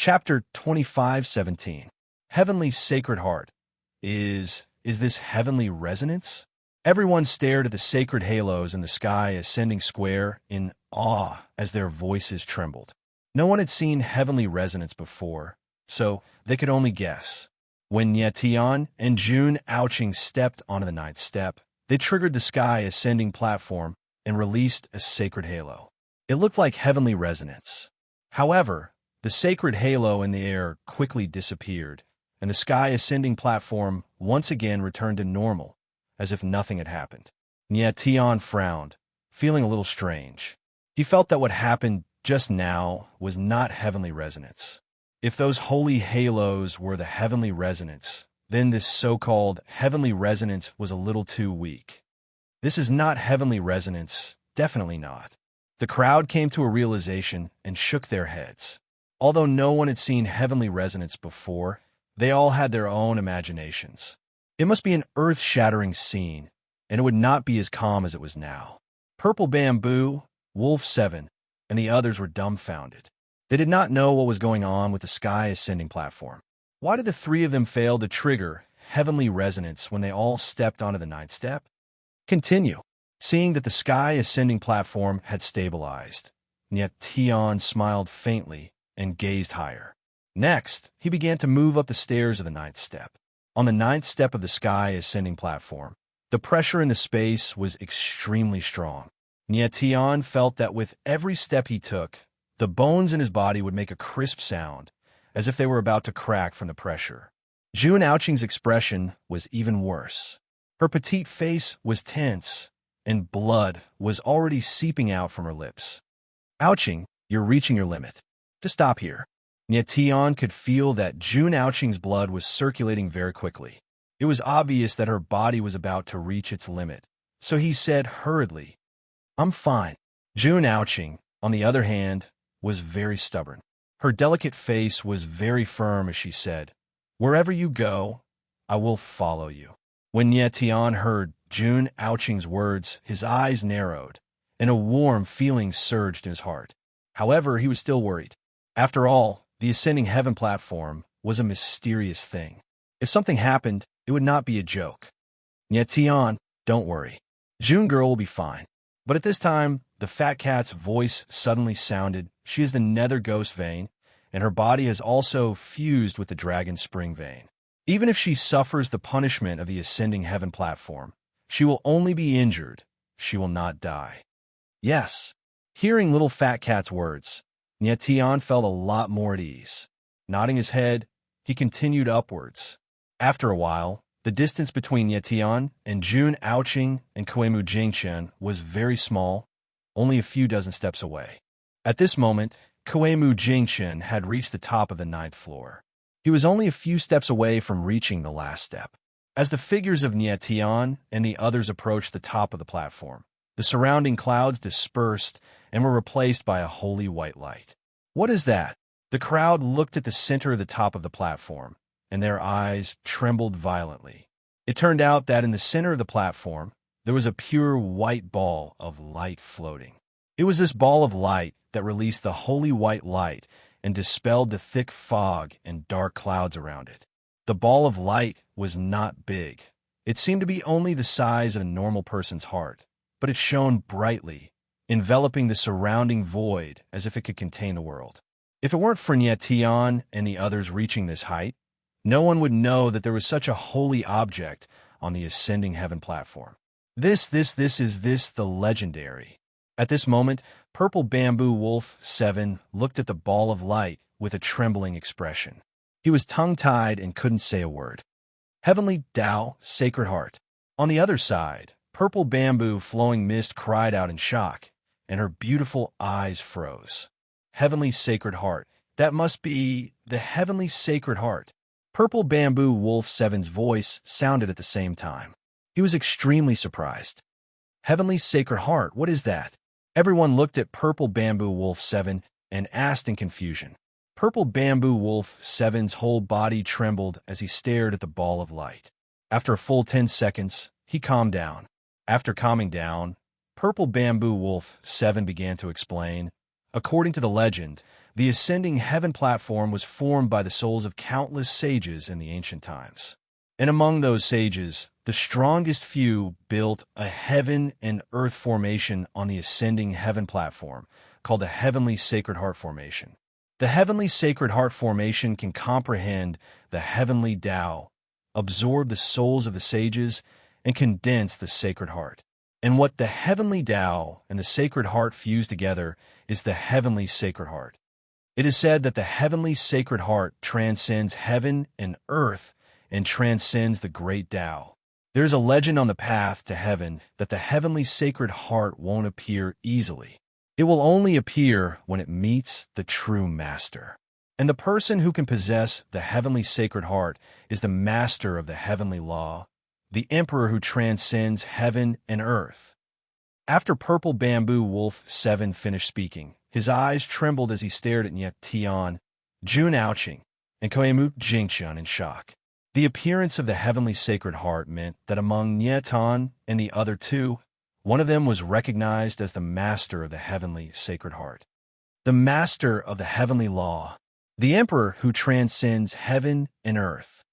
Chapter 25:17. Heavenly Sacred Heart. Is this heavenly resonance? Everyone stared at the sacred halos in the sky ascending square in awe as their voices trembled. No one had seen heavenly resonance before, so they could only guess. When Tian and June Ouching stepped onto the ninth step, they triggered the sky ascending platform and released a sacred halo. It looked like heavenly resonance. However, the sacred halo in the air quickly disappeared, and the sky ascending platform once again returned to normal, as if nothing had happened. Tian frowned, feeling a little strange. He felt that what happened just now was not heavenly resonance. If those holy halos were the heavenly resonance, then this so-called heavenly resonance was a little too weak. This is not heavenly resonance, definitely not. The crowd came to a realization and shook their heads. Although no one had seen heavenly resonance before, they all had their own imaginations. It must be an earth-shattering scene, and it would not be as calm as it was now. Purple Bamboo, Wolf 7, and the others were dumbfounded. They did not know what was going on with the sky ascending platform. Why did the three of them fail to trigger heavenly resonance when they all stepped onto the ninth step? Continue. Seeing that the sky ascending platform had stabilized, Tian smiled faintly and gazed higher. Next, he began to move up the stairs of the ninth step. On the ninth step of the sky ascending platform, the pressure in the space was extremely strong. Tian felt that with every step he took, the bones in his body would make a crisp sound, as if they were about to crack from the pressure. June Ouching's expression was even worse. Her petite face was tense, and blood was already seeping out from her lips. Ouching, you're reaching your limit. To stop here. Tian could feel that June Ouching's blood was circulating very quickly. It was obvious that her body was about to reach its limit, so he said hurriedly, "I'm fine." June Ouching, on the other hand, was very stubborn. Her delicate face was very firm as she said, "Wherever you go, I will follow you." When Tian heard June Ouching's words, his eyes narrowed, and a warm feeling surged in his heart. However, he was still worried. After all, the ascending heaven platform was a mysterious thing. If something happened, it would not be a joke. Tian, don't worry. June Girl will be fine. But at this time, the fat cat's voice suddenly sounded. She is the nether ghost vein, and her body has also fused with the dragon spring vein. Even if she suffers the punishment of the ascending heaven platform, she will only be injured. She will not die. Yes. Hearing little fat cat's words, Tian felt a lot more at ease. Nodding his head, he continued upwards. After a while, the distance between Tian and June Ouching and Kuemu Jingchen was very small, only a few dozen steps away. At this moment, Kuemu Jingchen had reached the top of the ninth floor. He was only a few steps away from reaching the last step. As the figures of Tian and the others approached the top of the platform, the surrounding clouds dispersed and were replaced by a holy white light. What is that? The crowd looked at the center of the top of the platform, and their eyes trembled violently. It turned out that in the center of the platform, there was a pure white ball of light floating. It was this ball of light that released the holy white light and dispelled the thick fog and dark clouds around it. The ball of light was not big. It seemed to be only the size of a normal person's heart, but it shone brightly, enveloping the surrounding void as if it could contain the world. If it weren't for Tian and the others reaching this height, no one would know that there was such a holy object on the ascending heaven platform. This is the legendary. At this moment, Purple Bamboo Wolf 7 looked at the ball of light with a trembling expression. He was tongue-tied and couldn't say a word. Heavenly Tao, Sacred Heart. On the other side, Purple Bamboo Flowing Mist cried out in shock, and her beautiful eyes froze. Heavenly Sacred Heart. That must be the Heavenly Sacred Heart. Purple Bamboo Wolf 7's voice sounded at the same time. He was extremely surprised. Heavenly Sacred Heart, what is that? Everyone looked at Purple Bamboo Wolf 7 and asked in confusion. Purple Bamboo Wolf 7's whole body trembled as he stared at the ball of light. After a full 10 seconds, he calmed down. After calming down, Purple Bamboo Wolf 7 began to explain. According to the legend, The ascending heaven platform was formed by the souls of countless sages in the ancient times. And among those sages, the strongest few built a heaven and earth formation on the ascending heaven platform, called the Heavenly Sacred Heart Formation. The Heavenly Sacred Heart Formation can comprehend the heavenly Tao, absorb the souls of the sages, and condense the Sacred Heart. And what the heavenly Tao and the Sacred Heart fuse together is the Heavenly Sacred Heart. It is said that the Heavenly Sacred Heart transcends heaven and earth and transcends the great Tao. There is a legend on the path to heaven that the Heavenly Sacred Heart won't appear easily. It will only appear when it meets the true master. And the person who can possess the Heavenly Sacred Heart is the master of the heavenly law, the emperor who transcends heaven and earth. After Purple Bamboo Wolf 7 finished speaking, his eyes trembled as he stared at Nye Tian, Jun Aoqing, and Koemu Jingchun in shock. The appearance of the Heavenly Sacred Heart meant that among Nye Tian and the other two, one of them was recognized as the master of the Heavenly Sacred Heart, the master of the heavenly law, the emperor who transcends heaven and earth.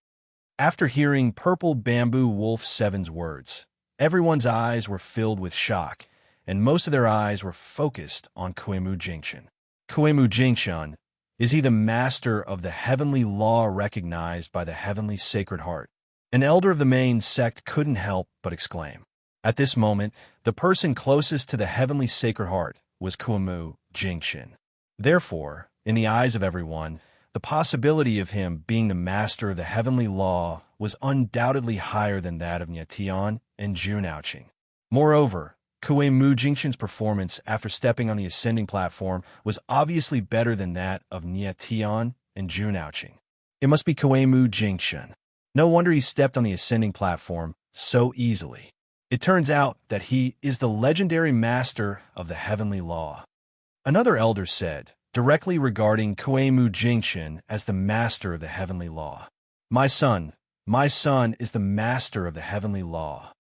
After hearing Purple Bamboo Wolf 7's words, everyone's eyes were filled with shock, and most of their eyes were focused on Koemu Jingchun. Koemu Jingchun, is he the master of the heavenly law recognized by the Heavenly Sacred Heart? An elder of the main sect couldn't help but exclaim. At this moment, the person closest to the Heavenly Sacred Heart was Koemu Jingchun. Therefore, in the eyes of everyone, the possibility of him being the master of the heavenly law was undoubtedly higher than that of Nye Tian and Jun Aoqing. Moreover, Koemu Jingchun's performance after stepping on the ascending platform was obviously better than that of Nye Tian and Jun Aoqing. It must be Koemu Jingchun. No wonder he stepped on the ascending platform so easily. It turns out that he is the legendary master of the heavenly law. Another elder said, directly regarding Koemu Jingchun as the master of the heavenly law, my son is the master of the heavenly law."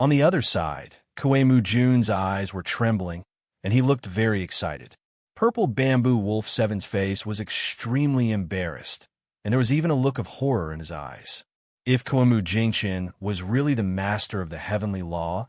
On the other side, Koemu Jun's eyes were trembling, and he looked very excited. Purple Bamboo Wolf 7's face was extremely embarrassed, and there was even a look of horror in his eyes. If Koemu Jingchun was really the master of the heavenly law,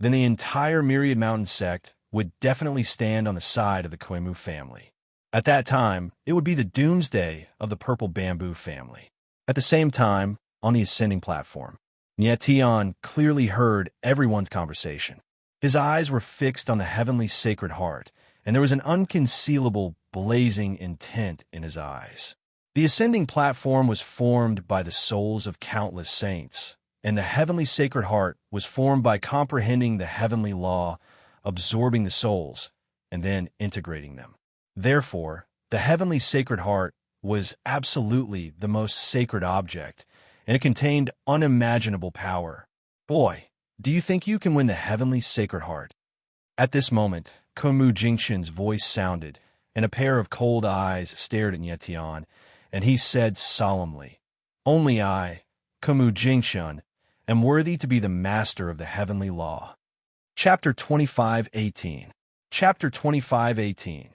then the entire Myriad Mountain sect would definitely stand on the side of the Koemu family. At that time, it would be the doomsday of the Purple Bamboo family. At the same time, on the ascending platform, Nye Tian clearly heard everyone's conversation. His eyes were fixed on the Heavenly Sacred Heart, and there was an unconcealable, blazing intent in his eyes. The ascending platform was formed by the souls of countless saints, and the Heavenly Sacred Heart was formed by comprehending the heavenly law, absorbing the souls, and then integrating them. Therefore, the Heavenly Sacred Heart was absolutely the most sacred object, and it contained unimaginable power. Boy, do you think you can win the Heavenly Sacred Heart? At this moment, Koemu Jingchun's voice sounded, and a pair of cold eyes stared at Nye Tian, and he said solemnly, "Only I, Koemu Jingchun, am worthy to be the master of the heavenly law." Chapter 25:18. Chapter 25:18.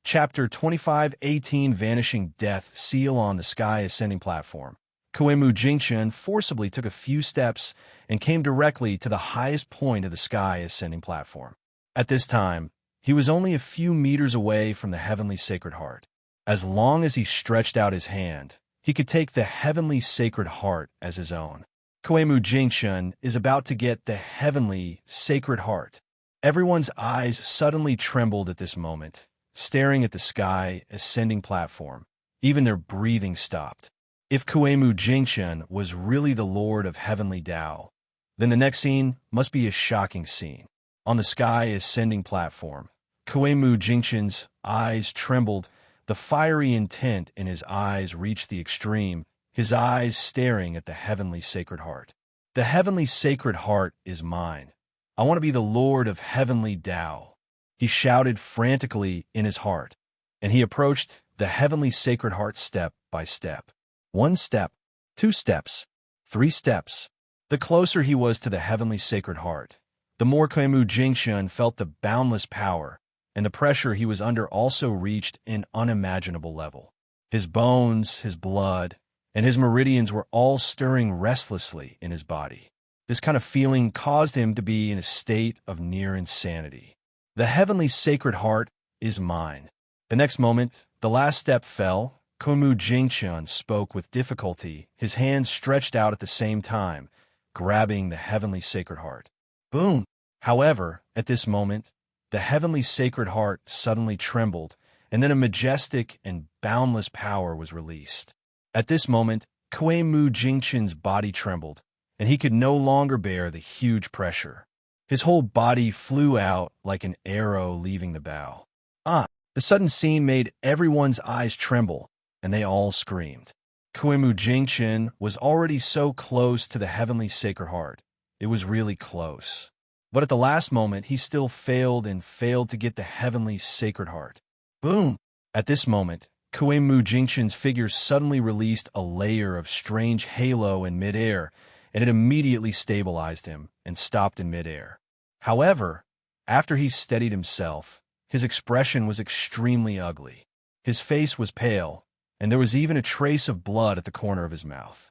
Chapter 25:18 Vanishing Death Seal on the Sky Ascending Platform. Koemu Jingchun forcibly took a few steps and came directly to the highest point of the Sky Ascending Platform. At this time, he was only a few meters away from the Heavenly Sacred Heart. As long as he stretched out his hand, he could take the Heavenly Sacred Heart as his own. Koemu Jingchun is about to get the Heavenly Sacred Heart. Everyone's eyes suddenly trembled at this moment, staring at the Sky Ascending Platform. Even their breathing stopped. If Koemu Jingchun was really the Lord of Heavenly Tao, then the next scene must be a shocking scene. On the Sky Ascending Platform, Koemu Jingchun's eyes trembled. The fiery intent in his eyes reached the extreme, his eyes staring at the Heavenly Sacred Heart. The Heavenly Sacred Heart is mine. I want to be the Lord of Heavenly Tao. He shouted frantically in his heart, and he approached the Heavenly Sacred Heart step by step. 1 step, 2 steps, 3 steps. The closer he was to the Heavenly Sacred Heart, the more Koemu Jingchun felt the boundless power and the pressure he was under also reached an unimaginable level. His bones, his blood, and his meridians were all stirring restlessly in his body. This kind of feeling caused him to be in a state of near insanity. The heavenly sacred heart is mine. The next moment, the last step fell. Kunmu Jingchun spoke with difficulty, his hands stretched out at the same time, grabbing the heavenly sacred heart. Boom! However, at this moment, the heavenly sacred heart suddenly trembled, and then a majestic and boundless power was released. At this moment, Kunmu Jingchun's body trembled, and he could no longer bear the huge pressure. His whole body flew out like an arrow leaving the bow. The sudden scene made everyone's eyes tremble, and they all screamed. Kunmu Jingchun was already so close to the heavenly sacred heart. It was really close. But at the last moment, he still failed to get the heavenly sacred heart. Boom! At this moment, Kunmu Jingchun's figure suddenly released a layer of strange halo in midair, and it immediately stabilized him and stopped in midair. However, after he steadied himself, his expression was extremely ugly. His face was pale, and there was even a trace of blood at the corner of his mouth.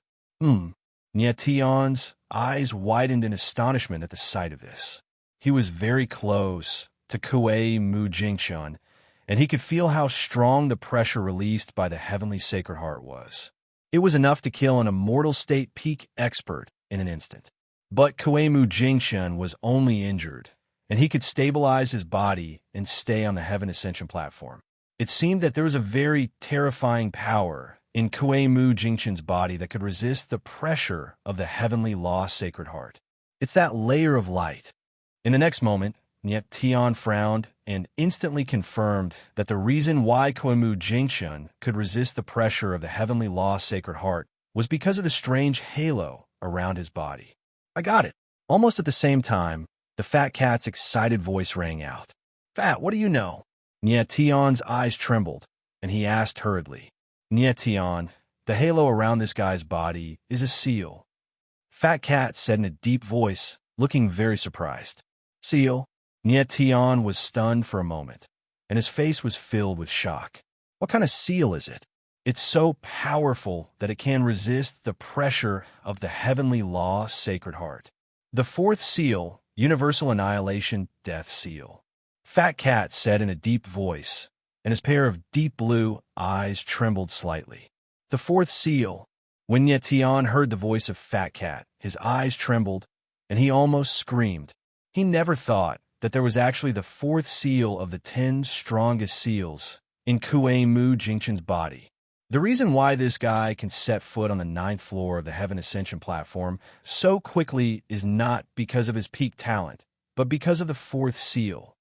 Nietion's eyes widened in astonishment at the sight of this. He was very close to Kunmu Jingchun, and he could feel how strong the pressure released by the heavenly sacred heart was. It was enough to kill an immortal state peak expert in an instant. But Kunmu Jingchun was only injured, and he could stabilize his body and stay on the Heaven Ascension platform. It seemed that there was a very terrifying power in Kunmu Jingchun's body that could resist the pressure of the heavenly law sacred heart. It's that layer of light. In the next moment, Nietion frowned and instantly confirmed that the reason why Kunmu Jingchun could resist the pressure of the heavenly law sacred heart was because of the strange halo around his body. I got it. Almost at the same time, the fat cat's excited voice rang out. Fat, what do you know? Nietion's eyes trembled, and he asked hurriedly. Nietion, the halo around this guy's body is a seal. Fat cat said in a deep voice, looking very surprised. Seal? Nietion was stunned for a moment, and his face was filled with shock. What kind of seal is it? It's so powerful that it can resist the pressure of the heavenly law sacred heart. The fourth seal, Universal Annihilation Death Seal. Fat Cat said in a deep voice, and his pair of deep blue eyes trembled slightly. The fourth seal. When Nietion heard the voice of Fat Cat, his eyes trembled, and he almost screamed. He never thought that there was actually the fourth seal of the 10 strongest seals in Kunmu Jingchun's body. The reason why this guy can set foot on the 9th floor of the Heaven Ascension platform so quickly is not because of his peak talent, but because of the fourth seal.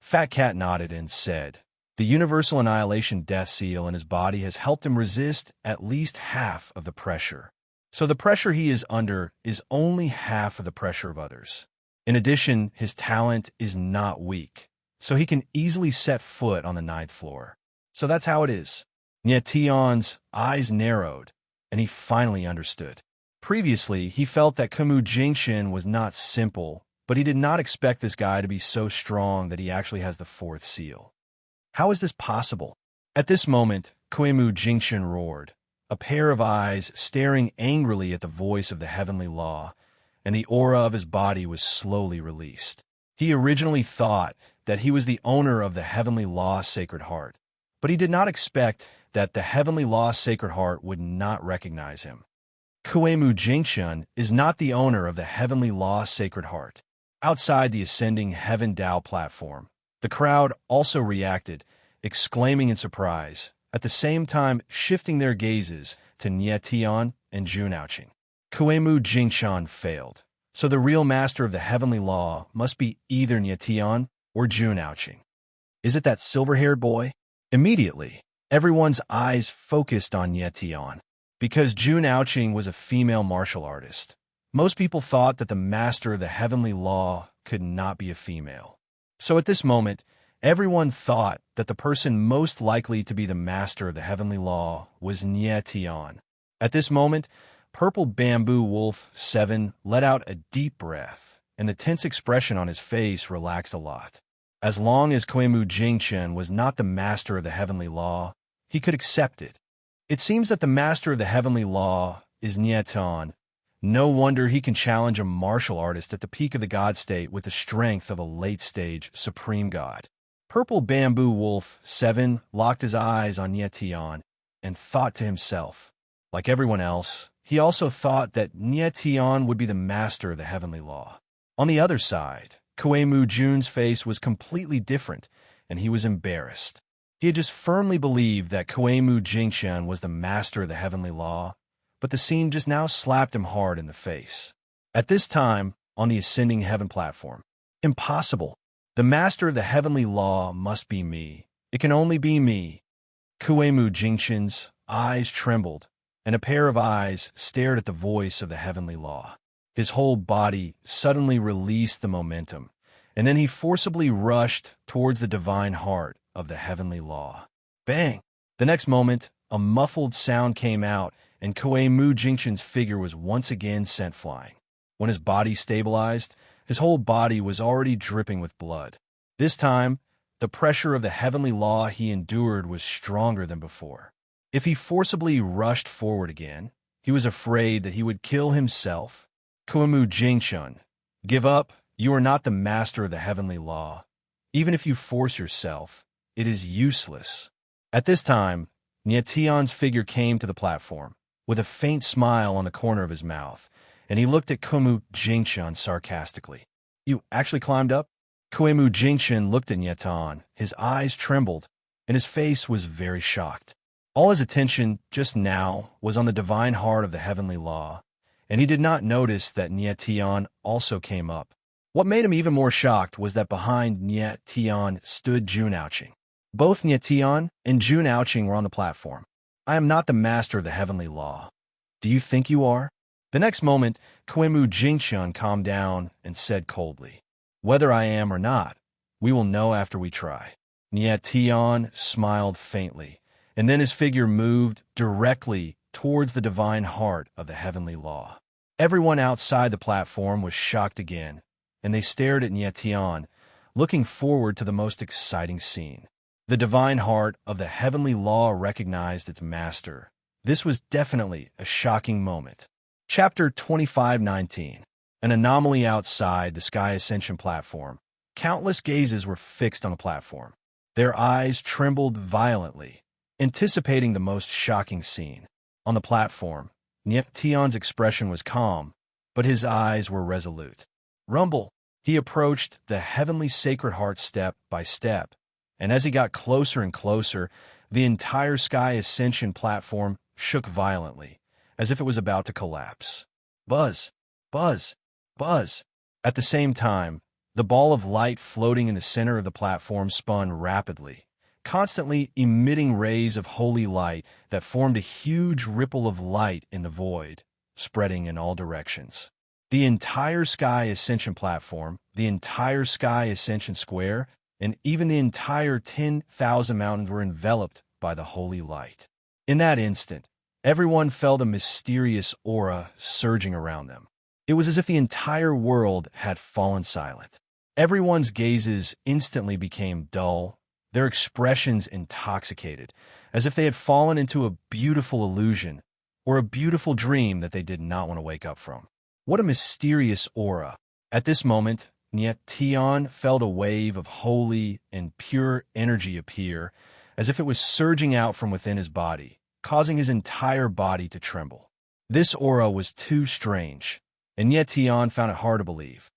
Fat Cat nodded and said, the Universal Annihilation Death Seal in his body has helped him resist at least half of the pressure. So the pressure he is under is only half of the pressure of others. In addition, his talent is not weak, so he can easily set foot on the 9th floor. So that's how it is. Nietion's eyes narrowed, and he finally understood. Previously, he felt that Kunmu Jingchun was not simple, but he did not expect this guy to be so strong that he actually has the fourth seal. How is this possible? At this moment, Kunmu Jingchun roared, a pair of eyes staring angrily at the voice of the heavenly law, and the aura of his body was slowly released. He originally thought that he was the owner of the heavenly law sacred heart, but he did not expect that the heavenly law sacred heart would not recognize him. Kunmu Jingchun is not the owner of the heavenly law sacred heart. Outside the ascending Heaven Dao platform, the crowd also reacted, exclaiming in surprise, at the same time shifting their gazes to Nietion and Junaoqing. Kunmu Jingchun failed, so the real master of the heavenly law must be either Nietion or Junaoqing. Is it that silver-haired boy? Immediately, everyone's eyes focused on Nietion. Because Junaoqing was a female martial artist, most people thought that the master of the heavenly law could not be a female. So at this moment, everyone thought that the person most likely to be the master of the heavenly law was Nietion. At this moment, Purple Bamboo Wolf 7 let out a deep breath, and the tense expression on his face relaxed a lot. As long as Koemu Jingchen was not the master of the heavenly law, he could accept it. It seems that the master of the heavenly law is Nietan. No wonder he can challenge a martial artist at the peak of the god state with the strength of a late-stage supreme god. Purple Bamboo Wolf 7 locked his eyes on Nietian and thought to himself. Like everyone else, he also thought that Nietian would be the master of the heavenly law. On the other side, Koemu Jun's face was completely different, and he was embarrassed. He had just firmly believed that Koemu Jingchen was the master of the heavenly law, but the scene just now slapped him hard in the face. At this time, on the ascending heaven platform, impossible. The master of the heavenly law must be me. It can only be me. Koemu Jingchen's eyes trembled, and a pair of eyes stared at the voice of the heavenly law. His whole body suddenly released the momentum, and then he forcibly rushed towards the divine heart of the heavenly law. Bang! The next moment, a muffled sound came out, and Koemu Jingchen's figure was once again sent flying. When his body stabilized, his whole body was already dripping with blood. This time, the pressure of the heavenly law he endured was stronger than before. If he forcibly rushed forward again, he was afraid that he would kill himself. Koemu Jingchen, give up. You are not the master of the heavenly law. Even if you force yourself, it is useless. At this time, Nietian's figure came to the platform, with a faint smile on the corner of his mouth, and he looked at Koemu Jingchen sarcastically. You actually climbed up? Koemu Jingchen looked at Nietian. His eyes trembled, and his face was very shocked. All his attention just now was on the divine heart of the heavenly law, and he did not notice that Nietian also came up. What made him even more shocked was that behind Nietian stood Jun Aoqing. Both Nietian and Jun Aoqing were on the platform. I am not the master of the heavenly law. Do you think you are? The next moment, Koemu Jingchen calmed down and said coldly, whether I am or not, we will know after we try. Nietian smiled faintly, and then his figure moved directly towards the divine heart of the heavenly law. Everyone outside the platform was shocked again, and they stared at Nietian, looking forward to the most exciting scene. The divine heart of the heavenly law recognized its master. This was definitely a shocking moment. Chapter 25:19. An anomaly outside the Sky Ascension platform. Countless gazes were fixed on the platform. Their eyes trembled violently, anticipating the most shocking scene. On the platform, Nietian's expression was calm, but his eyes were resolute. Rumble! He approached the heavenly sacred heart step by step, and as he got closer and closer, the entire Sky Ascension platform shook violently, as if it was about to collapse. Buzz! Buzz! Buzz! At the same time, the ball of light floating in the center of the platform spun rapidly, constantly emitting rays of holy light that formed a huge ripple of light in the void, spreading in all directions. The entire Sky Ascension platform, the entire Sky Ascension Square, and even the entire 10,000 mountains were enveloped by the holy light. In that instant, everyone felt a mysterious aura surging around them. It was as if the entire world had fallen silent. Everyone's gazes instantly became dull, their expressions intoxicated, as if they had fallen into a beautiful illusion or a beautiful dream that they did not want to wake up from. What a mysterious aura! At this moment, Nietian felt a wave of holy and pure energy appear, as if it was surging out from within his body, causing his entire body to tremble. This aura was too strange, and Nietian found it hard to believe.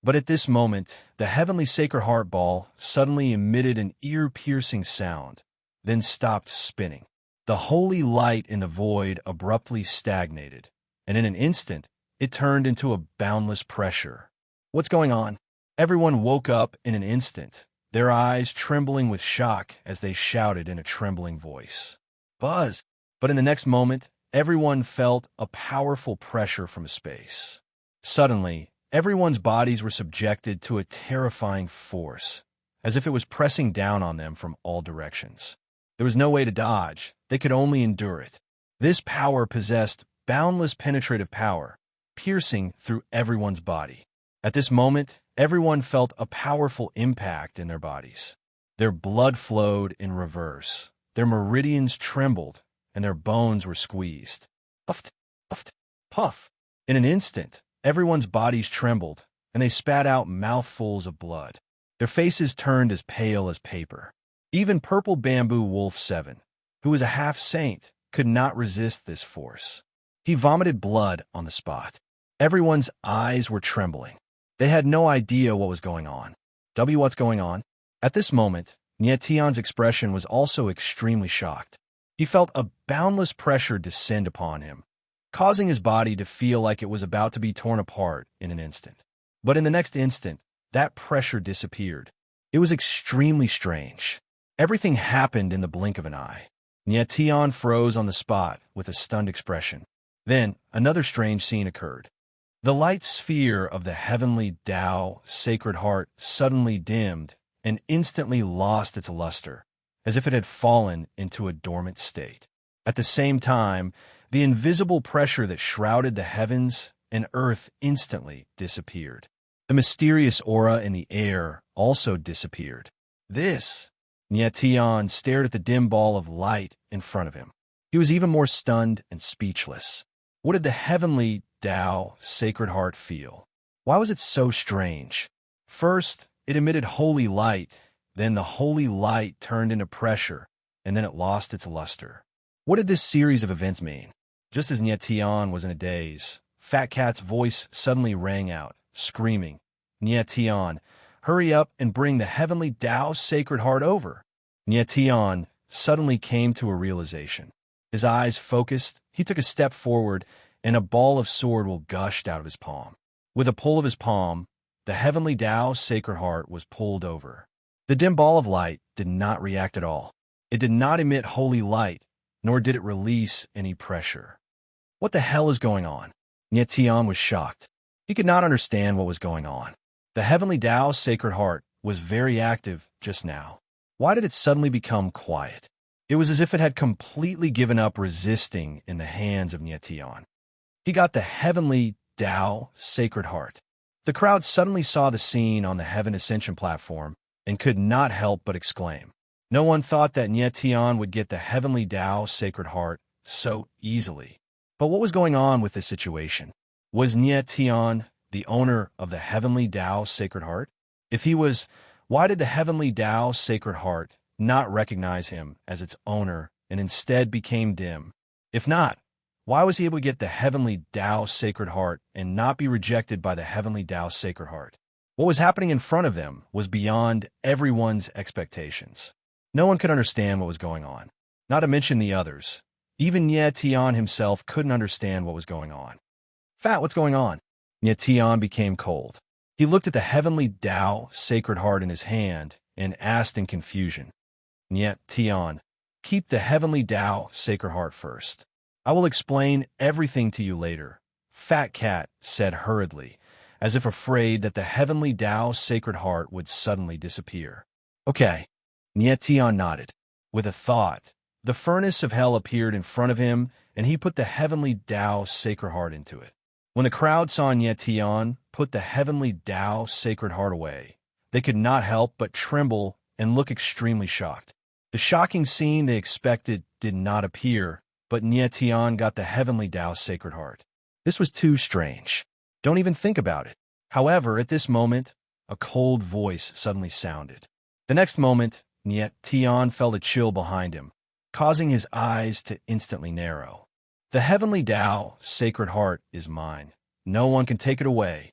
But at this moment, the heavenly sacred heart ball suddenly emitted an ear-piercing sound, then stopped spinning. The holy light in the void abruptly stagnated, and in an instant, it turned into a boundless pressure. What's going on? Everyone woke up in an instant, their eyes trembling with shock as they shouted in a trembling voice. Buzz! But in the next moment, everyone felt a powerful pressure from space. Suddenly, everyone's bodies were subjected to a terrifying force, as if it was pressing down on them from all directions. There was no way to dodge. They could only endure it. This power possessed boundless penetrative power, piercing through everyone's body. At this moment, everyone felt a powerful impact in their bodies. Their blood flowed in reverse. Their meridians trembled, and their bones were squeezed. Puff, puff, puff. In an instant, everyone's bodies trembled, and they spat out mouthfuls of blood. Their faces turned as pale as paper. Even Purple Bamboo Wolf 7, who was a half-saint, could not resist this force. He vomited blood on the spot. Everyone's eyes were trembling. They had no idea what was going on. What's going on? At this moment, Nietion's expression was also extremely shocked. He felt a boundless pressure descend upon him, causing his body to feel like it was about to be torn apart in an instant. But in the next instant, that pressure disappeared. It was extremely strange. Everything happened in the blink of an eye. Nietion froze on the spot with a stunned expression. Then, another strange scene occurred. The light sphere of the heavenly Tao, Sacred Heart, suddenly dimmed and instantly lost its luster, as if it had fallen into a dormant state. At the same time, the invisible pressure that shrouded the heavens and earth instantly disappeared. The mysterious aura in the air also disappeared. Nietion stared at the dim ball of light in front of him. He was even more stunned and speechless. What did the heavenly Tao, Sacred Heart feel? Why was it so strange? First, it emitted holy light, then the holy light turned into pressure, and then it lost its luster. What did this series of events mean? Just as Nietion was in a daze, Fat Cat's voice suddenly rang out, screaming, "Nietion, hurry up and bring the heavenly Tao Sacred Heart over." Nietion suddenly came to a realization. His eyes focused, he took a step forward, and a ball of sword will gushed out of his palm. With a pull of his palm, the heavenly Tao Sacred Heart was pulled over. The dim ball of light did not react at all. It did not emit holy light, nor did it release any pressure. What the hell is going on? Nietion was shocked. He could not understand what was going on. The heavenly Tao Sacred Heart was very active just now. Why did it suddenly become quiet? It was as if it had completely given up resisting in the hands of Nietion. He got the heavenly Tao Sacred Heart. The crowd suddenly saw the scene on the Heaven Ascension platform and could not help but exclaim. No one thought that Nietion would get the heavenly Tao Sacred Heart so easily. But what was going on with this situation? Was Nietion the owner of the heavenly Tao Sacred Heart? If he was, why did the heavenly Tao Sacred Heart not recognize him as its owner and instead became dim? If not, why was he able to get the heavenly Tao Sacred Heart and not be rejected by the heavenly Tao Sacred Heart? What was happening in front of them was beyond everyone's expectations. No one could understand what was going on, not to mention the others. Even Nietion himself couldn't understand what was going on. Fat, what's going on? Nietion became cold. He looked at the heavenly Tao Sacred Heart in his hand and asked in confusion, "Nietion, keep the heavenly Tao Sacred Heart first. I will explain everything to you later," Fat Cat said hurriedly, as if afraid that the heavenly Tao Sacred Heart would suddenly disappear. Okay. Nietion nodded. With a thought, the furnace of hell appeared in front of him, and he put the heavenly Tao Sacred Heart into it. When the crowd saw Nietion put the heavenly Tao Sacred Heart away, they could not help but tremble and look extremely shocked. The shocking scene they expected did not appear, but Nietion got the heavenly Tao Sacred Heart. This was too strange. Don't even think about it. However, at this moment, a cold voice suddenly sounded. The next moment, Nietion felt a chill behind him, causing his eyes to instantly narrow. "The heavenly Tao Sacred Heart is mine. No one can take it away."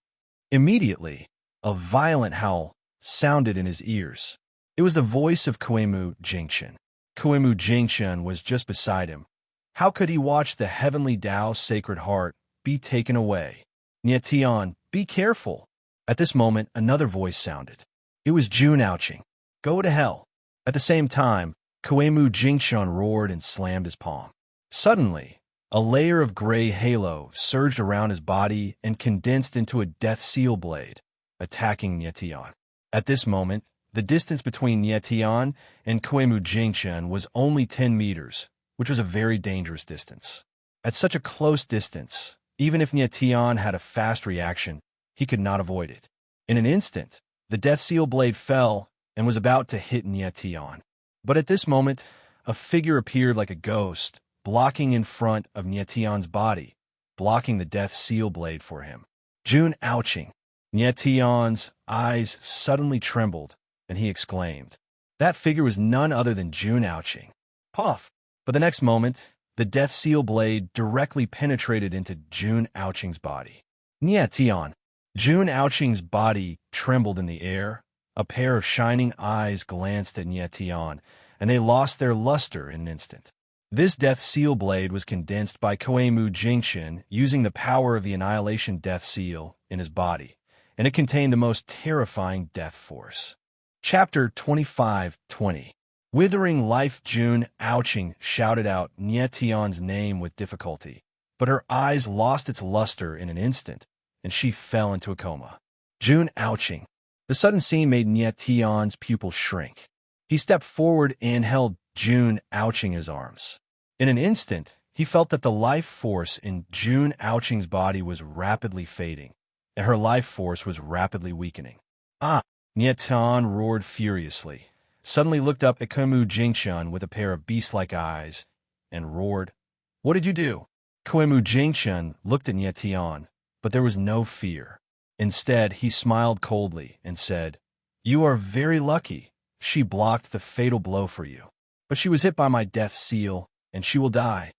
Immediately, a violent howl sounded in his ears. It was the voice of Kuemu Jingchen. Kuemu Jingchen was just beside him. How could he watch the heavenly Tao Sacred Heart be taken away? "Nietion, be careful." At this moment, another voice sounded. It was Jun Ouching. "Go to hell." At the same time, Kuemu Jingchen roared and slammed his palm. Suddenly, a layer of gray halo surged around his body and condensed into a death seal blade, attacking Nietion. At this moment, the distance between Nietion and Kuemu Jingchen was only 10 meters, which was a very dangerous distance. At such a close distance, even if Nietion had a fast reaction, he could not avoid it. In an instant, the death seal blade fell and was about to hit Nietion. But at this moment, a figure appeared like a ghost, blocking in front of Nietion's body, blocking the death seal blade for him. June ouching. Nietion's eyes suddenly trembled, and he exclaimed. That figure was none other than June ouching. Puff! But the next moment, the death seal blade directly penetrated into June ouching's body. Nietion. June ouching's body trembled in the air. A pair of shining eyes glanced at Nietion, and they lost their luster in an instant. This death seal blade was condensed by Koemu Jingshin using the power of the annihilation death seal in his body, and it contained the most terrifying death force. Chapter 25:20. Withering life. June ouching shouted out Nietion's name with difficulty, but her eyes lost its luster in an instant, and she fell into a coma. June ouching. The sudden scene made Nietion's pupil shrink. He stepped forward and held June ouching his arms. In an instant, he felt that the life force in June ouching's body was rapidly fading, and her life force was rapidly weakening. Ah! Nietion roared furiously, suddenly looked up at Koemu Jingshin with a pair of beast-like eyes, and roared, "What did you do?" Koemu Jingshin looked at Nietion, but there was no fear. Instead, he smiled coldly and said, "You are very lucky. She blocked the fatal blow for you. But she was hit by my death seal, and she will die."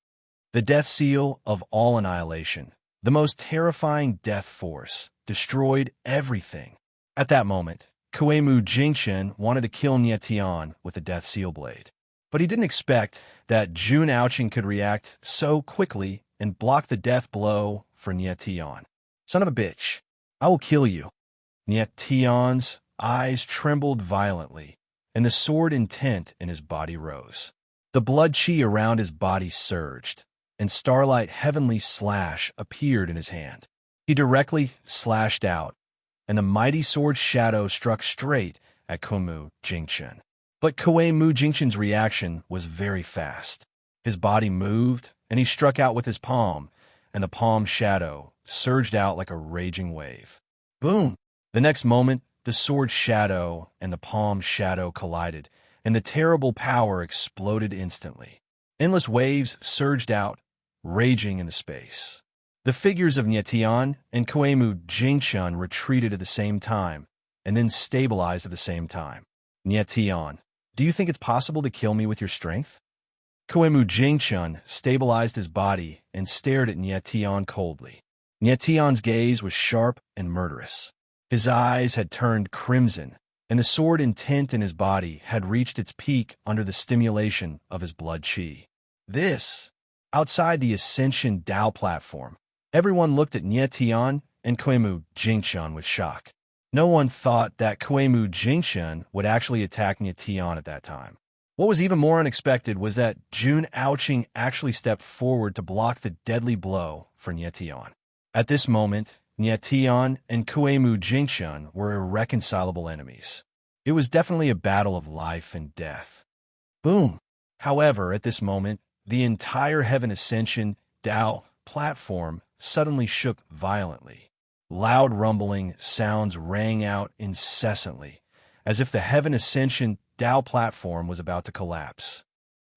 The death seal of all annihilation, the most terrifying death force, destroyed everything. At that moment, Koemu Jingshin wanted to kill Nietion with the death seal blade. But he didn't expect that June ouching could react so quickly and block the death blow for Nietion. "Son of a bitch, I will kill you." Nietion's eyes trembled violently, and the sword intent in his body rose. The blood chi around his body surged, and starlight heavenly slash appeared in his hand. He directly slashed out, and the mighty sword shadow struck straight at Koemu Jingshin. But Koemu Jingshin's reaction was very fast. His body moved, and he struck out with his palm, and the palm shadow surged out like a raging wave. Boom! The next moment, the sword shadow and the palm shadow collided, and the terrible power exploded instantly. Endless waves surged out, raging into space. The figures of Nietion and Koemu Jingshin retreated at the same time, and then stabilized at the same time. Nietion, do you think it's possible to kill me with your strength? Koemu Jingshin stabilized his body and stared at Nietion coldly. Nietion's gaze was sharp and murderous. His eyes had turned crimson, and the sword intent in his body had reached its peak under the stimulation of his blood chi. Outside the Ascension Dao platform, everyone looked at Nietion and Koemu Jingshin with shock. No one thought that Koemu Jingshin would actually attack Nietion at that time. What was even more unexpected was that June ouching actually stepped forward to block the deadly blow for Nietion. At this moment, Nietion and Koemu Jingshin were irreconcilable enemies. It was definitely a battle of life and death. Boom! However, at this moment, the entire Heaven Ascension Dao platform suddenly shook violently. Loud rumbling sounds rang out incessantly, as if the Heaven Ascension Dao platform was about to collapse.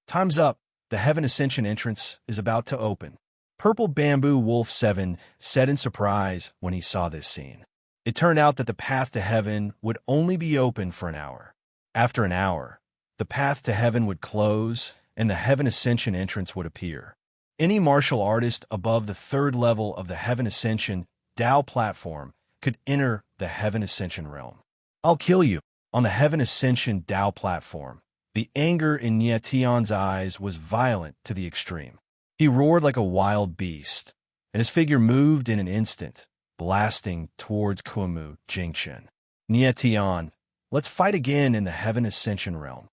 Time's up. The Heaven Ascension entrance is about to open. Purple Bamboo Wolf 7 said in surprise when he saw this scene. It turned out that the path to heaven would only be open for an hour. After an hour, the path to heaven would close and the Heaven Ascension entrance would appear. Any martial artist above the 3rd level of the Heaven Ascension Dao platform could enter the Heaven Ascension realm. "I'll kill you." On the Heaven Ascension Dao platform, the anger in Nietion's eyes was violent to the extreme. He roared like a wild beast, and his figure moved in an instant, blasting towards Koemu Jingshin. "Nietion, let's fight again in the Heaven Ascension realm."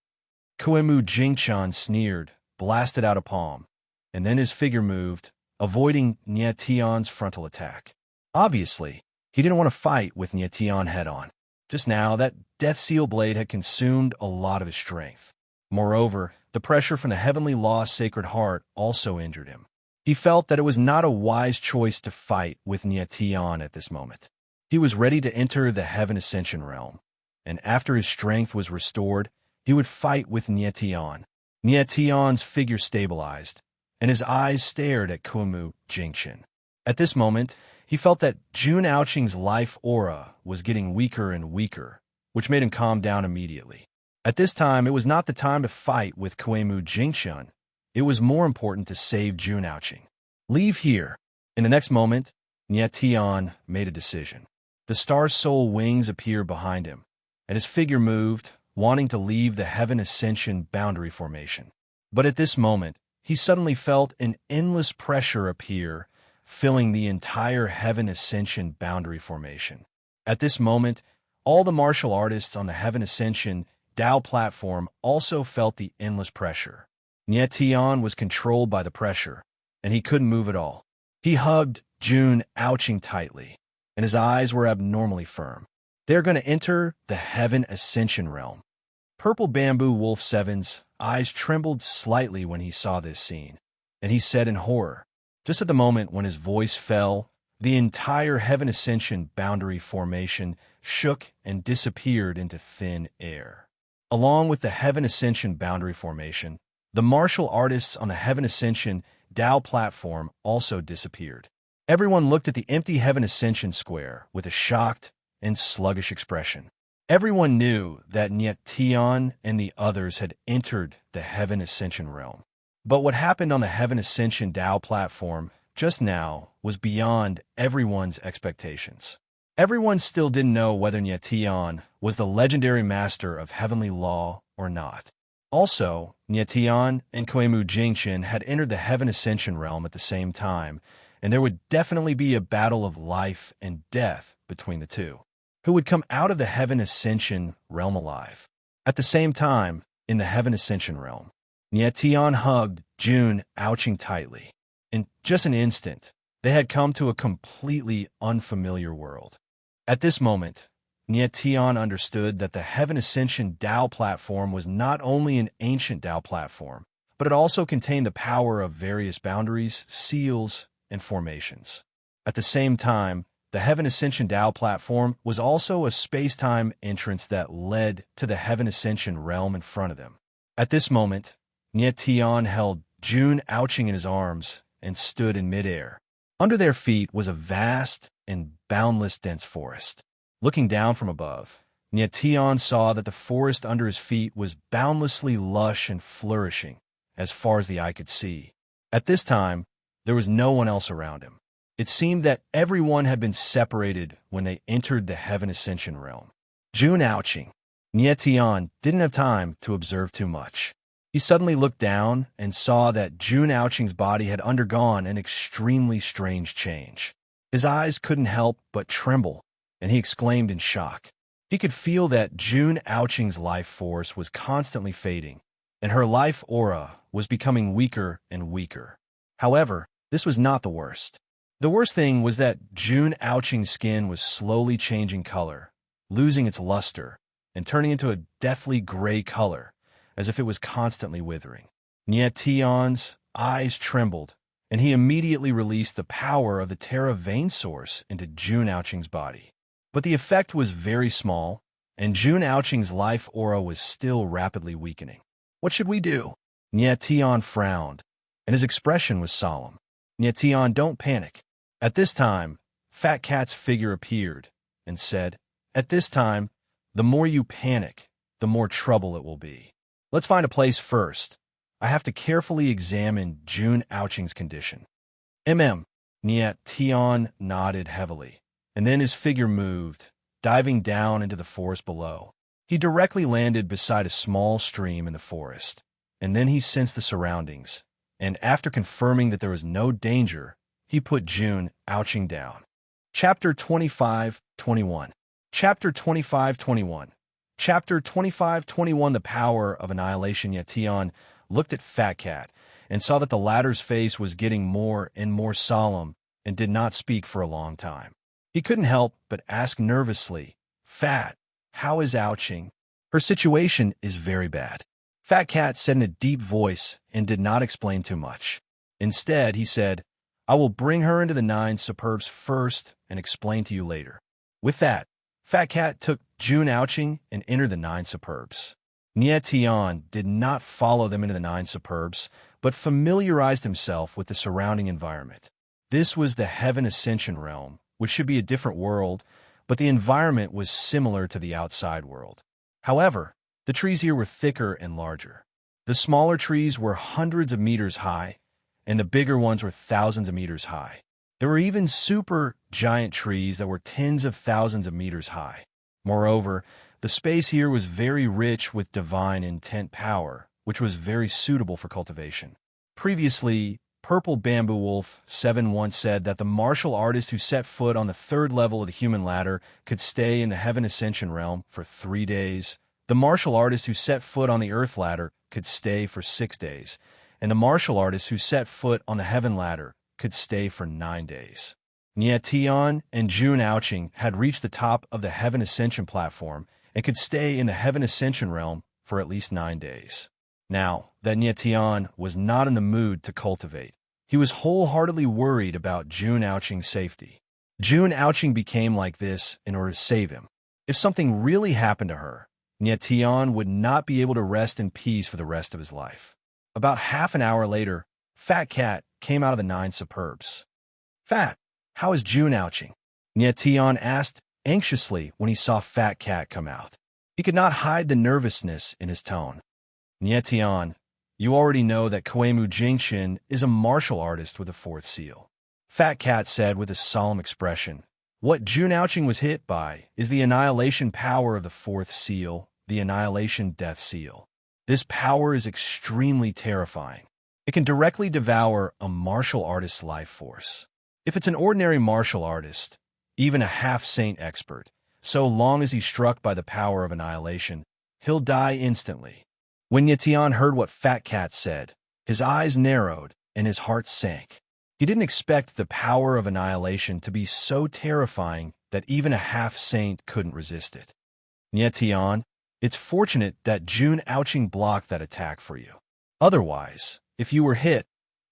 Koemu Jingshin sneered, blasted out a palm, and then his figure moved, avoiding Nietion's frontal attack. Obviously, he didn't want to fight with Nietion head-on. Just now, that death seal blade had consumed a lot of his strength. Moreover, the pressure from the heavenly lost Sacred Heart also injured him. He felt that it was not a wise choice to fight with Nietion at this moment. He was ready to enter the Heaven Ascension realm, and after his strength was restored, he would fight with Nietion. Nietion's figure stabilized, and his eyes stared at Kuimu Jingchen. At this moment, he felt that Jun Aoqing's life aura was getting weaker and weaker, which made him calm down immediately. At this time, it was not the time to fight with Kuimu Jingchen. It was more important to save Jun Aoqing. Leave here. In the next moment, Nietion made a decision. The star soul wings appeared behind him, and his figure moved, wanting to leave the Heaven Ascension boundary formation. But at this moment, he suddenly felt an endless pressure appear, filling the entire Heaven Ascension boundary formation. At this moment, all the martial artists on the Heaven Ascension Dao platform also felt the endless pressure. Nietion was controlled by the pressure, and he couldn't move at all. He hugged Jun Aoqing tightly, and his eyes were abnormally firm. They're going to enter the Heaven Ascension realm. Purple Bamboo Wolf 7's eyes trembled slightly when he saw this scene, and he said in horror. Just at the moment when his voice fell, the entire Heaven Ascension boundary formation shook and disappeared into thin air. Along with the Heaven Ascension boundary formation, the martial artists on the Heaven Ascension Dao platform also disappeared. Everyone looked at the empty Heaven Ascension square with a shocked and sluggish expression. Everyone knew that Nietion and the others had entered the Heaven Ascension realm. But what happened on the Heaven Ascension Dao platform just now was beyond everyone's expectations. Everyone still didn't know whether Nietion was the legendary master of heavenly law or not. Also, Nietion and Kuimu Jingchen had entered the Heaven Ascension realm at the same time, and there would definitely be a battle of life and death between the two. Who would come out of the Heaven Ascension realm alive? At the same time, in the Heaven Ascension realm, Nietion hugged Jun Aoqing tightly. In just an instant, they had come to a completely unfamiliar world. At this moment, Nietion understood that the Heaven Ascension Dao platform was not only an ancient Dao platform, but it also contained the power of various boundaries, seals, and formations. At the same time, the Heaven Ascension Dao platform was also a space-time entrance that led to the Heaven Ascension realm in front of them. At this moment, Nietion held Jun Aoqing in his arms and stood in midair. Under their feet was a vast and boundless dense forest. Looking down from above, Nietion saw that the forest under his feet was boundlessly lush and flourishing as far as the eye could see. At this time, there was no one else around him. It seemed that everyone had been separated when they entered the Heaven Ascension realm. Jun Aoqing. Nietion didn't have time to observe too much. He suddenly looked down and saw that Jun Aoqing's body had undergone an extremely strange change. His eyes couldn't help but tremble, and he exclaimed in shock. He could feel that Jun Aoqing's life force was constantly fading, and her life aura was becoming weaker and weaker. However, this was not the worst. The worst thing was that Jun Aoqing's skin was slowly changing color, losing its luster, and turning into a deathly gray color, as if it was constantly withering. Nietion's eyes trembled, and he immediately released the power of the Terra Vein Source into Jun Aoqing's body. But the effect was very small, and Jun Aoqing's life aura was still rapidly weakening. What should we do? Nietion frowned, and his expression was solemn. Nietion, don't panic. At this time, Fat Cat's figure appeared and said, At this time, the more you panic, the more trouble it will be. Let's find a place first. I have to carefully examine Jun Aoqing's condition. Nietion nodded heavily, and then his figure moved, diving down into the forest below. He directly landed beside a small stream in the forest, and then he sensed the surroundings, and after confirming that there was no danger, he put Jun Aoqing down. Chapter 25:21. Chapter 25:21. Chapter 25:21. The Power of Annihilation. Nietion looked at Fat Cat and saw that the latter's face was getting more and more solemn and did not speak for a long time. He couldn't help but ask nervously, Fat, how is Aoqing? Her situation is very bad. Fat Cat said in a deep voice and did not explain too much. Instead, he said, I will bring her into the 9 Superbs first and explain to you later. With that, Fat Cat took June Ouching and entered the 9 superbs. Tian did not follow them into the 9 superbs, but familiarized himself with the surrounding environment. This was the Heaven Ascension realm, which should be a different world, but the environment was similar to the outside world. However, the trees here were thicker and larger. The smaller trees were hundreds of meters high, and the bigger ones were thousands of meters high. There were even super giant trees that were tens of thousands of meters high. Moreover, the space here was very rich with divine intent power, which was very suitable for cultivation. Previously, Purple Bamboo Wolf 7 once said that the martial artist who set foot on the 3rd level of the human ladder could stay in the Heaven Ascension realm for 3 days. The martial artist who set foot on the Earth ladder could stay for 6 days, and the martial artist who set foot on the Heaven ladder could stay for 9 days. Tian and June Ouching had reached the top of the Heaven Ascension platform and could stay in the Heaven Ascension realm for at least 9 days. Now that Tian was not in the mood to cultivate, he was wholeheartedly worried about June Ouching's safety. June Ouching became like this in order to save him. If something really happened to her, Tian would not be able to rest in peace for the rest of his life. About half an hour later, Fat Cat came out of the 9 superbs. "Fat, how is June Ouching?" Tian asked anxiously when he saw Fat Cat come out. He could not hide the nervousness in his tone. "Tian, you already know that Koemu Jingxin is a martial artist with a 4th seal," Fat Cat said with a solemn expression. "What June Ouching was hit by is the annihilation power of the 4th seal, the annihilation death seal. This power is extremely terrifying. It can directly devour a martial artist's life force. If it's an ordinary martial artist, even a half-saint expert, so long as he's struck by the power of annihilation, he'll die instantly." When Tian heard what Fat Cat said, his eyes narrowed and his heart sank. He didn't expect the power of annihilation to be so terrifying that even a half-saint couldn't resist it. "Tian, it's fortunate that June Ouching blocked that attack for you. Otherwise, if you were hit,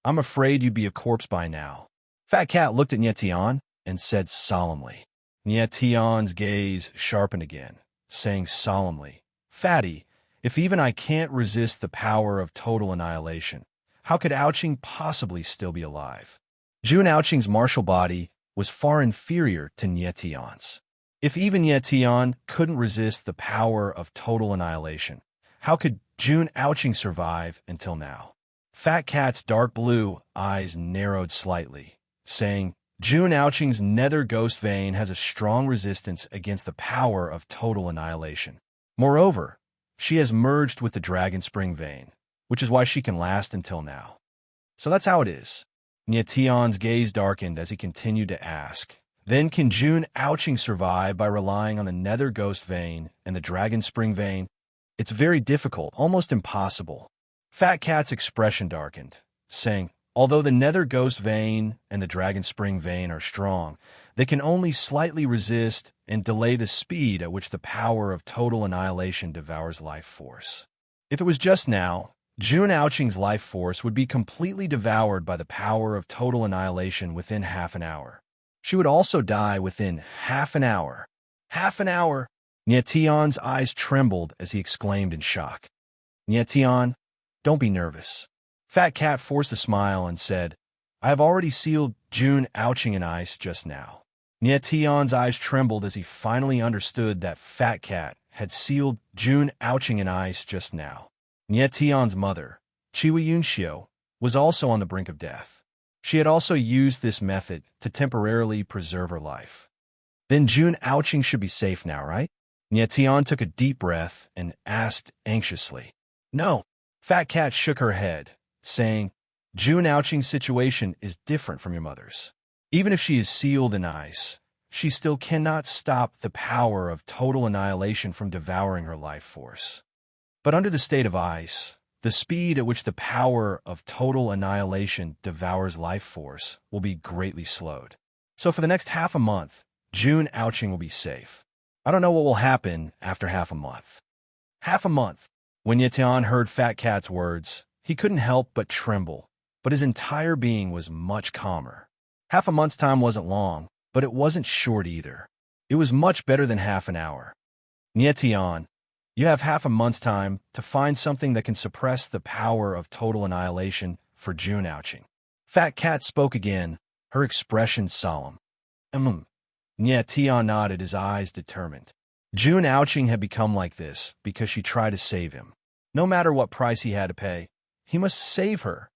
I'm afraid you'd be a corpse by now." Fat Cat looked at Tian and said solemnly. Tian's gaze sharpened again, saying solemnly, "Fatty, if even I can't resist the power of total annihilation, how could Ouching possibly still be alive?" June Ouching's martial body was far inferior to Tian's. If even Tian couldn't resist the power of total annihilation, how could June Ouching survive until now? Fat Cat's dark blue eyes narrowed slightly, saying, "June Ouching's nether ghost vein has a strong resistance against the power of total annihilation. Moreover, she has merged with the Dragon Spring vein, which is why she can last until now. So that's how it is." Tian's gaze darkened as he continued to ask, "Then can June Ouching survive by relying on the nether ghost vein and the Dragon Spring vein?" "It's very difficult, almost impossible." Fat Cat's expression darkened, saying, "Although the nether ghost vein and the Dragon Spring vein are strong, they can only slightly resist and delay the speed at which the power of total annihilation devours life force. If it was just now, June Ouching's life force would be completely devoured by the power of total annihilation within half an hour. She would also die within half an hour." "Half an hour?" Tian's eyes trembled as he exclaimed in shock. "Tian, don't be nervous." Fat Cat forced a smile and said, "I have already sealed June Ouching in ice just now." Tian's eyes trembled as he finally understood that Fat Cat had sealed June Ouching in ice just now. Tian's mother, Chiwa Yunxiu, was also on the brink of death. She had also used this method to temporarily preserve her life. "Then June Ouching should be safe now, right?" Tian took a deep breath and asked anxiously. "No." Fat Cat shook her head, saying, "June Ouching's situation is different from your mother's. Even if she is sealed in ice, she still cannot stop the power of total annihilation from devouring her life force. But under the state of ice, the speed at which the power of total annihilation devours life force will be greatly slowed. So for the next half a month, June Ouching will be safe. I don't know what will happen after half a month." Half a month. When Tian heard Fat Cat's words, he couldn't help but tremble, but his entire being was much calmer. Half a month's time wasn't long, but it wasn't short either. It was much better than half an hour. Nietian, you have half a month's time to find something that can suppress the power of total annihilation for June Ouching. Fat Cat spoke again, her expression solemn. Nietian nodded, his eyes determined. June Ouching had become like this because she tried to save him. No matter what price he had to pay, he must save her.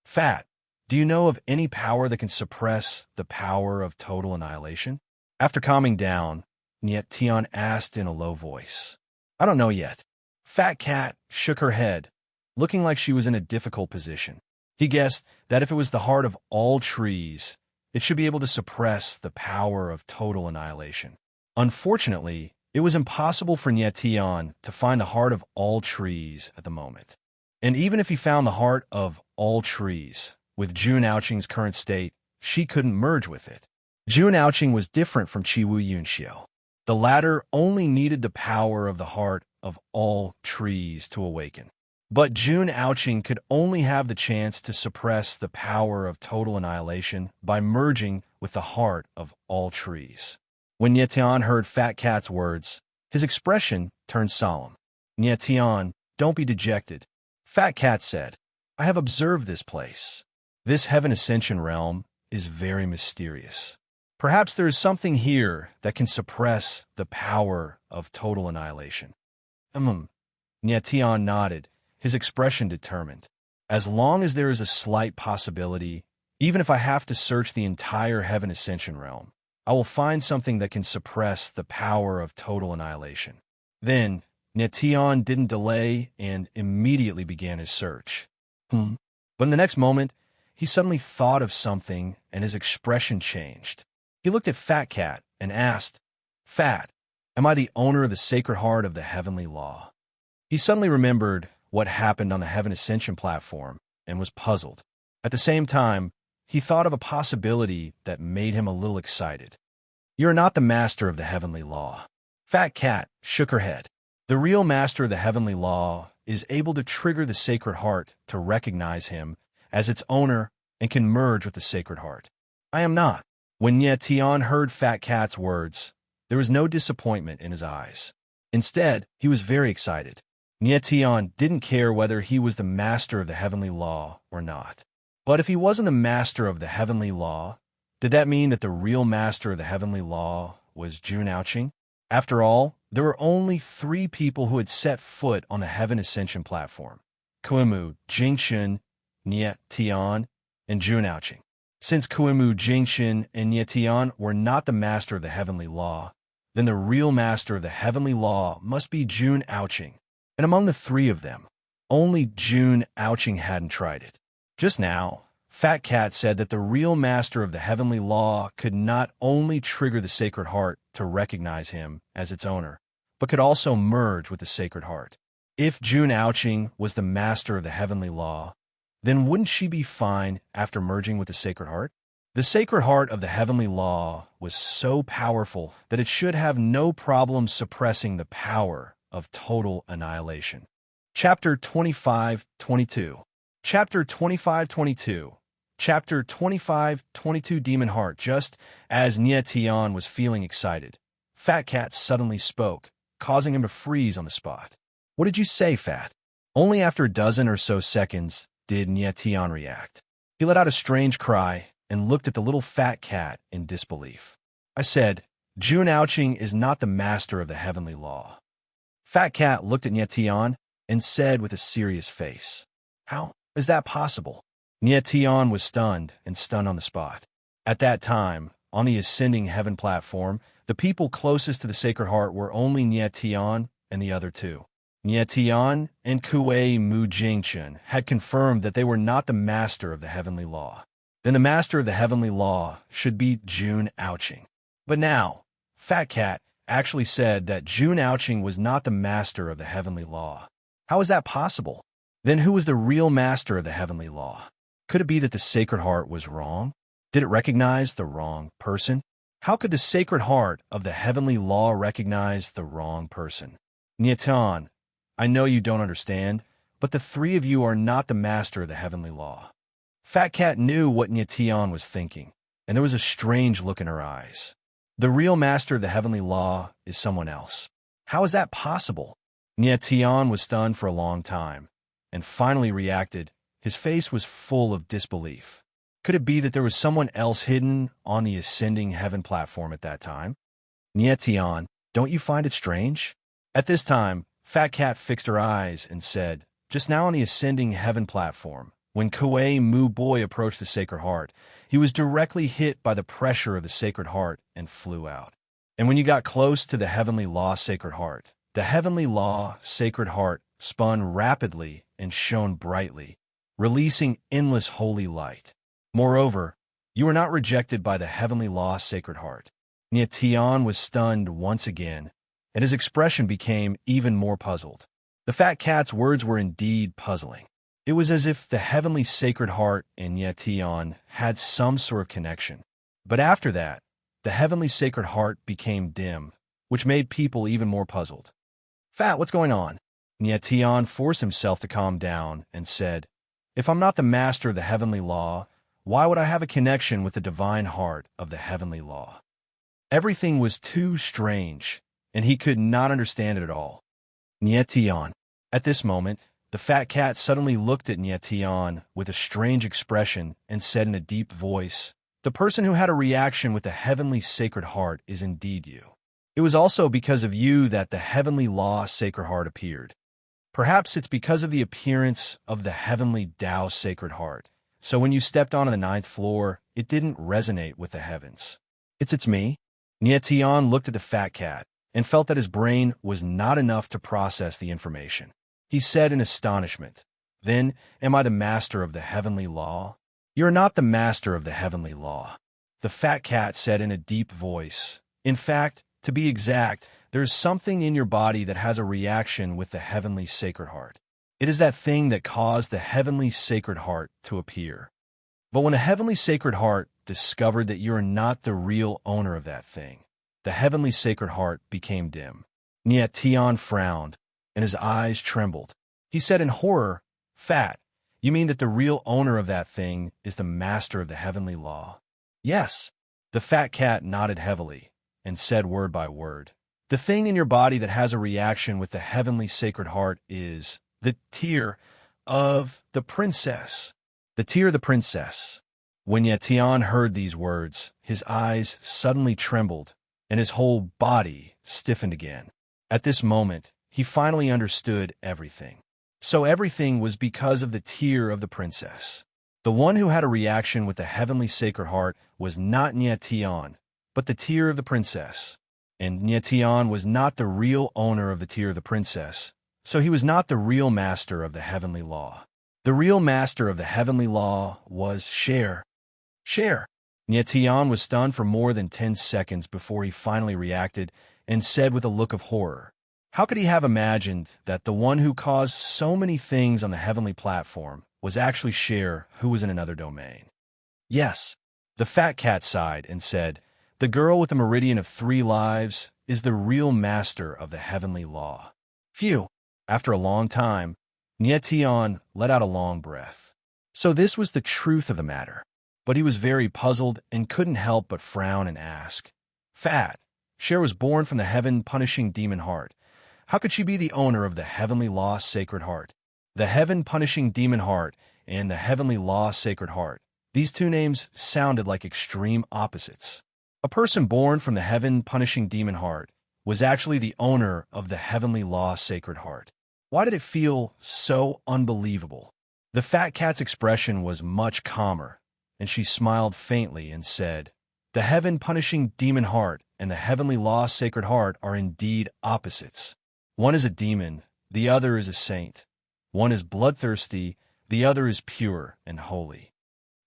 Fat, do you know of any power that can suppress the power of total annihilation? After calming down, Nietian asked in a low voice. I don't know yet. Fat Cat shook her head, looking like she was in a difficult position. He guessed that if it was the heart of all trees, it should be able to suppress the power of total annihilation. Unfortunately, it was impossible for Nietian to find the heart of all trees at the moment. And even if he found the heart of all trees, with June Ouching's current state, she couldn't merge with it. June Ouching was different from Chiwu Yunxiu. The latter only needed the power of the heart of all trees to awaken. But June Ouching could only have the chance to suppress the power of total annihilation by merging with the heart of all trees. When Nietian heard Fat Cat's words, his expression turned solemn. Nietian, don't be dejected. Fat Cat said, I have observed this place. This Heaven Ascension realm is very mysterious. Perhaps there is something here that can suppress the power of total annihilation. Nietian nodded, his expression determined. As long as there is a slight possibility, even if I have to search the entire Heaven Ascension realm, I will find something that can suppress the power of total annihilation. Then, Nietian didn't delay and immediately began his search. But in the next moment, he suddenly thought of something and his expression changed. He looked at Fat Cat and asked, Fat, am I the owner of the Sacred Heart of the Heavenly Law? He suddenly remembered what happened on the Heaven Ascension platform and was puzzled. At the same time, he thought of a possibility that made him a little excited. You are not the master of the Heavenly Law. Fat Cat shook her head. The real master of the Heavenly Law is able to trigger the Sacred Heart to recognize him as its owner and can merge with the Sacred Heart. I am not. When Nietian heard Fat Cat's words, there was no disappointment in his eyes. Instead, he was very excited. Nietian didn't care whether he was the master of the Heavenly Law or not. But if he wasn't the master of the Heavenly Law, did that mean that the real master of the Heavenly Law was June Ouching? After all, there were only 3 people who had set foot on the Heaven Ascension platform: Kuimu, Jingxun, Nietian, and June Ouching. Since Kuimu, Jingxun, and Nietian were not the master of the Heavenly Law, then the real master of the Heavenly Law must be June Ouching. And among the 3 of them, only June Ouching hadn't tried it. Just now, Fat Cat said that the real master of the Heavenly Law could not only trigger the Sacred Heart to recognize him as its owner, but could also merge with the Sacred Heart. If June Ouching was the master of the Heavenly Law, then wouldn't she be fine after merging with the Sacred Heart? The Sacred Heart of the Heavenly Law was so powerful that it should have no problem suppressing the power of total annihilation. Chapter 25-22. Chapter 25-22. Chapter 25-22 Demon Heart. Just as Nietian was feeling excited, Fat Cat suddenly spoke, causing him to freeze on the spot. What did you say, Fat? Only after a dozen or so seconds did Nietian react. He let out a strange cry and looked at the little Fat Cat in disbelief. I said, June Ouching is not the master of the Heavenly Law. Fat Cat looked at Nietian and said with a serious face, How is that possible? Nietian was stunned on the spot. At that time, on the ascending heaven platform, the people closest to the Sacred Heart were only Nietian and the other 2. Nietian and Kuimu Jingxun had confirmed that they were not the master of the Heavenly Law. Then the master of the Heavenly Law should be June Ouching. But now, Fat Cat actually said that June Ouching was not the master of the Heavenly Law. How is that possible? Then who was the real master of the Heavenly Law? Could it be that the Sacred Heart was wrong? Did it recognize the wrong person? How could the Sacred Heart of the Heavenly Law recognize the wrong person? Nietian, I know you don't understand, but the 3 of you are not the master of the Heavenly Law. Fat Cat knew what Nietian was thinking, and there was a strange look in her eyes. The real master of the heavenly law is someone else. How is that possible? Tian was stunned for a long time, and finally reacted. His face was full of disbelief. Could it be that there was someone else hidden on the ascending heaven platform at that time? Tian, don't you find it strange? At this time, Fat Cat fixed her eyes and said, just now on the ascending heaven platform, when Kuei Mu Boy approached the Sacred Heart, he was directly hit by the pressure of the Sacred Heart and flew out. And when you got close to the Heavenly Law Sacred Heart, the Heavenly Law Sacred Heart spun rapidly and shone brightly, releasing endless holy light. Moreover, you were not rejected by the Heavenly Law Sacred Heart. Tian was stunned once again, and his expression became even more puzzled. The Fat Cat's words were indeed puzzling. It was as if the Heavenly Sacred Heart and Tian had some sort of connection. But after that, the Heavenly Sacred Heart became dim, which made people even more puzzled. Fat, what's going on? Tian forced himself to calm down and said, if I'm not the master of the Heavenly Law, why would I have a connection with the divine heart of the Heavenly Law? Everything was too strange, and he could not understand it at all. Tian. At this moment, the Fat Cat suddenly looked at Tian with a strange expression and said in a deep voice, the person who had a reaction with the Heavenly Sacred Heart is indeed you. It was also because of you that the Heavenly Law Sacred Heart appeared. Perhaps it's because of the appearance of the Heavenly Tao Sacred Heart. So when you stepped onto the 9th floor, it didn't resonate with the heavens. It's me? Tian looked at the Fat Cat and felt that his brain was not enough to process the information. He said in astonishment, then, am I the master of the Heavenly Law? You're not the master of the Heavenly Law. The Fat Cat said in a deep voice. In fact, to be exact, there's something in your body that has a reaction with the Heavenly Sacred Heart. It is that thing that caused the Heavenly Sacred Heart to appear. But when the Heavenly Sacred Heart discovered that you are not the real owner of that thing, the Heavenly Sacred Heart became dim. Tian frowned, and his eyes trembled. He said in horror, Fat, you mean that the real owner of that thing is the master of the Heavenly Law? Yes. The Fat Cat nodded heavily and said word by word, the thing in your body that has a reaction with the Heavenly Sacred Heart is the tear of the princess. The tear of the princess. When Tian heard these words, his eyes suddenly trembled, and his whole body stiffened again. At this moment, he finally understood everything. So everything was because of the tear of the princess. The one who had a reaction with the Heavenly Sacred Heart was not Tian, but the tear of the princess. And Tian was not the real owner of the tear of the princess, so he was not the real master of the Heavenly Law. The real master of the Heavenly Law was Cher. Tian was stunned for more than 10 seconds before he finally reacted and said with a look of horror, how could he have imagined that the one who caused so many things on the heavenly platform was actually Cher, who was in another domain? Yes, the Fat Cat sighed and said, the girl with the meridian of 3 lives is the real master of the Heavenly Law. Phew. After a long time, Tian let out a long breath. So this was the truth of the matter. But he was very puzzled and couldn't help but frown and ask, Fat, Cher was born from the heaven-punishing demon heart. How could she be the owner of the Heavenly Law Sacred Heart? The heaven-punishing demon heart and the Heavenly Law Sacred Heart. These two names sounded like extreme opposites. A person born from the heaven-punishing demon heart was actually the owner of the Heavenly Law Sacred Heart. Why did it feel so unbelievable? The Fat Cat's expression was much calmer, and she smiled faintly and said, the heaven-punishing demon heart and the Heavenly Law Sacred Heart are indeed opposites. One is a demon, the other is a saint. One is bloodthirsty, the other is pure and holy.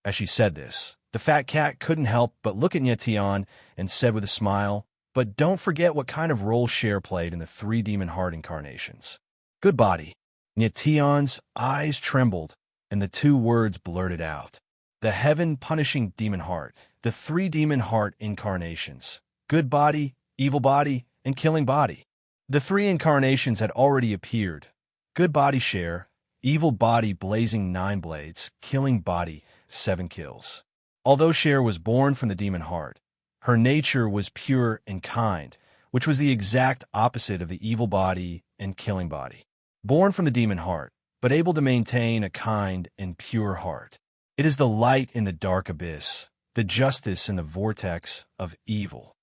As she said this, the Fat Cat couldn't help but look at Tian and said with a smile, but don't forget what kind of role Cher played in the 3 demon heart incarnations. Good body. Tian's eyes trembled, and the 2 words blurted out. The heaven-punishing demon heart, the 3 demon heart incarnations, good body, evil body, and killing body. The 3 incarnations had already appeared. Good body Cher, evil body blazing 9 blades, killing body 7 kills. Although Cher was born from the demon heart, Her nature was pure and kind, which was the exact opposite of the evil body and killing body. Born from the demon heart, but able to maintain a kind and pure heart. It is the light in the dark abyss, the justice in the vortex of evil.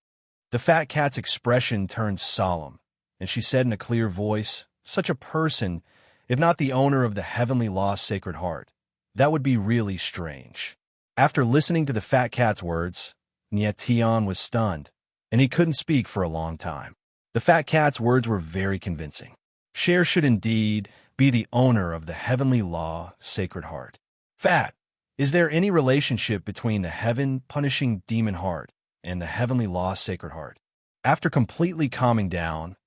The fat cat's expression turned solemn, and she said in a clear voice, "Such a person, if not the owner of the heavenly lost sacred heart, that would be really strange." After listening to the fat cat's words, Nyetian was stunned, and he couldn't speak for a long time. The fat cat's words were very convincing. Cher should indeed be the owner of the heavenly law sacred heart. Fat, is there any relationship between the heaven-punishing demon heart and the heavenly law sacred heart? After completely calming down,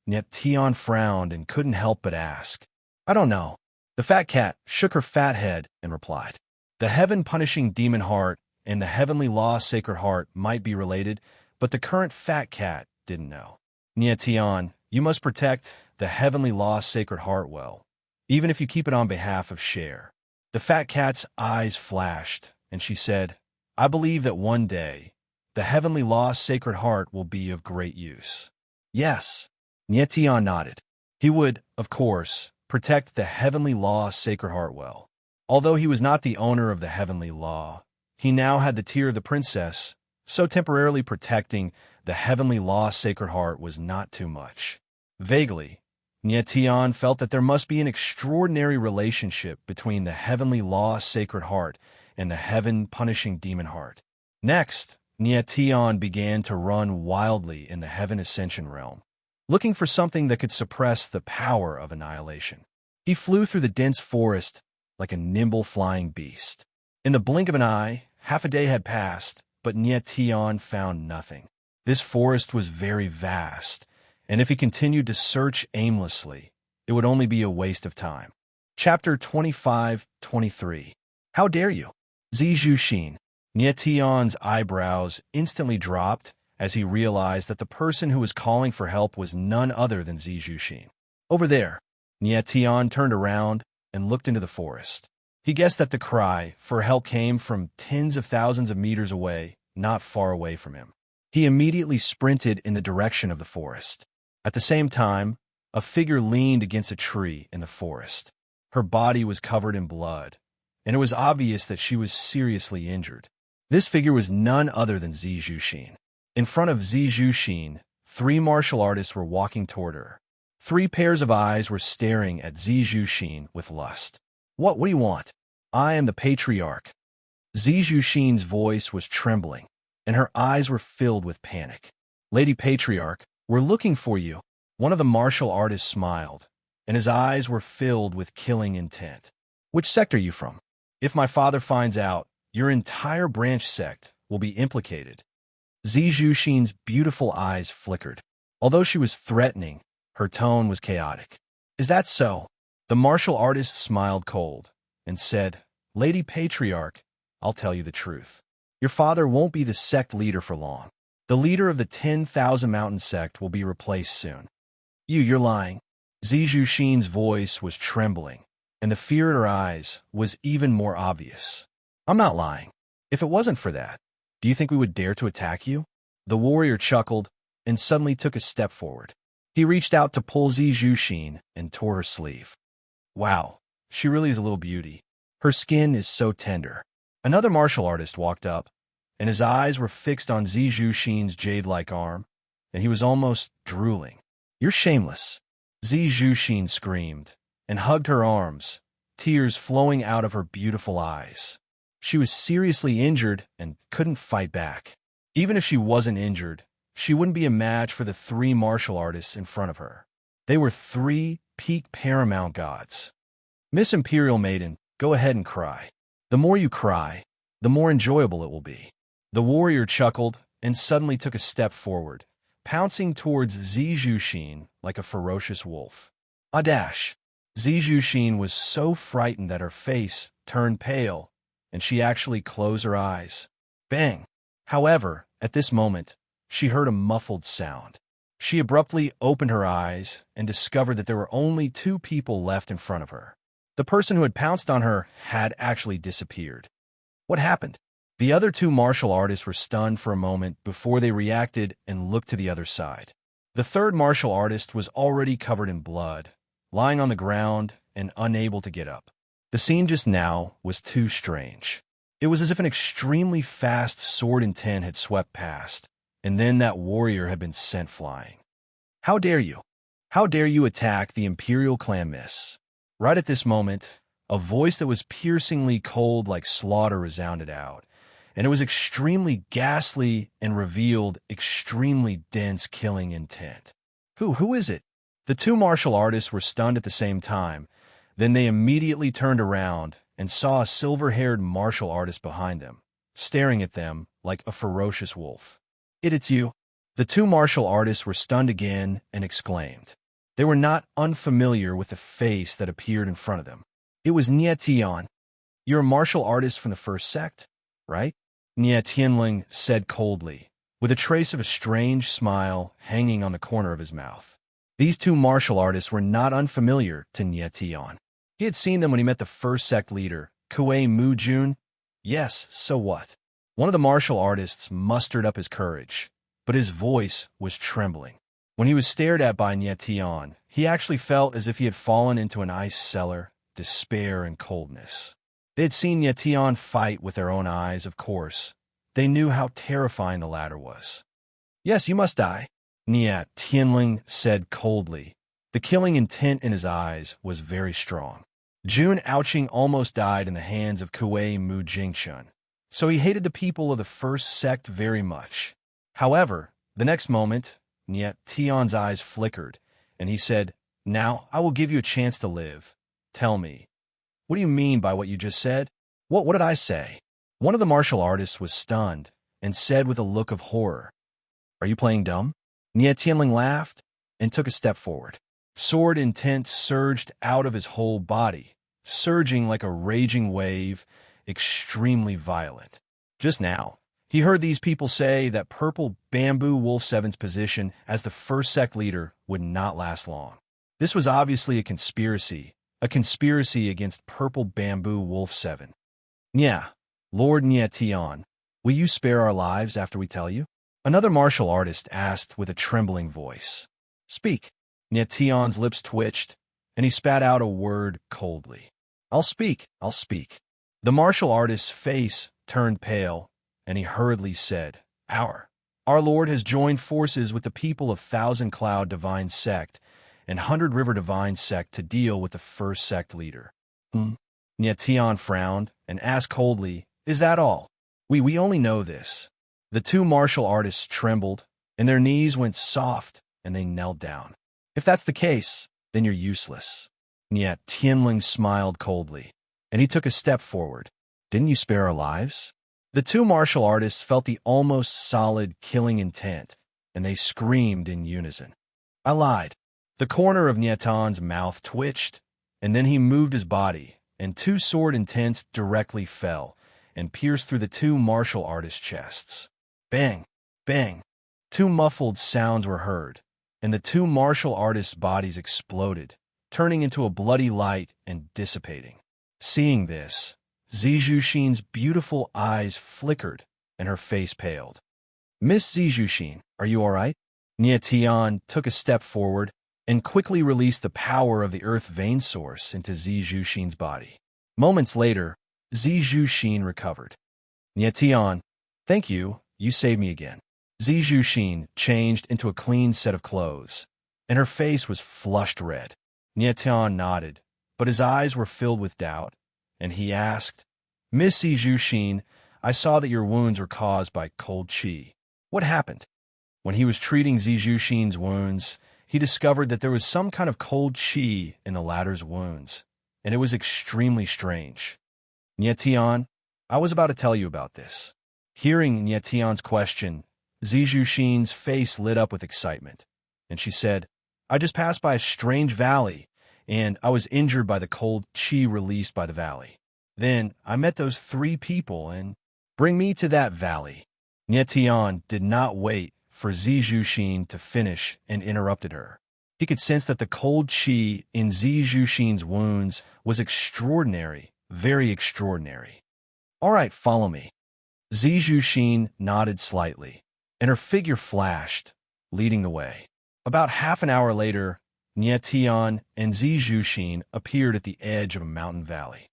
Nyetian frowned and couldn't help but ask, "I don't know." The fat cat shook her fat head and replied, "The heaven-punishing demon heart and the heavenly law sacred heart might be related, but the current fat cat didn't know. Nyetian, you must protect the heavenly law sacred heart well, even if you keep it on behalf of Cher." The fat cat's eyes flashed, and she said, "I believe that one day, the heavenly law sacred heart will be of great use." Yes, Nyetian nodded. He would, of course, protect the heavenly law sacred heart well. Although he was not the owner of the heavenly law, he now had the tear of the princess, so temporarily protecting the heavenly law sacred heart was not too much. Vaguely, Nyetian felt that there must be an extraordinary relationship between the heavenly law sacred heart and the heaven-punishing demon heart. Next, Nyetian began to run wildly in the heaven ascension realm, looking for something that could suppress the power of annihilation. He flew through the dense forest like a nimble flying beast. In the blink of an eye, half a day had passed, but Nyetian found nothing. This forest was very vast, and if he continued to search aimlessly, it would only be a waste of time. Chapter 25-23. How dare you? Zijushin. Nyetian's eyebrows instantly dropped as he realized that the person who was calling for help was none other than Zijushin. Over there. Nyetian turned around and looked into the forest. He guessed that the cry for help came from tens of thousands of meters away, not far away from him. He immediately sprinted in the direction of the forest. At the same time, a figure leaned against a tree in the forest. Her body was covered in blood, and it was obvious that she was seriously injured. This figure was none other than Zijushin. In front of Zijushin, 3 martial artists were walking toward her. 3 pairs of eyes were staring at Zijushin with lust. What do you want? I am the patriarch." Zijushin's voice was trembling, and her eyes were filled with panic. "Lady Patriarch, we're looking for you." One of the martial artists smiled, and his eyes were filled with killing intent. "Which sect are you from? If my father finds out, your entire branch sect will be implicated." Zijushin's beautiful eyes flickered. Although she was threatening, her tone was chaotic. "Is that so?" The martial artist smiled cold and said, "Lady Patriarch, I'll tell you the truth. Your father won't be the sect leader for long. The leader of the 10,000 Mountain sect will be replaced soon." You're lying." Zijushin's voice was trembling, and the fear in her eyes was even more obvious. "I'm not lying. If it wasn't for that, do you think we would dare to attack you?" The warrior chuckled and suddenly took a step forward. He reached out to pull Zijushin and tore her sleeve. "Wow, she really is a little beauty. Her skin is so tender." Another martial artist walked up, and his eyes were fixed on Zijushin's jade-like arm, and he was almost drooling. "You're shameless." Zijushin screamed and hugged her arms, tears flowing out of her beautiful eyes. She was seriously injured and couldn't fight back. Even if she wasn't injured, she wouldn't be a match for the 3 martial artists in front of her. They were 3 peak paramount gods. "Miss Imperial Maiden, go ahead and cry. The more you cry, the more enjoyable it will be." The warrior chuckled and suddenly took a step forward, pouncing towards Zijushin like a ferocious wolf. Dash! Zijushin was so frightened that her face turned pale, and she actually closed her eyes. Bang! However, at this moment, she heard a muffled sound. She abruptly opened her eyes and discovered that there were only 2 people left in front of her. The person who had pounced on her had actually disappeared. What happened? The other two martial artists were stunned for a moment before they reacted and looked to the other side. The third martial artist was already covered in blood, lying on the ground and unable to get up. The scene just now was too strange. It was as if an extremely fast sword in 10 had swept past, and then that warrior had been sent flying. How dare you? How dare you attack the Imperial clan Miss? Right at this moment, a voice that was piercingly cold like slaughter resounded out, and it was extremely ghastly and revealed extremely dense killing intent. Who is it? The two martial artists were stunned at the same time. Then they immediately turned around and saw a silver-haired martial artist behind them, staring at them like a ferocious wolf. It's you. The two martial artists were stunned again and exclaimed. They were not unfamiliar with the face that appeared in front of them. It was Nie Tian. You're a martial artist from the first sect, right? Nie Tianling said coldly, with a trace of a strange smile hanging on the corner of his mouth. These two martial artists were not unfamiliar to Nie Tian. He had seen them when he met the first sect leader, Kuei Mu Jun. Yes, so what? One of the martial artists mustered up his courage, but his voice was trembling. When he was stared at by Nie Tian, he actually felt as if he had fallen into an ice cellar, despair and coldness. They had seen Nie Tian fight with their own eyes, of course. They knew how terrifying the latter was. Yes, you must die, Nie Tianling said coldly. The killing intent in his eyes was very strong. Jun Ouching almost died in the hands of Kuei Mu Jingshun, so he hated the people of the first sect very much. However, the next moment, Nie Tian's eyes flickered, and he said, "Now I will give you a chance to live. Tell me, what do you mean by what you just said?" What did I say? One of the martial artists was stunned and said with a look of horror, "Are you playing dumb?" Nie Tianling laughed and took a step forward. Sword intent surged out of his whole body, surging like a raging wave, extremely violent. Just now, he heard these people say that Purple Bamboo Wolf 7's position as the first sect leader would not last long. This was obviously a conspiracy against Purple Bamboo Wolf 7. "Yeah, Lord Nie Tian, will you spare our lives after we tell you?" Another martial artist asked with a trembling voice. "Speak." Nie Tian's lips twitched, and he spat out a word coldly. I'll speak. The martial artist's face turned pale, and he hurriedly said, Our Lord has joined forces with the people of Thousand Cloud Divine Sect and 100 River Divine Sect to deal with the first sect leader. Nie Tian frowned and asked coldly, "Is that all?" We only know this." The two martial artists trembled, and their knees went soft, and they knelt down. "If that's the case, then you're useless." Nie Tianling smiled coldly, and he took a step forward. "Didn't you spare our lives?" The two martial artists felt the almost solid killing intent, and they screamed in unison. "I lied." The corner of Nie Tian's mouth twitched, and then he moved his body, and two sword intents directly fell and pierced through the two martial artists' chests. Bang! Bang! Two muffled sounds were heard, and the two martial artists' bodies exploded, turning into a bloody light and dissipating. Seeing this, Zijushin's beautiful eyes flickered, and her face paled. "Miss Zijushin, are you all right?" Nie Tian took a step forward and quickly released the power of the earth vein source into Zijushin's body. Moments later, Zijushin recovered. "Nie Tian, thank you, you saved me again." Zijushin changed into a clean set of clothes, and her face was flushed red. Nie Tian nodded, but his eyes were filled with doubt, and he asked, "Miss Zijushin, I saw that your wounds were caused by cold qi. What happened?" When he was treating Zijushin's wounds, he discovered that there was some kind of cold qi in the latter's wounds, and it was extremely strange. "Nie Tian, I was about to tell you about this." Hearing Nie Tian's question, Zijushin's face lit up with excitement, and she said, "I just passed by a strange valley, and I was injured by the cold qi released by the valley. Then I met those three people, and bring me to that valley." Nie Tian did not wait for Zijushin to finish and interrupted her. He could sense that the cold qi in Zijushin's wounds was extraordinary, very extraordinary. "All right, follow me." Zijushin nodded slightly, and her figure flashed, leading the way. About half an hour later, Nietian and Zijushin appeared at the edge of a mountain valley.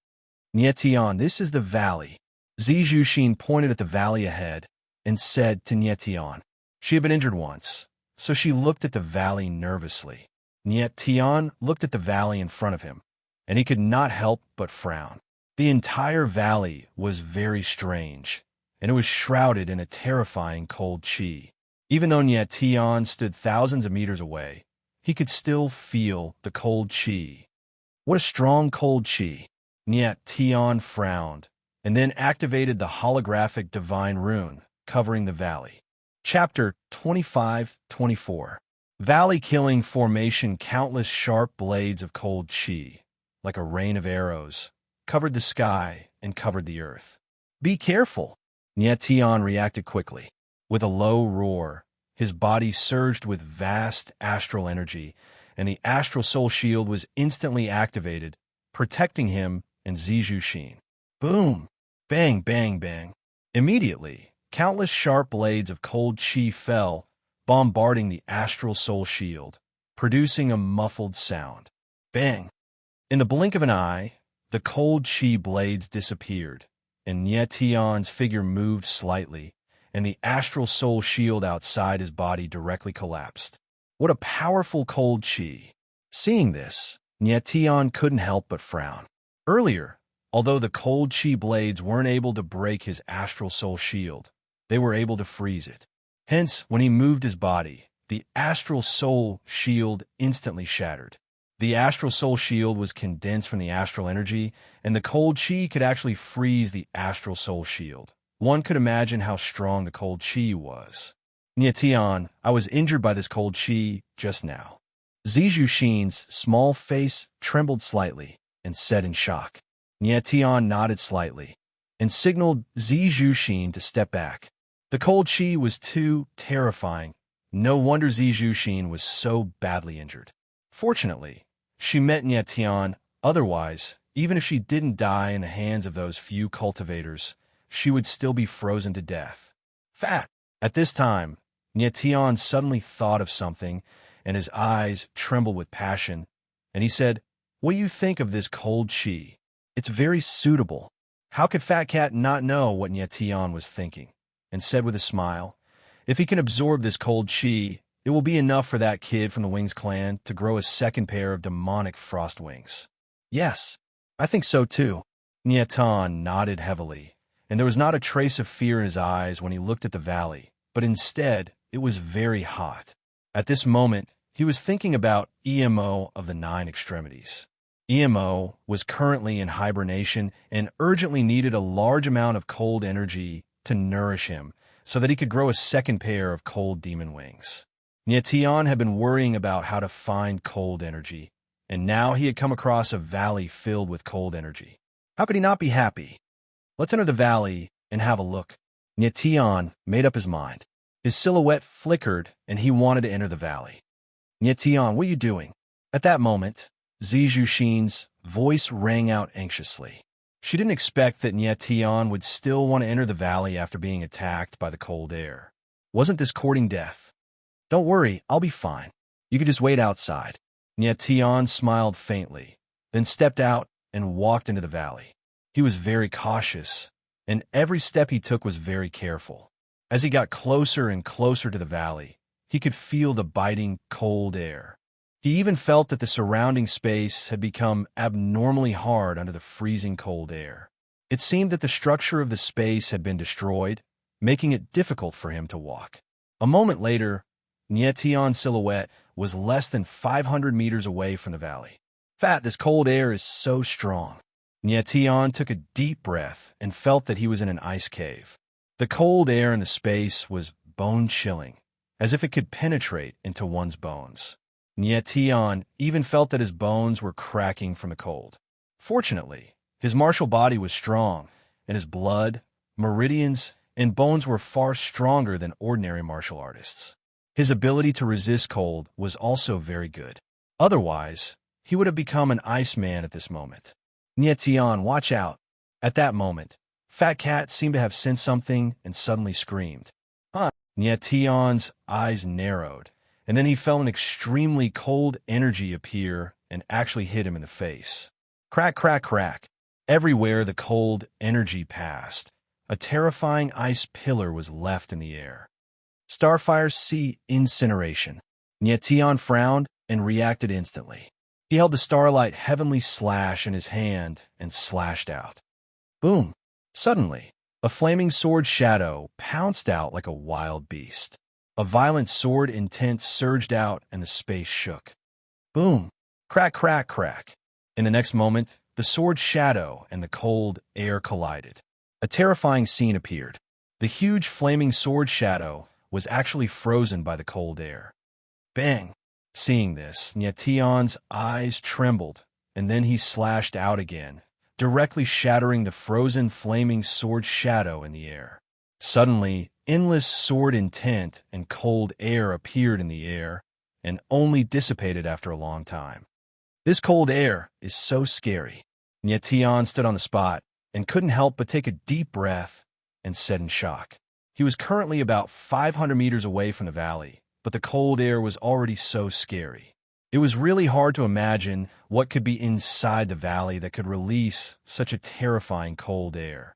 Nietian, this is the valley. Zijushin pointed at the valley ahead and said to Nietian. She had been injured once, so she looked at the valley nervously. Nietian looked at the valley in front of him, and he could not help but frown. The entire valley was very strange, and it was shrouded in a terrifying cold chi. Even though Nietian stood thousands of meters away, he could still feel the cold chi. What a strong cold chi! Nietian frowned, and then activated the holographic divine rune covering the valley. Chapter 25-24. Valley killing formation. Countless sharp blades of cold chi, like a rain of arrows, covered the sky and covered the earth. Be careful! Nietian reacted quickly. With a low roar, his body surged with vast astral energy, and the astral soul shield was instantly activated, protecting him and Zijushin. Boom! Bang, bang, bang. Immediately, countless sharp blades of cold chi fell, bombarding the astral soul shield, producing a muffled sound. Bang! In the blink of an eye, the cold chi blades disappeared, and Nietian's figure moved slightly, and the astral soul shield outside his body directly collapsed. What a powerful cold chi! Seeing this, Nietian couldn't help but frown. Earlier, although the cold chi blades weren't able to break his astral soul shield, they were able to freeze it. Hence, when he moved his body, the astral soul shield instantly shattered. The astral soul shield was condensed from the astral energy, and the cold chi could actually freeze the astral soul shield. One could imagine how strong the cold chi was. Nietian, I was injured by this cold chi just now. Zijushin's small face trembled slightly and said in shock. Nietian nodded slightly and signaled Zijushin to step back. The cold chi was too terrifying. No wonder Zijushin was so badly injured. Fortunately, she met Nietian. Otherwise, even if she didn't die in the hands of those few cultivators, she would still be frozen to death. Fat! At this time, Nietian suddenly thought of something, and his eyes trembled with passion, and he said, What do you think of this cold chi? It's very suitable. How could Fat Cat not know what Nietian was thinking? And said with a smile, If he can absorb this cold chi, it will be enough for that kid from the Wings clan to grow a second pair of demonic frost wings. Yes, I think so too. Nietian nodded heavily, and there was not a trace of fear in his eyes when he looked at the valley, but instead, it was very hot. At this moment, he was thinking about EMO of the 9 extremities. EMO was currently in hibernation and urgently needed a large amount of cold energy to nourish him so that he could grow a second pair of cold demon wings. Nietian had been worrying about how to find cold energy, and now he had come across a valley filled with cold energy. How could he not be happy? Let's enter the valley and have a look. Nietian made up his mind. His silhouette flickered, and he wanted to enter the valley. Nietian, what are you doing? At that moment, Zijushin's voice rang out anxiously. She didn't expect that Nietian would still want to enter the valley after being attacked by the cold air. Wasn't this courting death? Don't worry, I'll be fine. You can just wait outside. Nietian smiled faintly, then stepped out and walked into the valley. He was very cautious, and every step he took was very careful. As he got closer and closer to the valley, he could feel the biting cold air. He even felt that the surrounding space had become abnormally hard under the freezing cold air. It seemed that the structure of the space had been destroyed, making it difficult for him to walk. A moment later, Nietian's silhouette was less than 500 meters away from the valley. Fat, this cold air is so strong. Nietian took a deep breath and felt that he was in an ice cave. The cold air in the space was bone-chilling, as if it could penetrate into one's bones. Nietian even felt that his bones were cracking from the cold. Fortunately, his martial body was strong, and his blood, meridians, and bones were far stronger than ordinary martial artists. His ability to resist cold was also very good. Otherwise, he would have become an Iceman at this moment. Nietian, watch out! At that moment, Fat Cat seemed to have sensed something and suddenly screamed. Huh? Nyetion's eyes narrowed, and then he felt an extremely cold energy appear and actually hit him in the face. Crack, crack, crack. Everywhere the cold energy passed, a terrifying ice pillar was left in the air. Starfire C incineration. Nyetion frowned and reacted instantly. He held the starlight heavenly slash in his hand and slashed out. Boom! Suddenly, a flaming sword shadow pounced out like a wild beast. A violent sword intent surged out and the space shook. Boom! Crack, crack, crack. In the next moment, the sword shadow and the cold air collided. A terrifying scene appeared. The huge flaming sword shadow was actually frozen by the cold air. Bang! Seeing this, Nyetion's eyes trembled, and then he slashed out again, directly shattering the frozen flaming sword shadow in the air. Suddenly, endless sword intent and cold air appeared in the air, and only dissipated after a long time. This cold air is so scary. Nyetion stood on the spot and couldn't help but take a deep breath and said in shock. He was currently about 500 meters away from the valley, but the cold air was already so scary. It was really hard to imagine what could be inside the valley that could release such a terrifying cold air.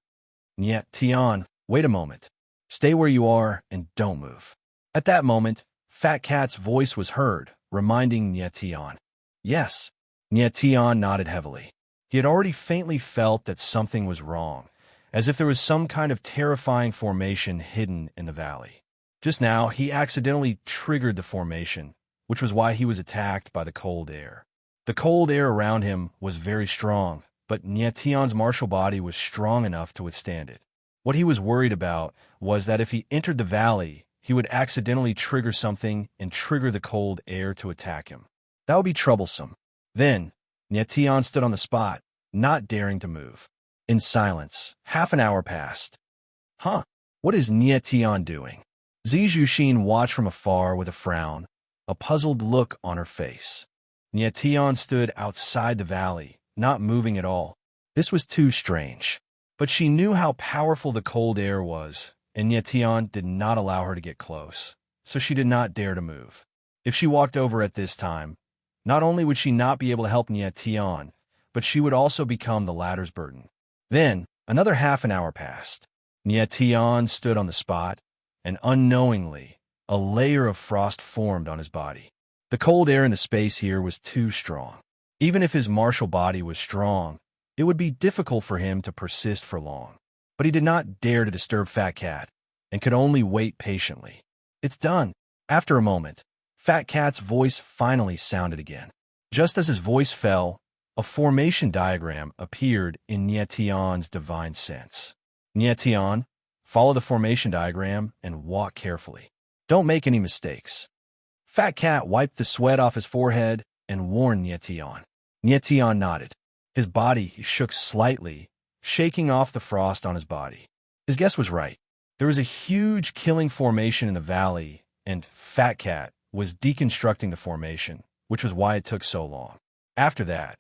Nyetion, wait a moment. Stay where you are and don't move. At that moment, Fat Cat's voice was heard, reminding Nyetion. Yes. Nyetion nodded heavily. He had already faintly felt that something was wrong, as if there was some kind of terrifying formation hidden in the valley. Just now, he accidentally triggered the formation, which was why he was attacked by the cold air. The cold air around him was very strong, but Nyetion's martial body was strong enough to withstand it. What he was worried about was that if he entered the valley, he would accidentally trigger something and trigger the cold air to attack him. That would be troublesome. Then, Nyetion stood on the spot, not daring to move. In silence, half an hour passed. Huh? What is Nyetion doing? Zijushin watched from afar with a frown, a puzzled look on her face. Nyetion stood outside the valley, not moving at all. This was too strange. But she knew how powerful the cold air was, and Nyetion did not allow her to get close, so she did not dare to move. If she walked over at this time, not only would she not be able to help Nyetion, but she would also become the latter's burden. Then, another half an hour passed. Nyetion stood on the spot, and unknowingly, a layer of frost formed on his body. The cold air in the space here was too strong. Even if his martial body was strong, it would be difficult for him to persist for long. But he did not dare to disturb Fat Cat, and could only wait patiently. It's done. After a moment, Fat Cat's voice finally sounded again. Just as his voice fell, a formation diagram appeared in Nyetion's divine sense. Nyetion, follow the formation diagram and walk carefully. Don't make any mistakes. Fat Cat wiped the sweat off his forehead and warned Nyetion. Nyetion nodded. His body shook slightly, shaking off the frost on his body. His guess was right. There was a huge killing formation in the valley, and Fat Cat was deconstructing the formation, which was why it took so long. After that,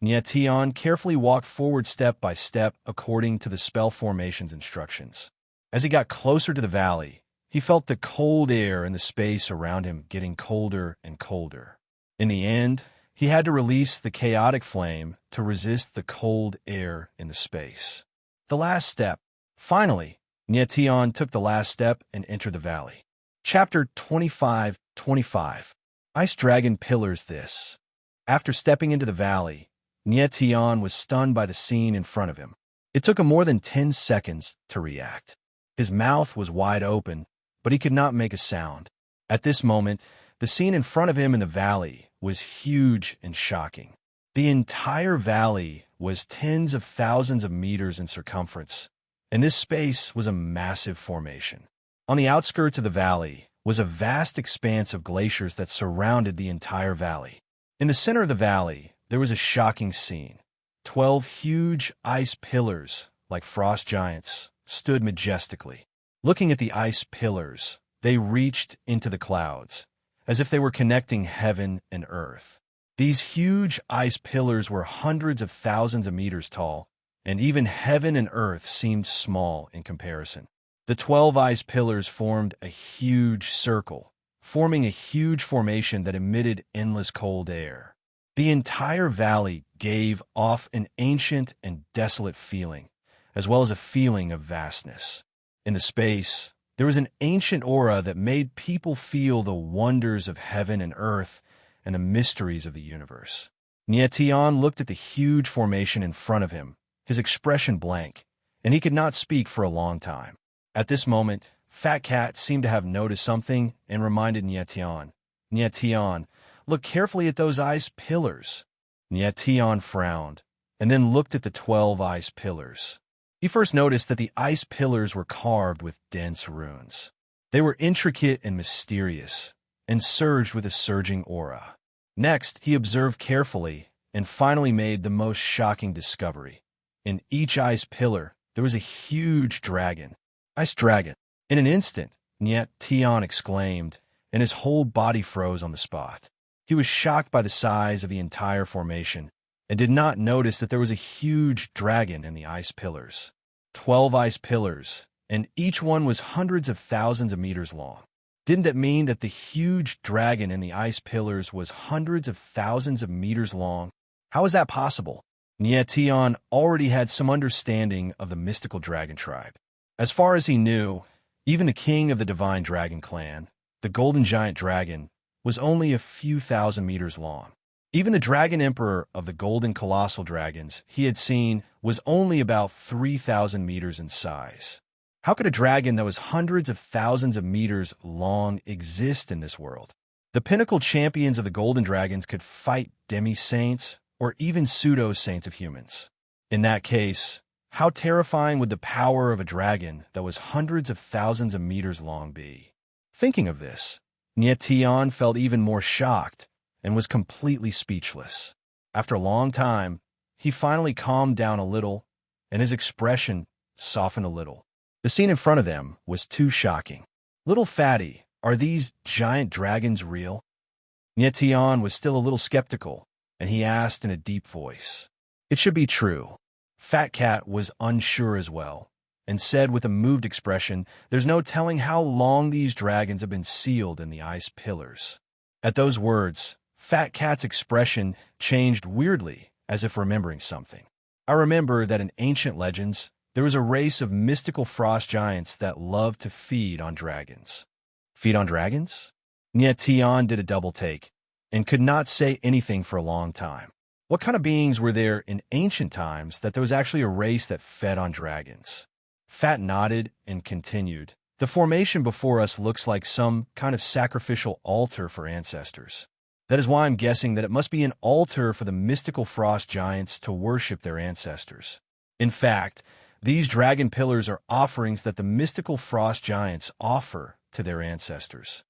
Nyetion carefully walked forward step by step according to the spell formation's instructions. As he got closer to the valley, he felt the cold air in the space around him getting colder and colder. In the end, he had to release the chaotic flame to resist the cold air in the space. The last step. Finally, Nyetion took the last step and entered the valley. Chapter 25:25. Ice Dragon Pillars This. After stepping into the valley, Nyetion was stunned by the scene in front of him. It took him more than 10 seconds to react. His mouth was wide open, but he could not make a sound. At this moment, the scene in front of him in the valley was huge and shocking. The entire valley was tens of thousands of meters in circumference, and this space was a massive formation. On the outskirts of the valley was a vast expanse of glaciers that surrounded the entire valley. In the center of the valley, there was a shocking scene. 12 huge ice pillars, like frost giants, stood majestically. Looking at the ice pillars, they reached into the clouds, as if they were connecting heaven and earth. These huge ice pillars were hundreds of thousands of meters tall, and even heaven and earth seemed small in comparison. The 12 ice pillars formed a huge circle, forming a huge formation that emitted endless cold air. The entire valley gave off an ancient and desolate feeling, as well as a feeling of vastness. In the space, there was an ancient aura that made people feel the wonders of heaven and earth and the mysteries of the universe. Nietian looked at the huge formation in front of him, his expression blank, and he could not speak for a long time. At this moment, Fat Cat seemed to have noticed something and reminded Nietian, "Nietian, look carefully at those ice pillars." Nietian frowned, and then looked at the 12 ice pillars. He first noticed that the ice pillars were carved with dense runes. They were intricate and mysterious, and surged with a surging aura. Next, he observed carefully, and finally made the most shocking discovery. In each ice pillar, there was a huge dragon. Ice dragon. In an instant, Niet Tian exclaimed, and his whole body froze on the spot. He was shocked by the size of the entire formation, and did not notice that there was a huge dragon in the ice pillars. 12 ice pillars, and each one was hundreds of thousands of meters long. Didn't that mean that the huge dragon in the ice pillars was hundreds of thousands of meters long? How is that possible? Nietian already had some understanding of the mystical dragon tribe. As far as he knew, even the king of the divine dragon clan, the golden giant dragon, was only a few thousand meters long. Even the dragon emperor of the golden colossal dragons he had seen was only about 3,000 meters in size. How could a dragon that was hundreds of thousands of meters long exist in this world? The pinnacle champions of the golden dragons could fight demi-saints or even pseudo-saints of humans. In that case, how terrifying would the power of a dragon that was hundreds of thousands of meters long be? Thinking of this, Nietian felt even more shocked and was completely speechless. After a long time, he finally calmed down a little, and his expression softened a little. The scene in front of them was too shocking. "Little fatty, are these giant dragons real?" Nietian was still a little skeptical, and he asked in a deep voice. "It should be true." Fat Cat was unsure as well, and said with a moved expression, "There's no telling how long these dragons have been sealed in the ice pillars." At those words, Fat Cat's expression changed weirdly, as if remembering something. "I remember that in ancient legends, there was a race of mystical frost giants that loved to feed on dragons." Feed on dragons? Nietian did a double take, and could not say anything for a long time. What kind of beings were there in ancient times that there was actually a race that fed on dragons? Fat nodded and continued, "The formation before us looks like some kind of sacrificial altar for ancestors. That is why I'm guessing that it must be an altar for the mystical frost giants to worship their ancestors. In fact, these dragon pillars are offerings that the mystical frost giants offer to their ancestors."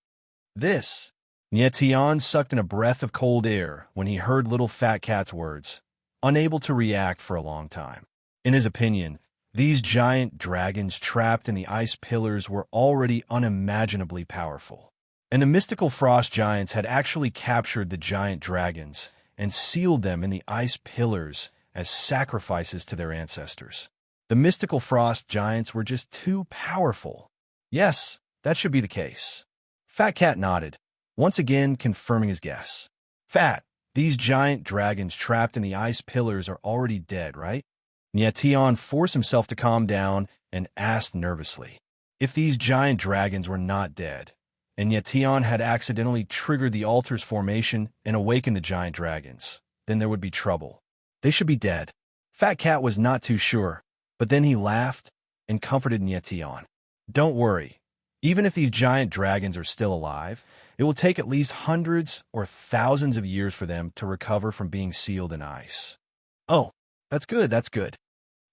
This, Nietian sucked in a breath of cold air when he heard little Fat Cat's words, unable to react for a long time. In his opinion, these giant dragons trapped in the ice pillars were already unimaginably powerful. And the mystical frost giants had actually captured the giant dragons and sealed them in the ice pillars as sacrifices to their ancestors. The mystical frost giants were just too powerful. Yes, that should be the case. Fat Cat nodded, once again confirming his guess. "Fat, these giant dragons trapped in the ice pillars are already dead, right?" Nietian forced himself to calm down and asked nervously. If these giant dragons were not dead, and Nietian had accidentally triggered the altar's formation and awakened the giant dragons, then there would be trouble. They should be dead. Fat Cat was not too sure, but then he laughed and comforted Nietian. "Don't worry. Even if these giant dragons are still alive, it will take at least hundreds or thousands of years for them to recover from being sealed in ice." "Oh, that's good, that's good."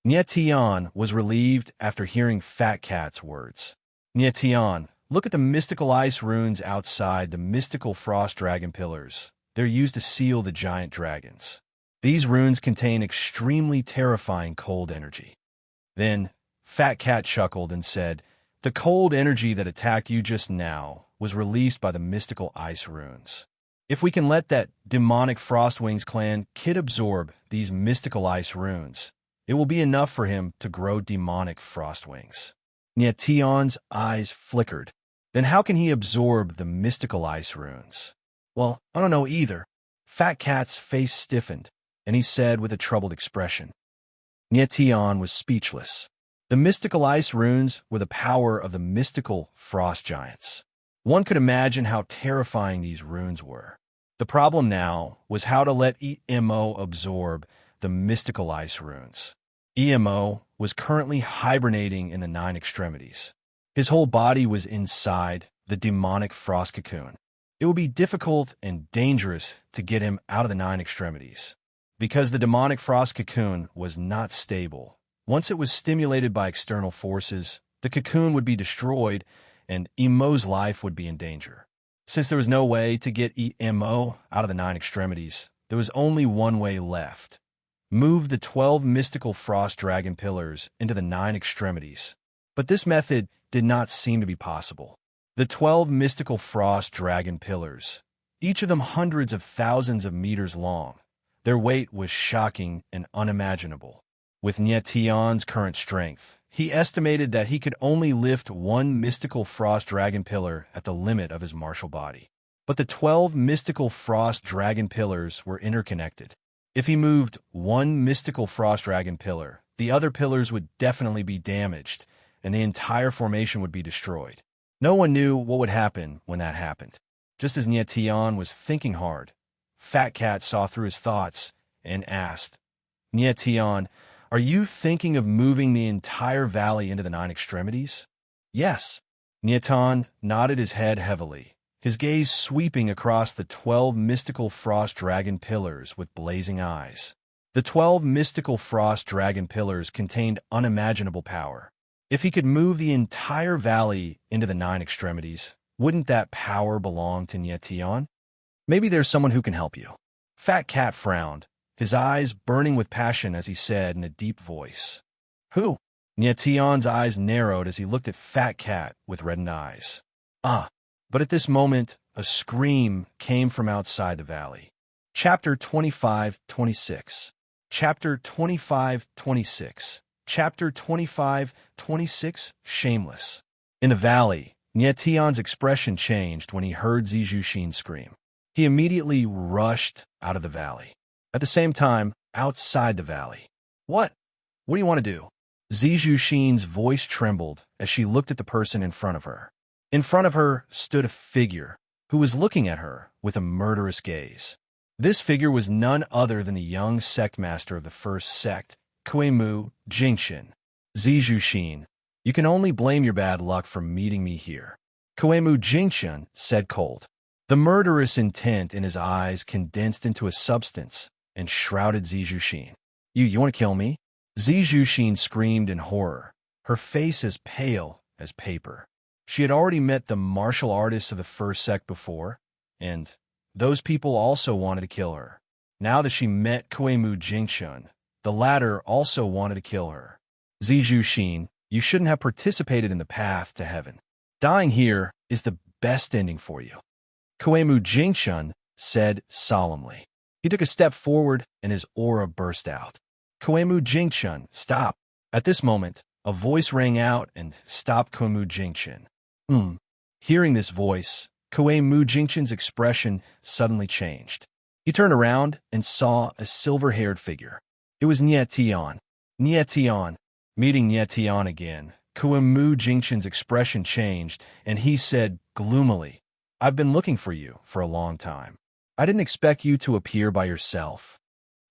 Nietian was relieved after hearing Fat Cat's words. "Nietian, look at the mystical ice runes outside the mystical frost dragon pillars. They're used to seal the giant dragons. These runes contain extremely terrifying cold energy." Then Fat Cat chuckled and said, "The cold energy that attacked you just now was released by the mystical ice runes. If we can let that demonic Frostwings clan kid absorb these mystical ice runes, It will be enough for him to grow demonic frost wings. Nietion's eyes flickered. Then how can he absorb the mystical ice runes? Well, I don't know either. Fat Cat's face stiffened, and he said with a troubled expression. Nietion was speechless. The mystical ice runes were the power of the mystical frost giants. One could imagine how terrifying these runes were. The problem now was how to let Emo absorb the mystical ice runes. Emo was currently hibernating in the nine extremities. His whole body was inside the demonic frost cocoon. It would be difficult and dangerous to get him out of the nine extremities, because the demonic frost cocoon was not stable. Once it was stimulated by external forces, the cocoon would be destroyed and Emo's life would be in danger. Since there was no way to get Emo out of the nine extremities, there was only one way left. Move the 12 mystical frost dragon pillars into the nine extremities. But this method did not seem to be possible. The 12 mystical frost dragon pillars, each of them hundreds of thousands of meters long, their weight was shocking and unimaginable. With Nietion's current strength, he estimated that he could only lift one mystical frost dragon pillar at the limit of his martial body. But the 12 mystical frost dragon pillars were interconnected. If he moved one mystical frost dragon pillar, the other pillars would definitely be damaged, and the entire formation would be destroyed. No one knew what would happen when that happened. Just as Nietion was thinking hard, Fat Cat saw through his thoughts and asked, Nietion, are you thinking of moving the entire valley into the nine extremities? Yes. Nietion nodded his head heavily, his gaze sweeping across the 12 mystical frost dragon pillars with blazing eyes. The 12 mystical frost dragon pillars contained unimaginable power. If he could move the entire valley into the nine extremities, wouldn't that power belong to Nietion? Maybe there's someone who can help you. Fat Cat frowned, his eyes burning with passion as he said in a deep voice. Who? Nietion's eyes narrowed as he looked at Fat Cat with reddened eyes. But at this moment, a scream came from outside the valley. Chapter 25-26. Chapter 25-26. Chapter 25-26. Shameless. In the valley, Nietion's expression changed when he heard Zijushin scream. He immediately rushed out of the valley. At the same time, outside the valley. What? What do you want to do? Zijushin's voice trembled as she looked at the person in front of her. In front of her stood a figure who was looking at her with a murderous gaze. This figure was none other than the young sect master of the first sect, Kuemu Jingshin. Zijushin, you can only blame your bad luck for meeting me here. Kuemu Jingshin said cold. The murderous intent in his eyes condensed into a substance and shrouded Zijushin. You want to kill me? Zijushin screamed in horror, her face as pale as paper. She had already met the martial artists of the first sect before, and those people also wanted to kill her. Now that she met Kuemu Jingshin, the latter also wanted to kill her. Zijushin, you shouldn't have participated in the path to heaven. Dying here is the best ending for you. Kuemu Jingshin said solemnly. He took a step forward and his aura burst out. Kuemu Jingshin, stop. At this moment, a voice rang out and stopped Kuemu Jingshin. Hearing this voice, Kuemu Jingshin's expression suddenly changed. He turned around and saw a silver-haired figure. It was Nietion. Nietion. Meeting Nietion again, Kuemu Jingshin's expression changed, and he said gloomily, I've been looking for you for a long time. I didn't expect you to appear by yourself.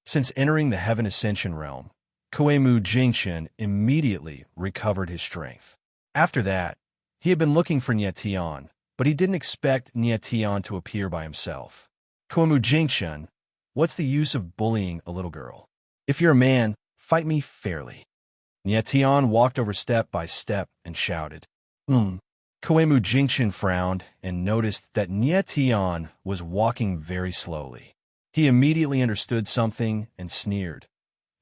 Since entering the Heaven Ascension realm, Kuemu Jingshin immediately recovered his strength. After that, he had been looking for Nietion, but he didn't expect Nietion to appear by himself. Kuemu Jingshin, what's the use of bullying a little girl? If you're a man, fight me fairly. Nietion walked over step by step and shouted. Kuemu Jingshin frowned and noticed that Nietion was walking very slowly. He immediately understood something and sneered.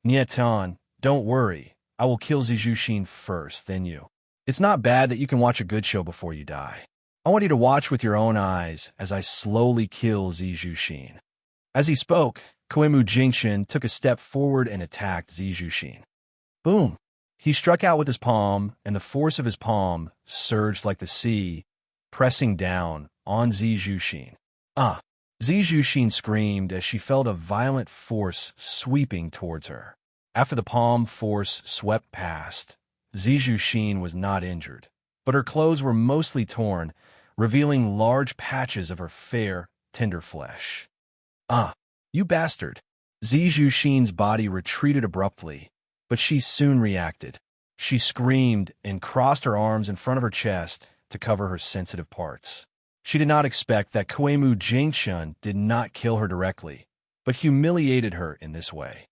Nietion, don't worry. I will kill Zijushin first, then you. It's not bad that you can watch a good show before you die. I want you to watch with your own eyes as I slowly kill Zijushin. As he spoke, Kuemu Jingshin took a step forward and attacked Zijushin. Boom! He struck out with his palm, and the force of his palm surged like the sea, pressing down on Zijushin. Ah! Zijushin screamed as she felt a violent force sweeping towards her. After the palm force swept past, Zijushin was not injured, but her clothes were mostly torn, revealing large patches of her fair, tender flesh. Ah! You bastard! Zijushin's body retreated abruptly, but she soon reacted. She screamed and crossed her arms in front of her chest to cover her sensitive parts. She did not expect that Kuemu Jingshun did not kill her directly, but humiliated her in this way.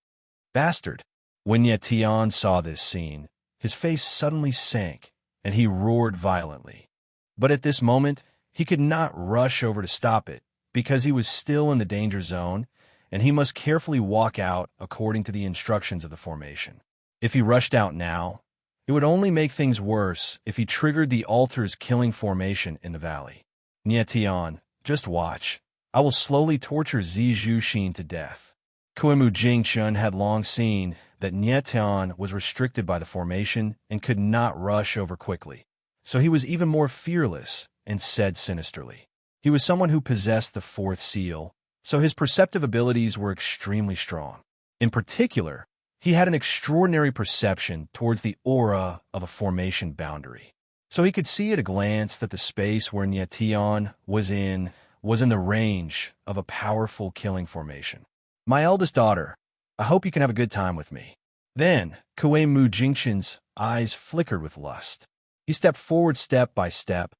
Bastard! When Ye Tian saw this scene, his face suddenly sank, and he roared violently. But at this moment, he could not rush over to stop it, because he was still in the danger zone, and he must carefully walk out according to the instructions of the formation. If he rushed out now, it would only make things worse if he triggered the altar's killing formation in the valley. Nye Tian, just watch. I will slowly torture Zijushin to death. Kuemu Jingshun had long seen that Nye Tian was restricted by the formation and could not rush over quickly. So he was even more fearless and said sinisterly. He was someone who possessed the fourth seal, so his perceptive abilities were extremely strong. In particular, he had an extraordinary perception towards the aura of a formation boundary. So he could see at a glance that the space where Nye Tian was in the range of a powerful killing formation. My eldest daughter, I hope you can have a good time with me. Then, Kuemu Jingshun's eyes flickered with lust. He stepped forward step by step,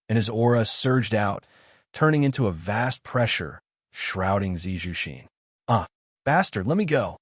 and his aura surged out, turning into a vast pressure, shrouding Zijushin. Ah, bastard, let me go.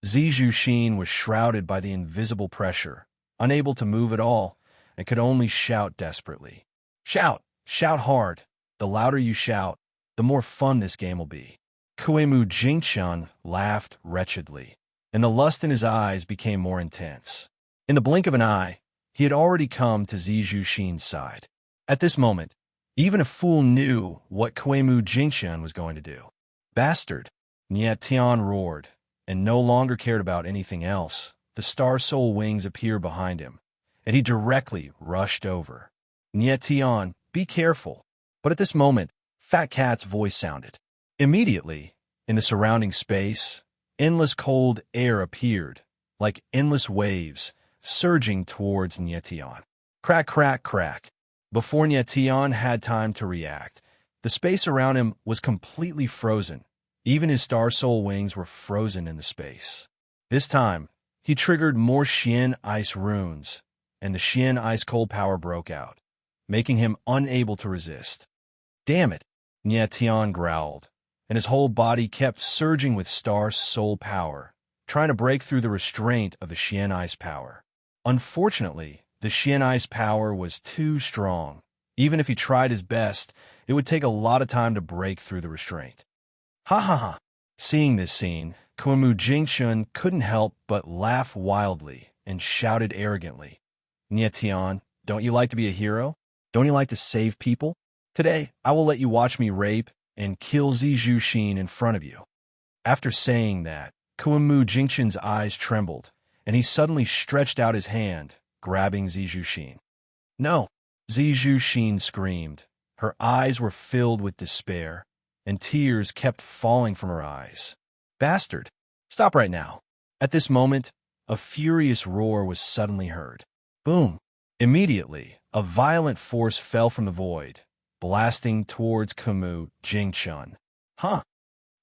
Zijushin was shrouded by the invisible pressure, unable to move at all, and could only shout desperately. Shout! Shout hard! The louder you shout, the more fun this game will be. Kuemu Jingshun laughed wretchedly, and the lust in his eyes became more intense. In the blink of an eye, he had already come to Zijushin's side. At this moment, even a fool knew what Kuemu Jingshun was going to do. Bastard! Nye Tian roared, and no longer cared about anything else. The star soul wings appeared behind him, and he directly rushed over. Nye Tian, be careful. But at this moment, Fat Cat's voice sounded. Immediately, in the surrounding space, endless cold air appeared, like endless waves, surging towards Nye Tian. Crack, crack, crack. Before Nye Tian had time to react, the space around him was completely frozen. Even his star soul wings were frozen in the space. This time, he triggered more Xian ice runes, and the Xian ice cold power broke out, making him unable to resist. Damn it, Nye Tian growled, and his whole body kept surging with star soul power, trying to break through the restraint of the Xian ice power. Unfortunately, the Xian ice power was too strong. Even if he tried his best, it would take a lot of time to break through the restraint. Ha ha ha! Seeing this scene, Kuemu Jingshun couldn't help but laugh wildly and shouted arrogantly, Nye Tian, don't you like to be a hero? Don't you like to save people? Today, I will let you watch me rape and kill Zijushin in front of you. After saying that, Kuemu Jingshun's eyes trembled, and he suddenly stretched out his hand, grabbing Zijushin. No! Zijushin screamed. Her eyes were filled with despair, and tears kept falling from her eyes. Bastard! Stop right now. At this moment, a furious roar was suddenly heard. Boom! Immediately, a violent force fell from the void, blasting towards Kuemu Jingshun. Huh!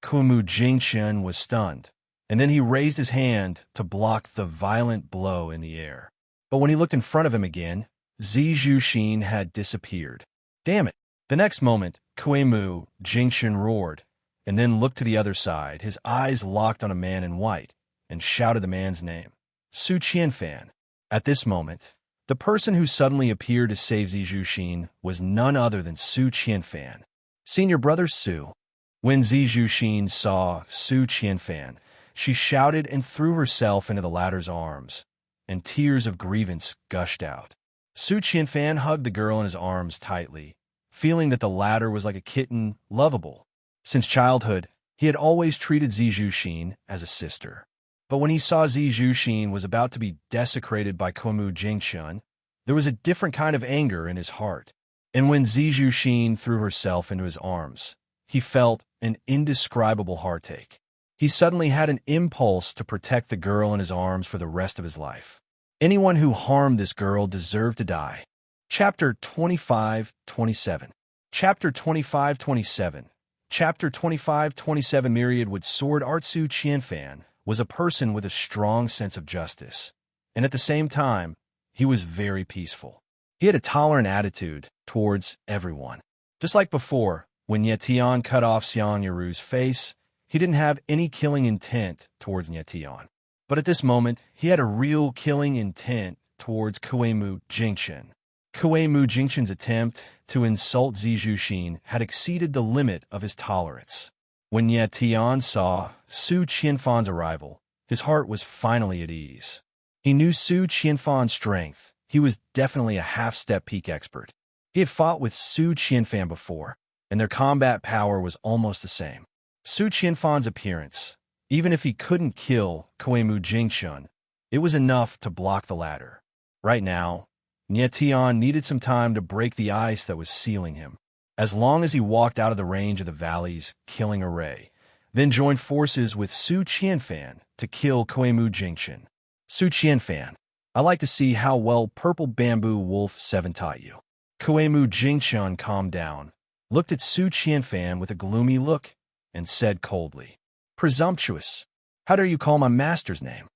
Kuemu Jingshun was stunned, and then he raised his hand to block the violent blow in the air. But when he looked in front of him again, Zijushin had disappeared. Damn it! The next moment, Kuemu Jingshun roared, and then looked to the other side, his eyes locked on a man in white, and shouted the man's name, Su Qianfan. At this moment, the person who suddenly appeared to save Zijushin was none other than Su Qianfan. Senior brother Su. When Zijushin saw Su Qianfan, she shouted and threw herself into the latter's arms, and tears of grievance gushed out. Su Qianfan hugged the girl in his arms tightly, feeling that the latter was like a kitten, lovable. Since childhood, he had always treated Zijushin as a sister. But when he saw Zi Zhuxin was about to be desecrated by Kuemu Jingshun, there was a different kind of anger in his heart. And when Zi Zhuxin threw herself into his arms, he felt an indescribable heartache. He suddenly had an impulse to protect the girl in his arms for the rest of his life. Anyone who harmed this girl deserved to die. Chapter 25-27. Chapter 25-27. Chapter 25-27. Myriad with sword Artsu Qianfan was a person with a strong sense of justice, and at the same time, he was very peaceful. He had a tolerant attitude towards everyone. Just like before, when Yetian cut off Xiang Yaru's face, he didn't have any killing intent towards Yetian. But at this moment, he had a real killing intent towards Kuemu Jingshun. Kuemu Jingshun's attempt to insult Zi Zhuxin had exceeded the limit of his tolerance. When Yetian saw Su Qianfan's arrival, his heart was finally at ease. He knew Su Qianfan's strength. He was definitely a half-step peak expert. He had fought with Su Qianfan before, and their combat power was almost the same. Su Qianfan's appearance, even if he couldn't kill Kuemu Jingshun, it was enough to block the latter. Right now, Yetian needed some time to break the ice that was sealing him. As long as he walked out of the range of the valley's killing array, then joined forces with Su Qianfan to kill Kuemu Jingshun. Su Qianfan, I like to see how well Purple Bamboo Wolf 7 taught you. Kuemu Jingshun calmed down, looked at Su Qianfan with a gloomy look, and said coldly, "Presumptuous, how dare you call my master's name?"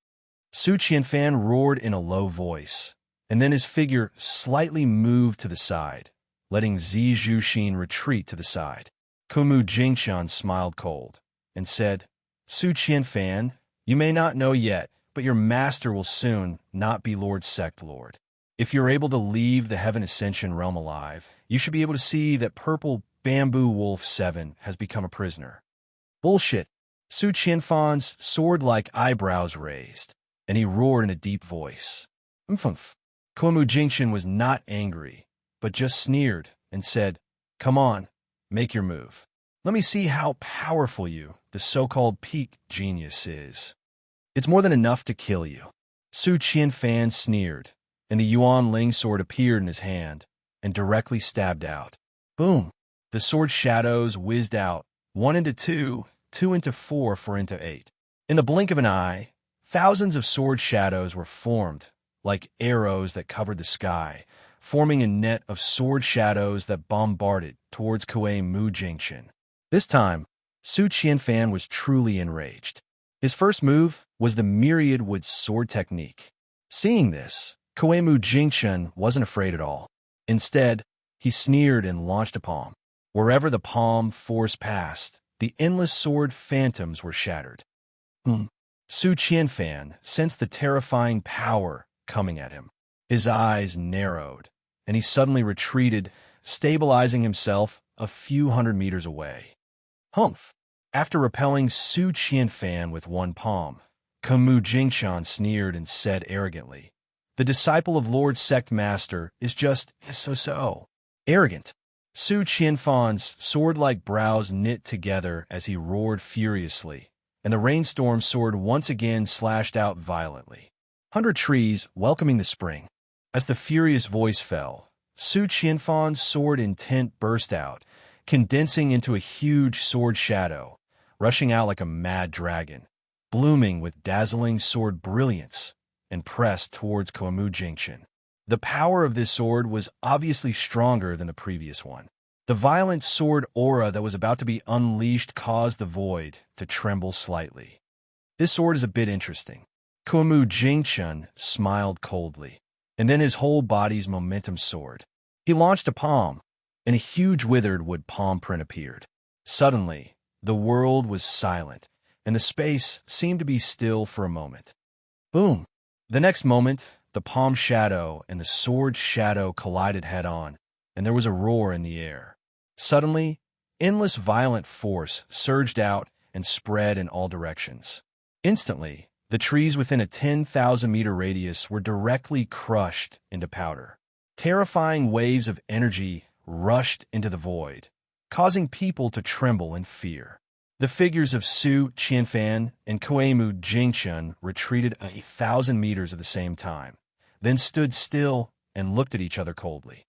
Su Qianfan roared in a low voice, and then his figure slightly moved to the side, letting Zi Zhuxin retreat to the side. Kuemu Jingshun smiled cold and said, "Su Qianfan, you may not know yet, but your master will soon not be Lord Sect Lord. If you're able to leave the Heaven Ascension realm alive, you should be able to see that Purple Bamboo Wolf 7 has become a prisoner." Bullshit. Su Qianfan's sword-like eyebrows raised, and he roared in a deep voice. Mfumph. Kuemu Jingshun was not angry, but just sneered and said, "Come on, make your move. Let me see how powerful you, the so-called peak genius, is. It's more than enough to kill you." Su Qianfan sneered, and the Yuan Ling sword appeared in his hand and directly stabbed out. Boom! The sword shadows whizzed out, 1 into 2, 2 into 4, 4 into 8. In the blink of an eye, thousands of sword shadows were formed, like arrows that covered the sky, forming a net of sword shadows that bombarded towards Kuemu Jingshun. This time, Su Qianfan was truly enraged. His first move was the myriad wood sword technique. Seeing this, Kuemu Jingshun wasn't afraid at all. Instead, he sneered and launched a palm. Wherever the palm force passed, the endless sword phantoms were shattered. Su Qianfan sensed the terrifying power coming at him. His eyes narrowed, and he suddenly retreated, stabilizing himself a few hundred meters away. Humph! After repelling Su Qianfan with one palm, Kuemu Jingshun sneered and said arrogantly, "The disciple of Lord Sect Master is just so arrogant." Su Qianfan's sword-like brows knit together as he roared furiously, and the rainstorm sword once again slashed out violently. 100 trees welcoming the spring. As the furious voice fell, Su Qianfan's sword intent burst out, condensing into a huge sword shadow, rushing out like a mad dragon, blooming with dazzling sword brilliance, and pressed towards Kuemu Jingshun. The power of this sword was obviously stronger than the previous one. The violent sword aura that was about to be unleashed caused the void to tremble slightly. This sword is a bit interesting. Kuemu Jingshun smiled coldly, and then his whole body's momentum soared. He launched a palm, and a huge withered wood palm print appeared. Suddenly, the world was silent, and the space seemed to be still for a moment. Boom! The next moment, the palm shadow and the sword shadow collided head-on, and there was a roar in the air. Suddenly, endless violent force surged out and spread in all directions. Instantly, the trees within a 10,000-meter radius were directly crushed into powder. Terrifying waves of energy rushed into the void, causing people to tremble in fear. The figures of Su Qianfan and Kuemu Jingshun retreated 1,000 meters at the same time, then stood still and looked at each other coldly.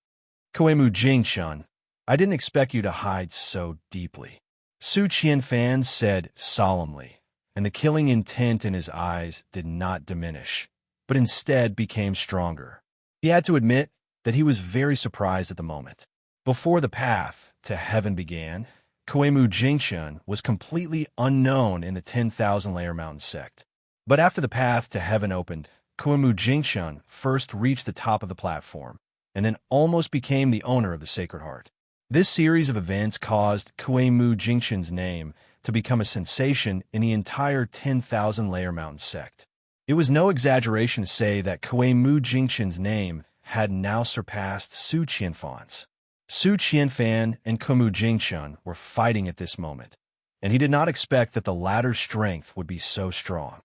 Kuemu Jingshun, I didn't expect you to hide so deeply, Su Qianfan said solemnly, and the killing intent in his eyes did not diminish, but instead became stronger. He had to admit that he was very surprised at the moment. Before the path to heaven began, Kuemu Jingshun was completely unknown in the 10,000-layer mountain sect. But after the path to heaven opened, Kuemu Jingshun first reached the top of the platform, and then almost became the owner of the Sacred Heart. This series of events caused Kuemu Jingshun's name to become a sensation in the entire 10,000-layer mountain sect. It was no exaggeration to say that Kuemu Jingshun's name had now surpassed Su Qianfan's. Su Qianfan and Kuemu Jingshun were fighting at this moment, and he did not expect that the latter's strength would be so strong.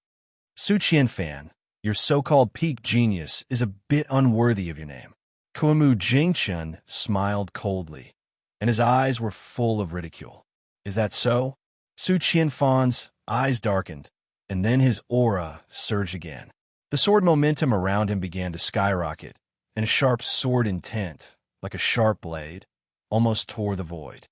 Su Qianfan, your so-called peak genius is a bit unworthy of your name. Kuemu Jingshun smiled coldly, and his eyes were full of ridicule. Is that so? Su Qianfan's eyes darkened, and then his aura surged again. The sword momentum around him began to skyrocket, and a sharp sword intent, like a sharp blade, almost tore the void.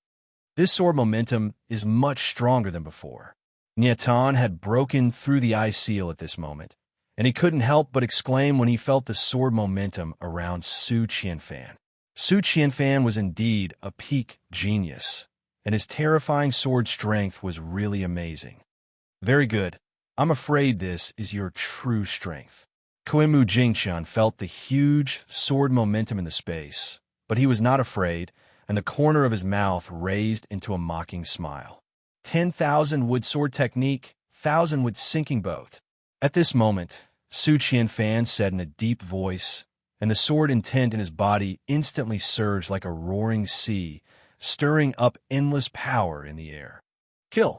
This sword momentum is much stronger than before. Nietan had broken through the ice seal at this moment, and he couldn't help but exclaim when he felt the sword momentum around Su Qianfan. Su Qianfan was indeed a peak genius, and his terrifying sword strength was really amazing. Very good. I'm afraid this is your true strength. Kuemu Jingshun felt the huge sword momentum in the space, but he was not afraid, and the corner of his mouth raised into a mocking smile. 10,000 wood sword technique, 1,000 wood sinking boat. At this moment, Su Qianfan said in a deep voice, and the sword intent in his body instantly surged like a roaring sea, stirring up endless power in the air. Kill!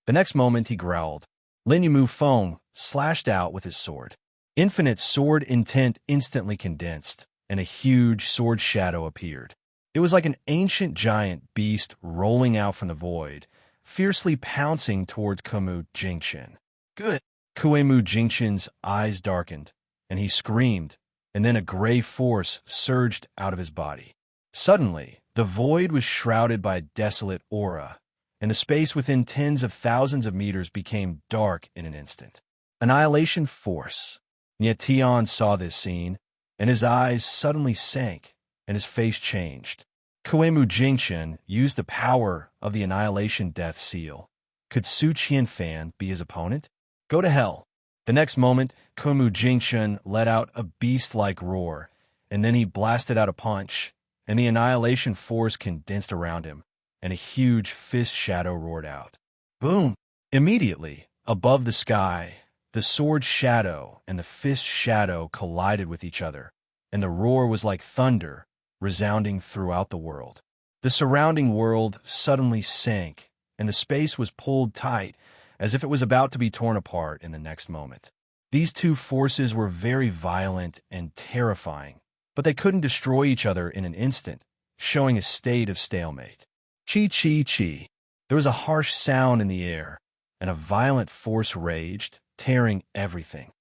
The next moment he growled. Lin Yimu Feng slashed out with his sword. Infinite sword intent instantly condensed, and a huge sword shadow appeared. It was like an ancient giant beast rolling out from the void, fiercely pouncing towards Kuemu Jingshun. Good! Kuemu Jingshun's eyes darkened, and he screamed, and then a gray force surged out of his body. Suddenly, the void was shrouded by a desolate aura, and the space within tens of thousands of meters became dark in an instant. Annihilation force. Tian saw this scene, and his eyes suddenly sank, and his face changed. Kuemu Jingshun used the power of the Annihilation Death Seal. Could Su Qianfan be his opponent? Go to hell. The next moment, Kuemu Jingshun let out a beast-like roar, and then he blasted out a punch, and the Annihilation Force condensed around him, and a huge fist shadow roared out. Boom! Immediately, above the sky, the sword shadow and the fist shadow collided with each other, and the roar was like thunder, resounding throughout the world. The surrounding world suddenly sank, and the space was pulled tight, as if it was about to be torn apart in the next moment. These two forces were very violent and terrifying, but they couldn't destroy each other in an instant, showing a state of stalemate. Chi-chi-chi. There was a harsh sound in the air, and a violent force raged, tearing everything.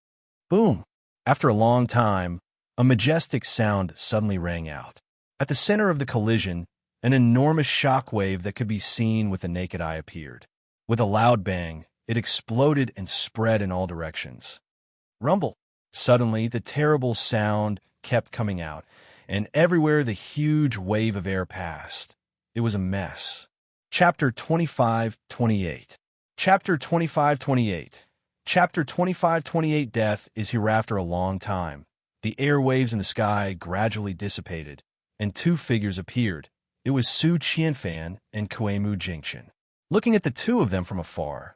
Boom! After a long time, a majestic sound suddenly rang out. At the center of the collision, an enormous shockwave that could be seen with the naked eye appeared. With a loud bang, it exploded and spread in all directions. Rumble! Suddenly, the terrible sound kept coming out, and everywhere the huge wave of air passed. It was a mess. Chapter 25-28. Chapter 25-28. Chapter 25-28. Death is hereafter a long time. The airwaves in the sky gradually dissipated, and two figures appeared. It was Su Qianfan and Kuemu Jingshun. Looking at the two of them from afar,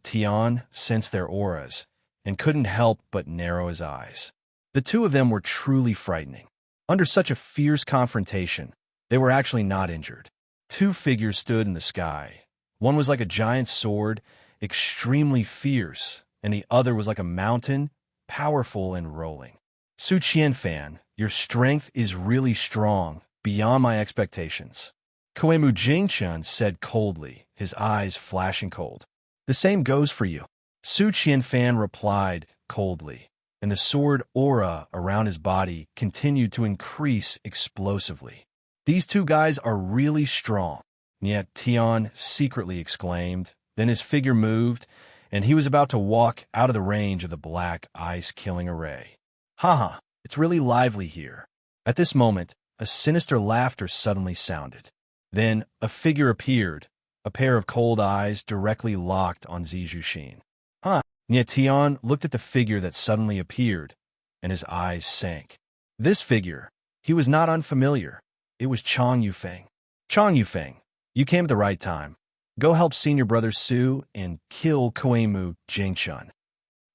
Tian sensed their auras, and couldn't help but narrow his eyes. The two of them were truly frightening. Under such a fierce confrontation, they were actually not injured. Two figures stood in the sky. One was like a giant sword, extremely fierce, and the other was like a mountain, powerful and rolling. Su Qianfan, your strength is really strong, beyond my expectations. Kuemu Jingshun said coldly, his eyes flashing cold. The same goes for you, Su Qianfan replied coldly, and the sword aura around his body continued to increase explosively. These two guys are really strong, Niet Tian secretly exclaimed. Then his figure moved, and he was about to walk out of the range of the black ice-killing array. Haha, it's really lively here. At this moment, a sinister laughter suddenly sounded. Then a figure appeared, a pair of cold eyes directly locked on Zijushin. Huh? Niet Tian looked at the figure that suddenly appeared, and his eyes sank. This figure, he was not unfamiliar. It was Chang Yufeng. Chang Yufeng, you came at the right time. Go help senior brother Su and kill Kuei-mu Jingchun.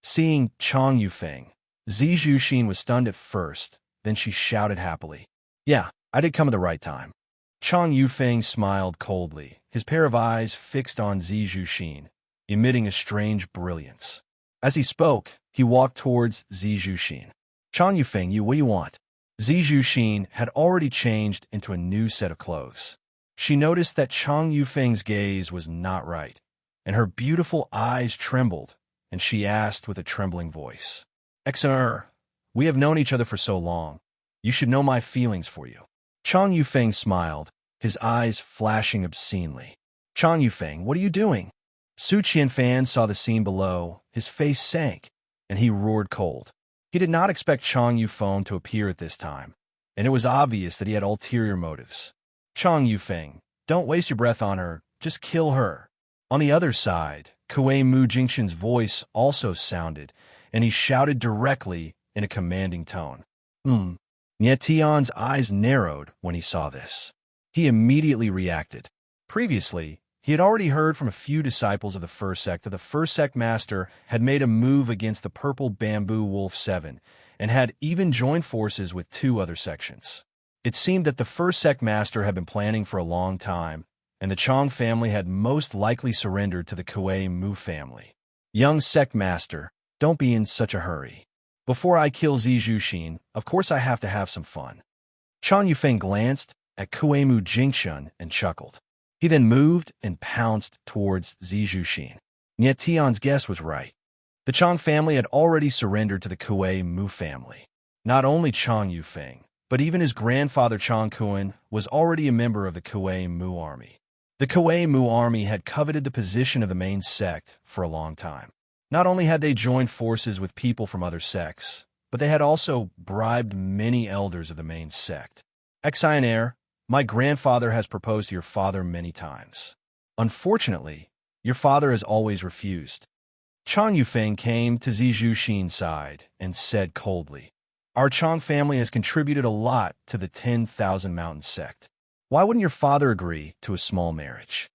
Seeing Chang Yufeng, Zijushin was stunned at first, then she shouted happily. Yeah, I did come at the right time. Chang Yufeng smiled coldly, his pair of eyes fixed on Zijushin, emitting a strange brilliance. As he spoke, he walked towards Zijushin. Chang Yufeng, what do you want? Zijushin had already changed into a new set of clothes. She noticed that Chang Yufeng's gaze was not right, and her beautiful eyes trembled, and she asked with a trembling voice, "Exer, we have known each other for so long. You should know my feelings for you." Chang Yufeng smiled, his eyes flashing obscenely. Chang Yufeng, what are you doing? Su Qianfan saw the scene below, his face sank, and he roared cold. He did not expect Chang Yufeng to appear at this time, and it was obvious that he had ulterior motives. Chang Yufeng, don't waste your breath on her, just kill her. On the other side, Kuei-mu Jingchun's voice also sounded, and he shouted directly in a commanding tone. Niet Tian's eyes narrowed when he saw this. He immediately reacted. Previously, he had already heard from a few disciples of the First Sect that the First Sect Master had made a move against the Purple Bamboo Wolf 7 and had even joined forces with 2 other sections. It seemed that the First Sect Master had been planning for a long time, and the Chang family had most likely surrendered to the Kuei-mu family. Young Sect Master, don't be in such a hurry. Before I kill Zijushin, of course I have to have some fun. Chang Yufeng glanced at Kuei-mu Jingchun and chuckled. He then moved and pounced towards Zijushin. Niet Tian's guess was right. The Chang family had already surrendered to the Kuei-mu family. Not only Chang Yufeng, but even his grandfather Chang Kuan was already a member of the Kuei-mu army. The Kuei-mu army had coveted the position of the main sect for a long time. Not only had they joined forces with people from other sects, but they had also bribed many elders of the main sect. Exionaire, my grandfather has proposed to your father many times. Unfortunately, your father has always refused. Chang Yufeng came to Zijushin's side and said coldly, Our Chang family has contributed a lot to the 10,000 Mountain sect. Why wouldn't your father agree to a small marriage?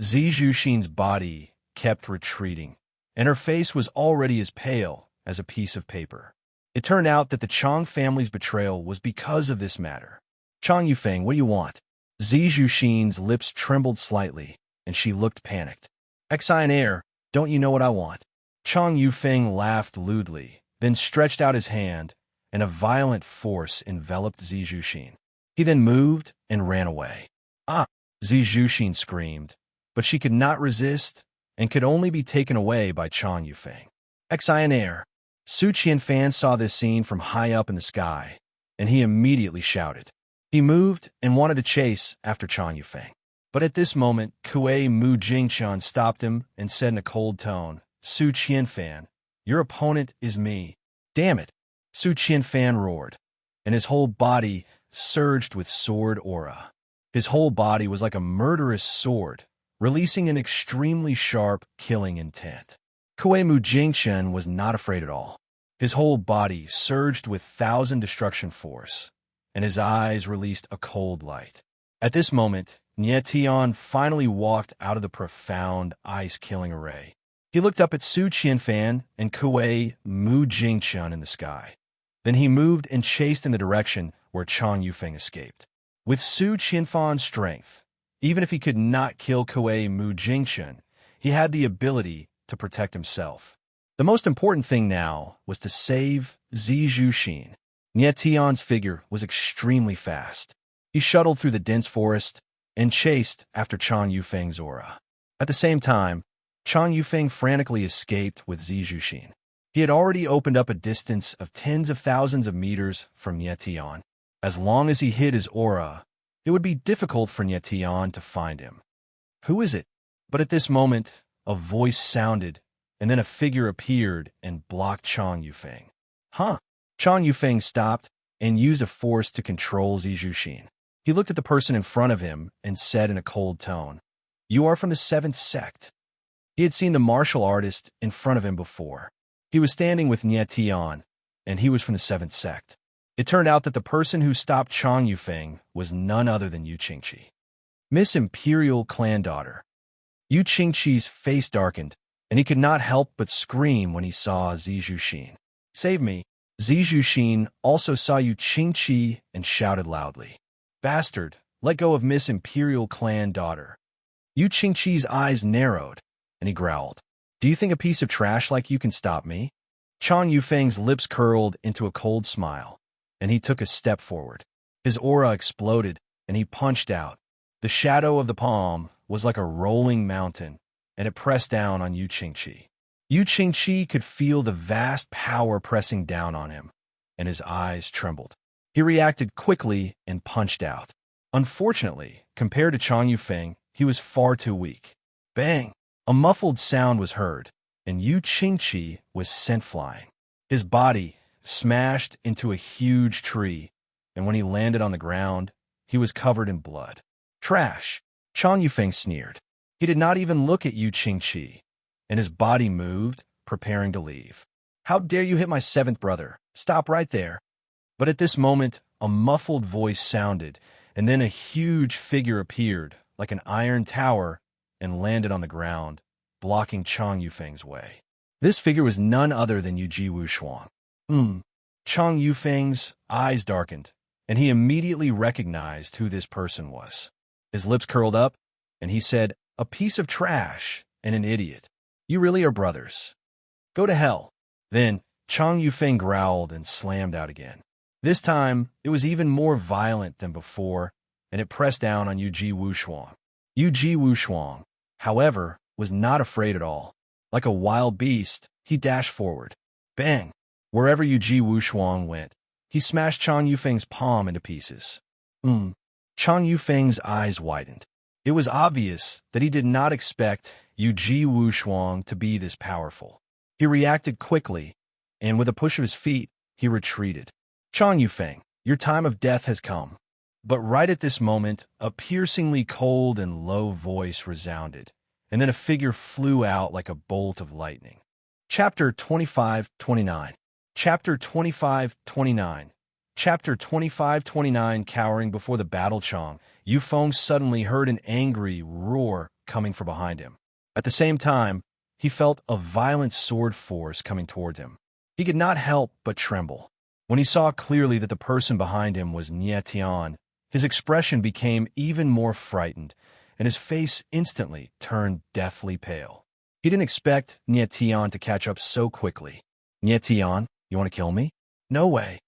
Zijushin's body kept retreating, and her face was already as pale as a piece of paper. It turned out that the Chang family's betrayal was because of this matter. Chang Yufeng, what do you want? Zijushin's lips trembled slightly, and she looked panicked. Exionaire, don't you know what I want? Chang Yufeng laughed lewdly, then stretched out his hand, and a violent force enveloped Zijushin. He then moved and ran away. Ah! Zijushin screamed, but she could not resist and could only be taken away by Chang Yufeng. Exionaire! Su Qianfan saw this scene from high up in the sky, and he immediately shouted. He moved and wanted to chase after Chang Yufeng. But at this moment, Kuei-mu Jingchun stopped him and said in a cold tone, Su Qianfan, your opponent is me. Damn it! Su Qianfan roared, and his whole body surged with sword aura. His whole body was like a murderous sword, releasing an extremely sharp, killing intent. Kuei-mu Jingchun was not afraid at all. His whole body surged with 1,000 destruction force, and his eyes released a cold light. At this moment, Niet Tian finally walked out of the profound, ice-killing array. He looked up at Su Qianfan and Kuei-mu Jingchun in the sky. Then he moved and chased in the direction where Chang Yufeng escaped. With Su Qianfan's strength, even if he could not kill Kuei-mu Jingchun, he had the ability to protect himself. The most important thing now was to save Zijushin. Niet Tian's figure was extremely fast. He shuttled through the dense forest and chased after Chang Yufeng's aura. At the same time, Chang Yufeng frantically escaped with Zijushin. He had already opened up a distance of tens of thousands of meters from Nietian. As long as he hid his aura, it would be difficult for Nietian to find him. Who is it? But at this moment, a voice sounded, and then a figure appeared and blocked Chang Yufeng. Huh? Chang Yufeng stopped and used a force to control Zijushin. He looked at the person in front of him and said in a cold tone, "You are from the 7th sect." He had seen the martial artist in front of him before. He was standing with Nietian, and he was from the 7th sect. It turned out that the person who stopped Chang Yufeng was none other than Yu Qingqi, Miss Imperial clan daughter. Yu Qingqi's face darkened, and he could not help but scream when he saw Zijushin. "Save me!" Zijushin also saw Yu Qingqi and shouted loudly, "Bastard, let go of Miss Imperial clan daughter." Yu Qingqi's eyes narrowed, and he growled, "Do you think a piece of trash like you can stop me?" Chang Yufeng's lips curled into a cold smile, and he took a step forward. His aura exploded, and he punched out. The shadow of the palm was like a rolling mountain, and it pressed down on Yu Qingqi. Yu Qingqi could feel the vast power pressing down on him, and his eyes trembled. He reacted quickly and punched out. Unfortunately, compared to Chang Yufeng, he was far too weak. Bang! A muffled sound was heard, and Yu Qingqi was sent flying. His body smashed into a huge tree, and when he landed on the ground, he was covered in blood. "Trash!" Chang Yufeng sneered. He did not even look at Yu Qingqi, and his body moved, preparing to leave. "How dare you hit my 7th brother? Stop right there." But at this moment, a muffled voice sounded, and then a huge figure appeared, like an iron tower, and landed on the ground, blocking Chang Yufeng's way. This figure was none other than Yuji Wushuang. Chang Yufeng's eyes darkened, and he immediately recognized who this person was. His lips curled up, and he said, "A piece of trash and an idiot. You really are brothers. Go to hell." Then Chang Yufeng growled and slammed out again. This time, it was even more violent than before, and it pressed down on Yuji Wushuang. Yuji Wushuang, however, was not afraid at all. Like a wild beast, he dashed forward. Bang! Wherever Yuji Wushuang went, he smashed Chang Yufeng's palm into pieces. Chang Yufeng's eyes widened. It was obvious that he did not expect Yuji Wushuang to be this powerful. He reacted quickly, and with a push of his feet, he retreated. "Chang Yufeng, your time of death has come." But right at this moment, a piercingly cold and low voice resounded, and then a figure flew out like a bolt of lightning. Chapter 25-29. Chapter 25-29. Chapter 25-29. Cowering before the battle Chang Yufeng suddenly heard an angry roar coming from behind him. At the same time, he felt a violent sword force coming towards him. He could not help but tremble. When he saw clearly that the person behind him was Nietian, his expression became even more frightened, and his face instantly turned deathly pale. He didn't expect Nietian to catch up so quickly. "Nietian, you want to kill me?" "No way."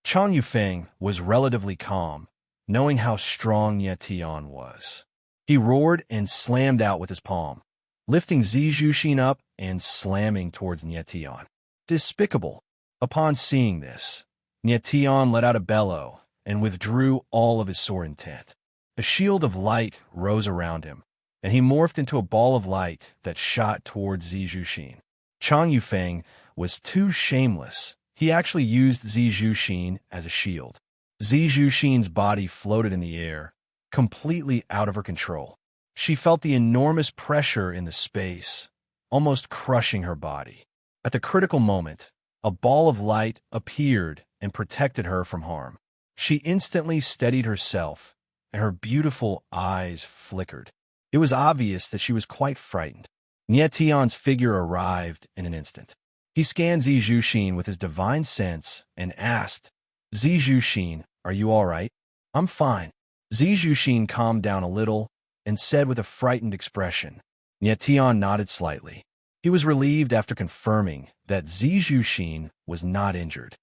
Chang Yufeng was relatively calm, knowing how strong Nietian was. He roared and slammed out with his palm, lifting Zijushin up and slamming towards Nietian. Despicable. Upon seeing this, Nietian let out a bellow and withdrew all of his sword intent. A shield of light rose around him, and he morphed into a ball of light that shot towards Zijushin. Chang Yufeng was too shameless. He actually used Zijushin as a shield. Zijushin's body floated in the air, completely out of her control. She felt the enormous pressure in the space, almost crushing her body. At the critical moment, a ball of light appeared and protected her from harm. She instantly steadied herself, and her beautiful eyes flickered. It was obvious that she was quite frightened. Nietian's figure arrived in an instant. He scanned Zijushin with his divine sense and asked, "Zijushin, are you all right?" "I'm fine." Zijushin calmed down a little and said with a frightened expression. Nietian nodded slightly. He was relieved after confirming that Zijushin was not injured.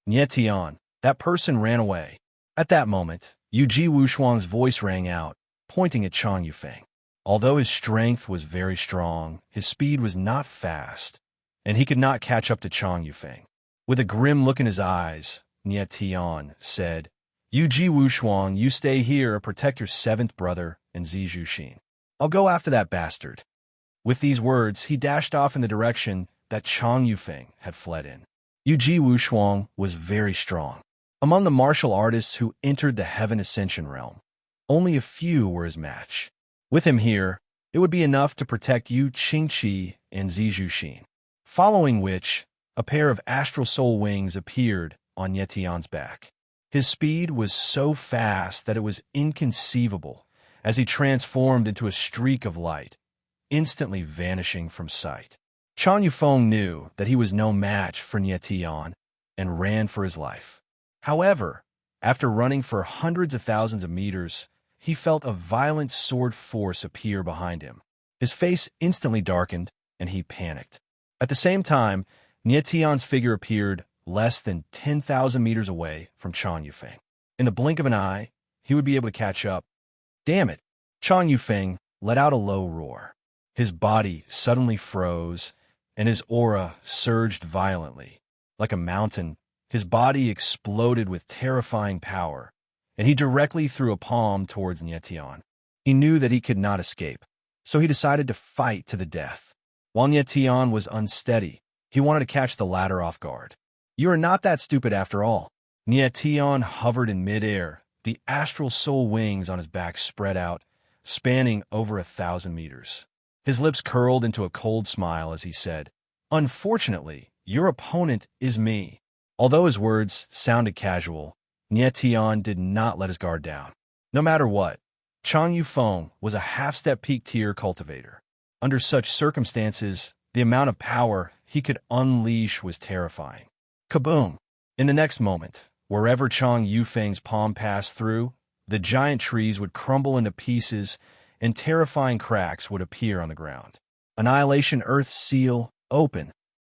"Nietian, that person ran away." At that moment, Yuji Wushuang's voice rang out, pointing at Chang Yufeng. Although his strength was very strong, his speed was not fast, and he could not catch up to Chang Yufeng. With a grim look in his eyes, Nie Tian said, "You Ji Wushuang, you stay here and protect your seventh brother and Zizhu Xin. I'll go after that bastard." With these words, he dashed off in the direction that Chang Yufeng had fled in. Yu Ji Wushuang was very strong. Among the martial artists who entered the Heaven Ascension realm, only a few were his match. With him here, it would be enough to protect Yu Qingqi and Zizhu Xin. Following which, a pair of astral soul wings appeared on Yetian's back. His speed was so fast that it was inconceivable as he transformed into a streak of light, instantly vanishing from sight. Chang Yufeng knew that he was no match for Nie Tian and ran for his life. However, after running for hundreds of thousands of meters, he felt a violent sword force appear behind him. His face instantly darkened, and he panicked. At the same time, Nie Tian's figure appeared less than 10,000 meters away from Chang Yufeng. In the blink of an eye, he would be able to catch up. Damn it! Chang Yufeng let out a low roar. His body suddenly froze, and his aura surged violently. Like a mountain, his body exploded with terrifying power, and he directly threw a palm towards Nie Tian. He knew that he could not escape, so he decided to fight to the death. While Nie Tian was unsteady, he wanted to catch the latter off guard. "You are not that stupid after all." Nie Tian hovered in midair, the astral soul wings on his back spread out, spanning over 1,000 meters. His lips curled into a cold smile as he said, "Unfortunately, your opponent is me." Although his words sounded casual, Nie Tian did not let his guard down. No matter what, Chang Yufeng was a half-step peak tier cultivator. Under such circumstances, the amount of power he could unleash was terrifying. Kaboom! In the next moment, wherever Chang Yufeng's palm passed through, the giant trees would crumble into pieces and terrifying cracks would appear on the ground. Annihilation Earth seal open.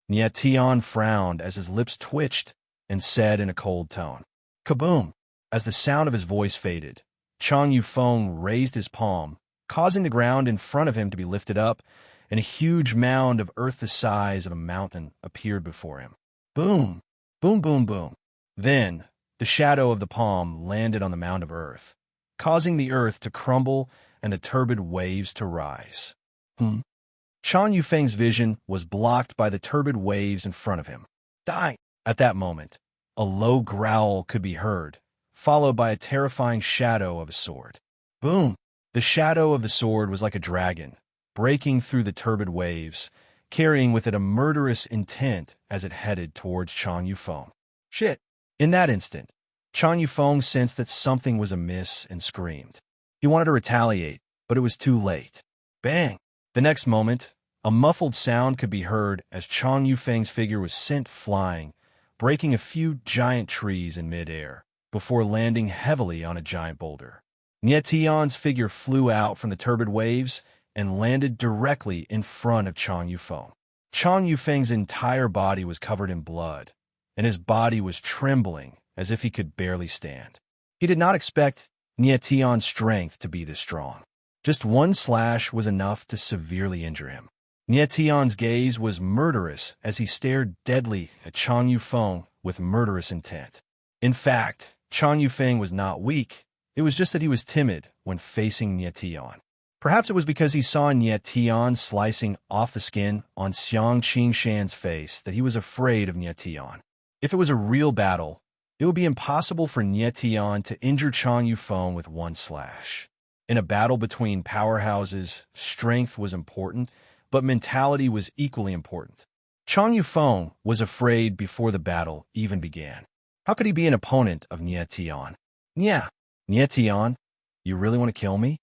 Nie Tian frowned as his lips twitched and said in a cold tone, "Kaboom!" As the sound of his voice faded, Chang Yufeng raised his palm, causing the ground in front of him to be lifted up, and a huge mound of earth the size of a mountain appeared before him. Boom! Boom, boom, boom. Then, the shadow of the palm landed on the mound of earth, causing the earth to crumble and the turbid waves to rise. Chang Yufeng's vision was blocked by the turbid waves in front of him. Die! At that moment, a low growl could be heard, followed by a terrifying shadow of a sword. Boom! The shadow of the sword was like a dragon, breaking through the turbid waves, carrying with it a murderous intent as it headed towards Chang Yufeng. Shit! In that instant, Chang Yufeng sensed that something was amiss and screamed. He wanted to retaliate, but it was too late. Bang! The next moment, a muffled sound could be heard as Chang Yufeng's figure was sent flying, breaking a few giant trees in midair, before landing heavily on a giant boulder. Nie Tian's figure flew out from the turbid waves and landed directly in front of Chang Yufeng. Chang Yufeng's entire body was covered in blood, and his body was trembling as if he could barely stand. He did not expect Nie Tian's strength to be this strong. Just one slash was enough to severely injure him. Nie Tian's gaze was murderous as he stared deadly at Chang Yufeng with murderous intent. In fact, Chang Yufeng was not weak. It was just that he was timid when facing Nie Tian. Perhaps it was because he saw Nie Tian slicing off the skin on Xiang Qingshan's face that he was afraid of Nie Tian. If it was a real battle, it would be impossible for Nie Tian to injure Chang Yufeng with one slash. In a battle between powerhouses, strength was important, but mentality was equally important. Chang Yufeng was afraid before the battle even began. How could he be an opponent of Nie Tian? Yeah, Nie Tian, you really want to kill me?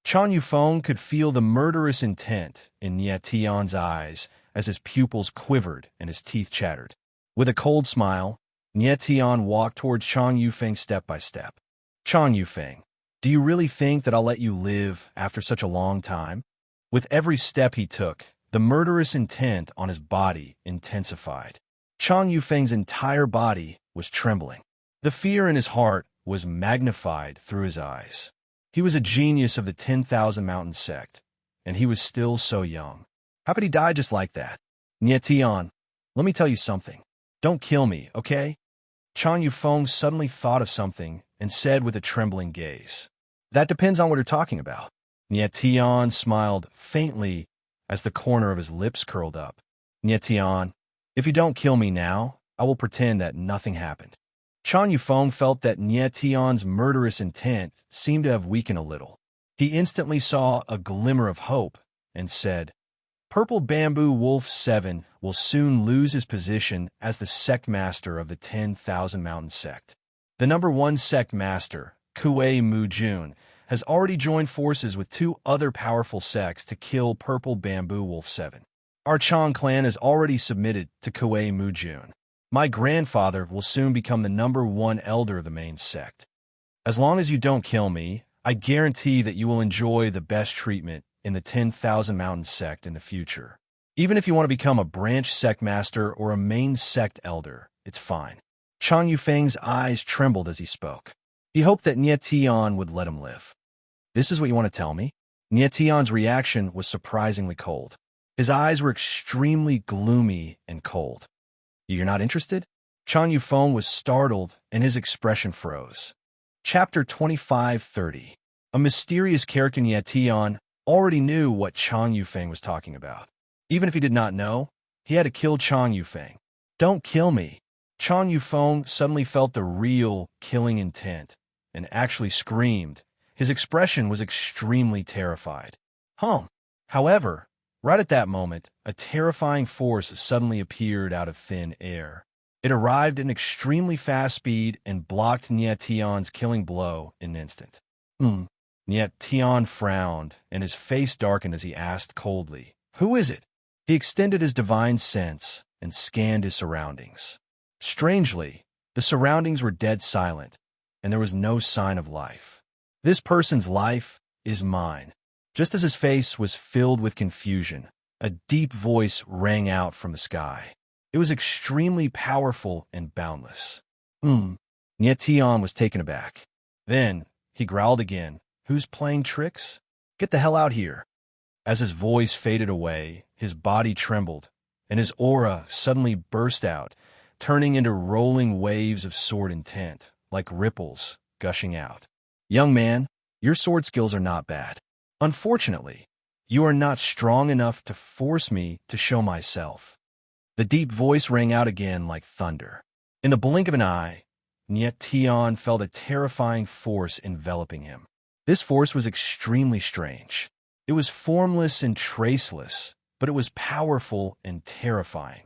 Chang Yufeng could feel the murderous intent in Nie Tian's eyes as his pupils quivered and his teeth chattered. With a cold smile, Nie Tian walked towards Chang Yufeng step by step. Chang Yufeng, do you really think that I'll let you live after such a long time? With every step he took, the murderous intent on his body intensified. Chang Yufeng's entire body was trembling. The fear in his heart was magnified through his eyes. He was a genius of the 10,000 Mountain sect, and he was still so young. How could he die just like that? Nye Tian, let me tell you something. Don't kill me, okay? Chan Yufeng suddenly thought of something and said with a trembling gaze. That depends on what you're talking about. Nye Tian smiled faintly as the corner of his lips curled up. Nye Tian, if you don't kill me now, I will pretend that nothing happened. Chan Yufeng felt that Nye Tian's murderous intent seemed to have weakened a little. He instantly saw a glimmer of hope and said, Purple Bamboo Wolf 7 will soon lose his position as the sect master of the 10,000 Mountain Sect. The number 1 sect master, Kuei Mujun, has already joined forces with 2 other powerful sects to kill Purple Bamboo Wolf 7. Our Chan clan is already submitted to Kuei Mujun. My grandfather will soon become the number 1 elder of the main sect. As long as you don't kill me, I guarantee that you will enjoy the best treatment in the 10,000 Mountain Sect in the future. Even if you want to become a branch sect master or a main sect elder, it's fine. Chan Yufeng's eyes trembled as he spoke. He hoped that Nye Tian would let him live. This is what you want to tell me? Nye Tian's reaction was surprisingly cold. His eyes were extremely gloomy and cold. You're not interested? Chan Yufeng was startled and his expression froze. Chapter 25:30. A mysterious character Nye Tian already knew what Chan Yufeng was talking about. Even if he did not know, he had to kill Chan Yufeng. Don't kill me. Chan Yufeng suddenly felt the real killing intent and actually screamed. His expression was extremely terrified. However, right at that moment, a terrifying force suddenly appeared out of thin air. It arrived at an extremely fast speed and blocked Nye Tian's killing blow in an instant. Nye Tian frowned, and his face darkened as he asked coldly, Who is it? He extended his divine sense and scanned his surroundings. Strangely, the surroundings were dead silent, and there was no sign of life. This person's life is mine. Just as his face was filled with confusion, a deep voice rang out from the sky. It was extremely powerful and boundless. Nye Tian was taken aback. Then, he growled again, Who's playing tricks? Get the hell out here. As his voice faded away, his body trembled, and his aura suddenly burst out, turning into rolling waves of sword intent, like ripples gushing out. Young man, your sword skills are not bad. Unfortunately, you are not strong enough to force me to show myself. The deep voice rang out again like thunder. In the blink of an eye, Nye Tian felt a terrifying force enveloping him. This force was extremely strange. It was formless and traceless, but it was powerful and terrifying.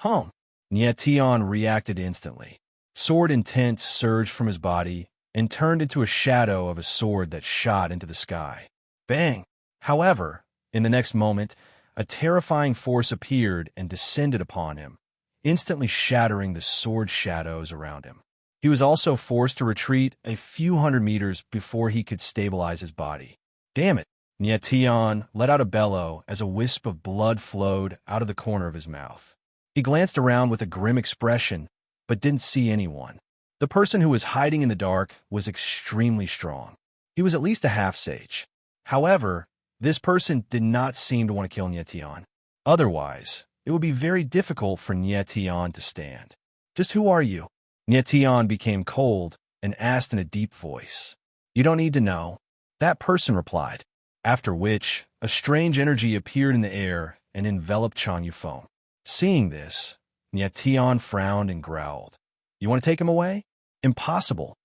Nye Tian reacted instantly. Sword intent surged from his body and turned into a shadow of a sword that shot into the sky. Bang! However, in the next moment, a terrifying force appeared and descended upon him, instantly shattering the sword shadows around him. He was also forced to retreat a few hundred meters before he could stabilize his body. Damn it! Nye Tian let out a bellow as a wisp of blood flowed out of the corner of his mouth. He glanced around with a grim expression, but didn't see anyone. The person who was hiding in the dark was extremely strong. He was at least a half-sage. However, this person did not seem to want to kill Nye Tian. Otherwise, it would be very difficult for Nye Tian to stand. Just who are you? Nye Tian became cold and asked in a deep voice. You don't need to know. That person replied, after which a strange energy appeared in the air and enveloped Chan Yufeng. Seeing this, Nye Tian frowned and growled. You want to take him away? Impossible.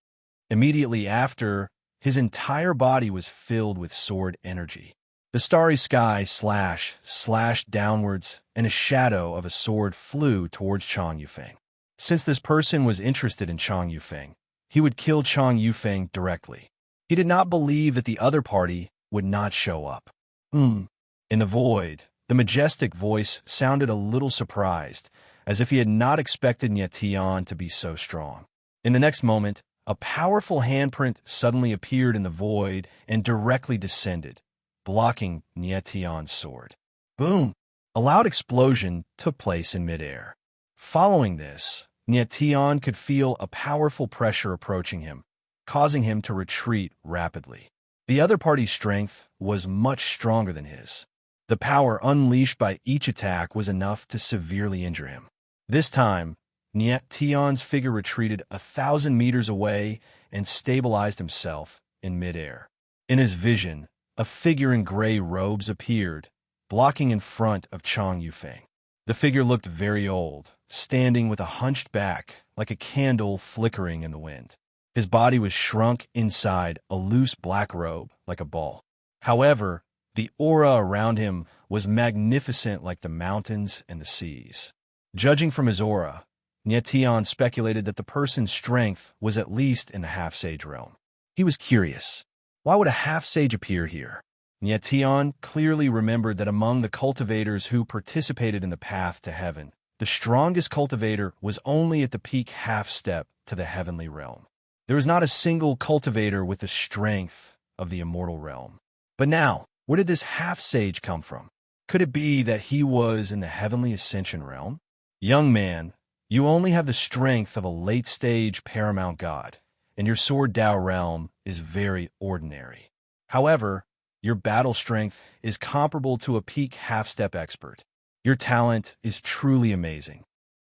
Immediately after, his entire body was filled with sword energy. The starry sky slashed downwards, and a shadow of a sword flew towards Chan Yufeng. Since this person was interested in Chan Yufeng, he would kill Chan Yufeng directly. He did not believe that the other party would not show up. In the void, the majestic voice sounded a little surprised, as if he had not expected Nye Tian to be so strong. In the next moment, a powerful handprint suddenly appeared in the void and directly descended, blocking Nye Tian's sword. Boom! A loud explosion took place in midair. Following this, Nye Tian could feel a powerful pressure approaching him, causing him to retreat rapidly. The other party's strength was much stronger than his. The power unleashed by each attack was enough to severely injure him. This time, Niet Tion's figure retreated 1,000 meters away and stabilized himself in midair. In his vision, a figure in gray robes appeared, blocking in front of Chang Yufeng. The figure looked very old, standing with a hunched back, like a candle flickering in the wind. His body was shrunk inside a loose black robe, like a ball. However, the aura around him was magnificent like the mountains and the seas. Judging from his aura, Niet Tion speculated that the person's strength was at least in the half-sage realm. He was curious. Why would a half-sage appear here? Niet Tion clearly remembered that among the cultivators who participated in the path to heaven, the strongest cultivator was only at the peak half-step to the heavenly realm. There was not a single cultivator with the strength of the immortal realm. But now, where did this half-sage come from? Could it be that he was in the heavenly ascension realm? Young man, you only have the strength of a late-stage paramount god, and your sword Dao realm is very ordinary. However, your battle strength is comparable to a peak half-step expert. Your talent is truly amazing.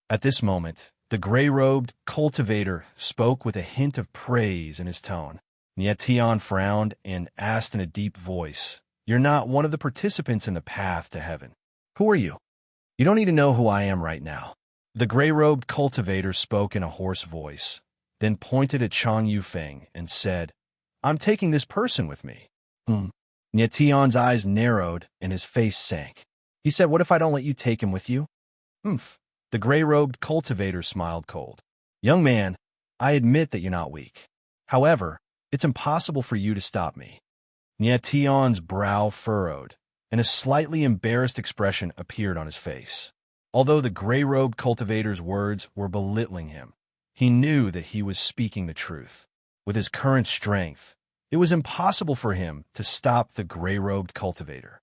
At this moment, the gray-robed cultivator spoke with a hint of praise in his tone. Niet Tion frowned and asked in a deep voice, "You're not one of the participants in the path to heaven. Who are you?" "You don't need to know who I am right now." The gray-robed cultivator spoke in a hoarse voice, then pointed at Chang Yufeng and said, "I'm taking this person with me." Niet Tion's eyes narrowed and his face sank. He said, "What if I don't let you take him with you?" The gray-robed cultivator smiled cold. "Young man, I admit that you're not weak. However, it's impossible for you to stop me." Niet Tion's brow furrowed, and a slightly embarrassed expression appeared on his face. Although the gray-robed cultivator's words were belittling him, he knew that he was speaking the truth. With his current strength, it was impossible for him to stop the gray-robed cultivator.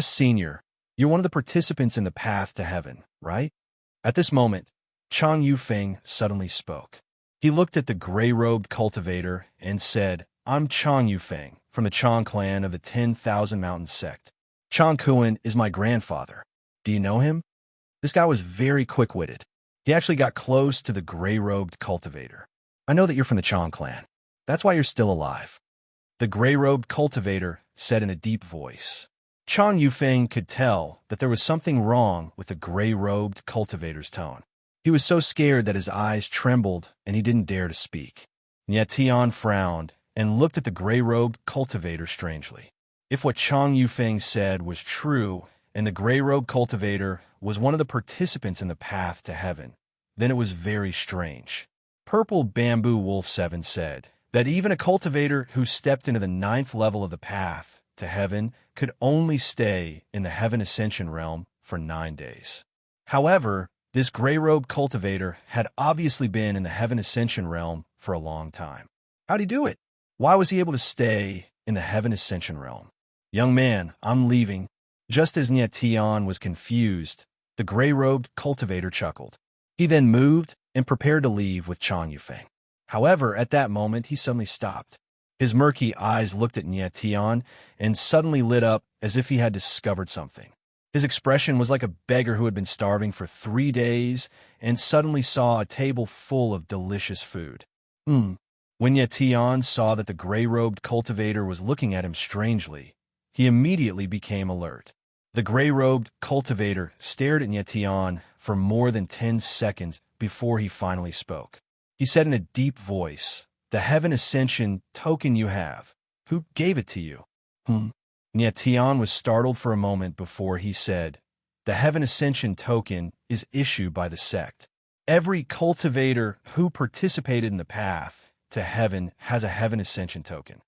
Senior, you're one of the participants in the path to heaven, right? At this moment, Chang Yufeng suddenly spoke. He looked at the gray-robed cultivator and said, "I'm Chang Yufeng, from the Chang clan of the 10,000 Mountains sect. Chang Kuan is my grandfather. Do you know him?" This guy was very quick-witted. He actually got close to the gray-robed cultivator. "I know that you're from the Chang clan. That's why you're still alive." The gray-robed cultivator said in a deep voice. Chang Yufeng could tell that there was something wrong with the gray-robed cultivator's tone. He was so scared that his eyes trembled and he didn't dare to speak. Niet Tion frowned and looked at the gray-robed cultivator strangely. If what Chang Yufeng said was true, and the gray-robed cultivator was one of the participants in the path to heaven, then it was very strange. Purple Bamboo Wolf 7 said that even a cultivator who stepped into the 9th level of the path to heaven could only stay in the heaven ascension realm for 9 days. However, this gray-robed cultivator had obviously been in the heaven ascension realm for a long time. How'd he do it? Why was he able to stay in the heaven ascension realm? "Young man, I'm leaving." Just as Niet Tion was confused, the gray-robed cultivator chuckled. He then moved and prepared to leave with Chang Yufeng. However, at that moment, he suddenly stopped. His murky eyes looked at Niet Tion and suddenly lit up as if he had discovered something. His expression was like a beggar who had been starving for 3 days and suddenly saw a table full of delicious food. When Niet Tion saw that the gray-robed cultivator was looking at him strangely, he immediately became alert. The gray-robed cultivator stared at Niet Tion for more than 10 seconds before he finally spoke. He said in a deep voice, "The heaven ascension token you have. Who gave it to you?" Niet Tion was startled for a moment before he said, "The heaven ascension token is issued by the sect. Every cultivator who participated in the path to heaven has a heaven ascension token."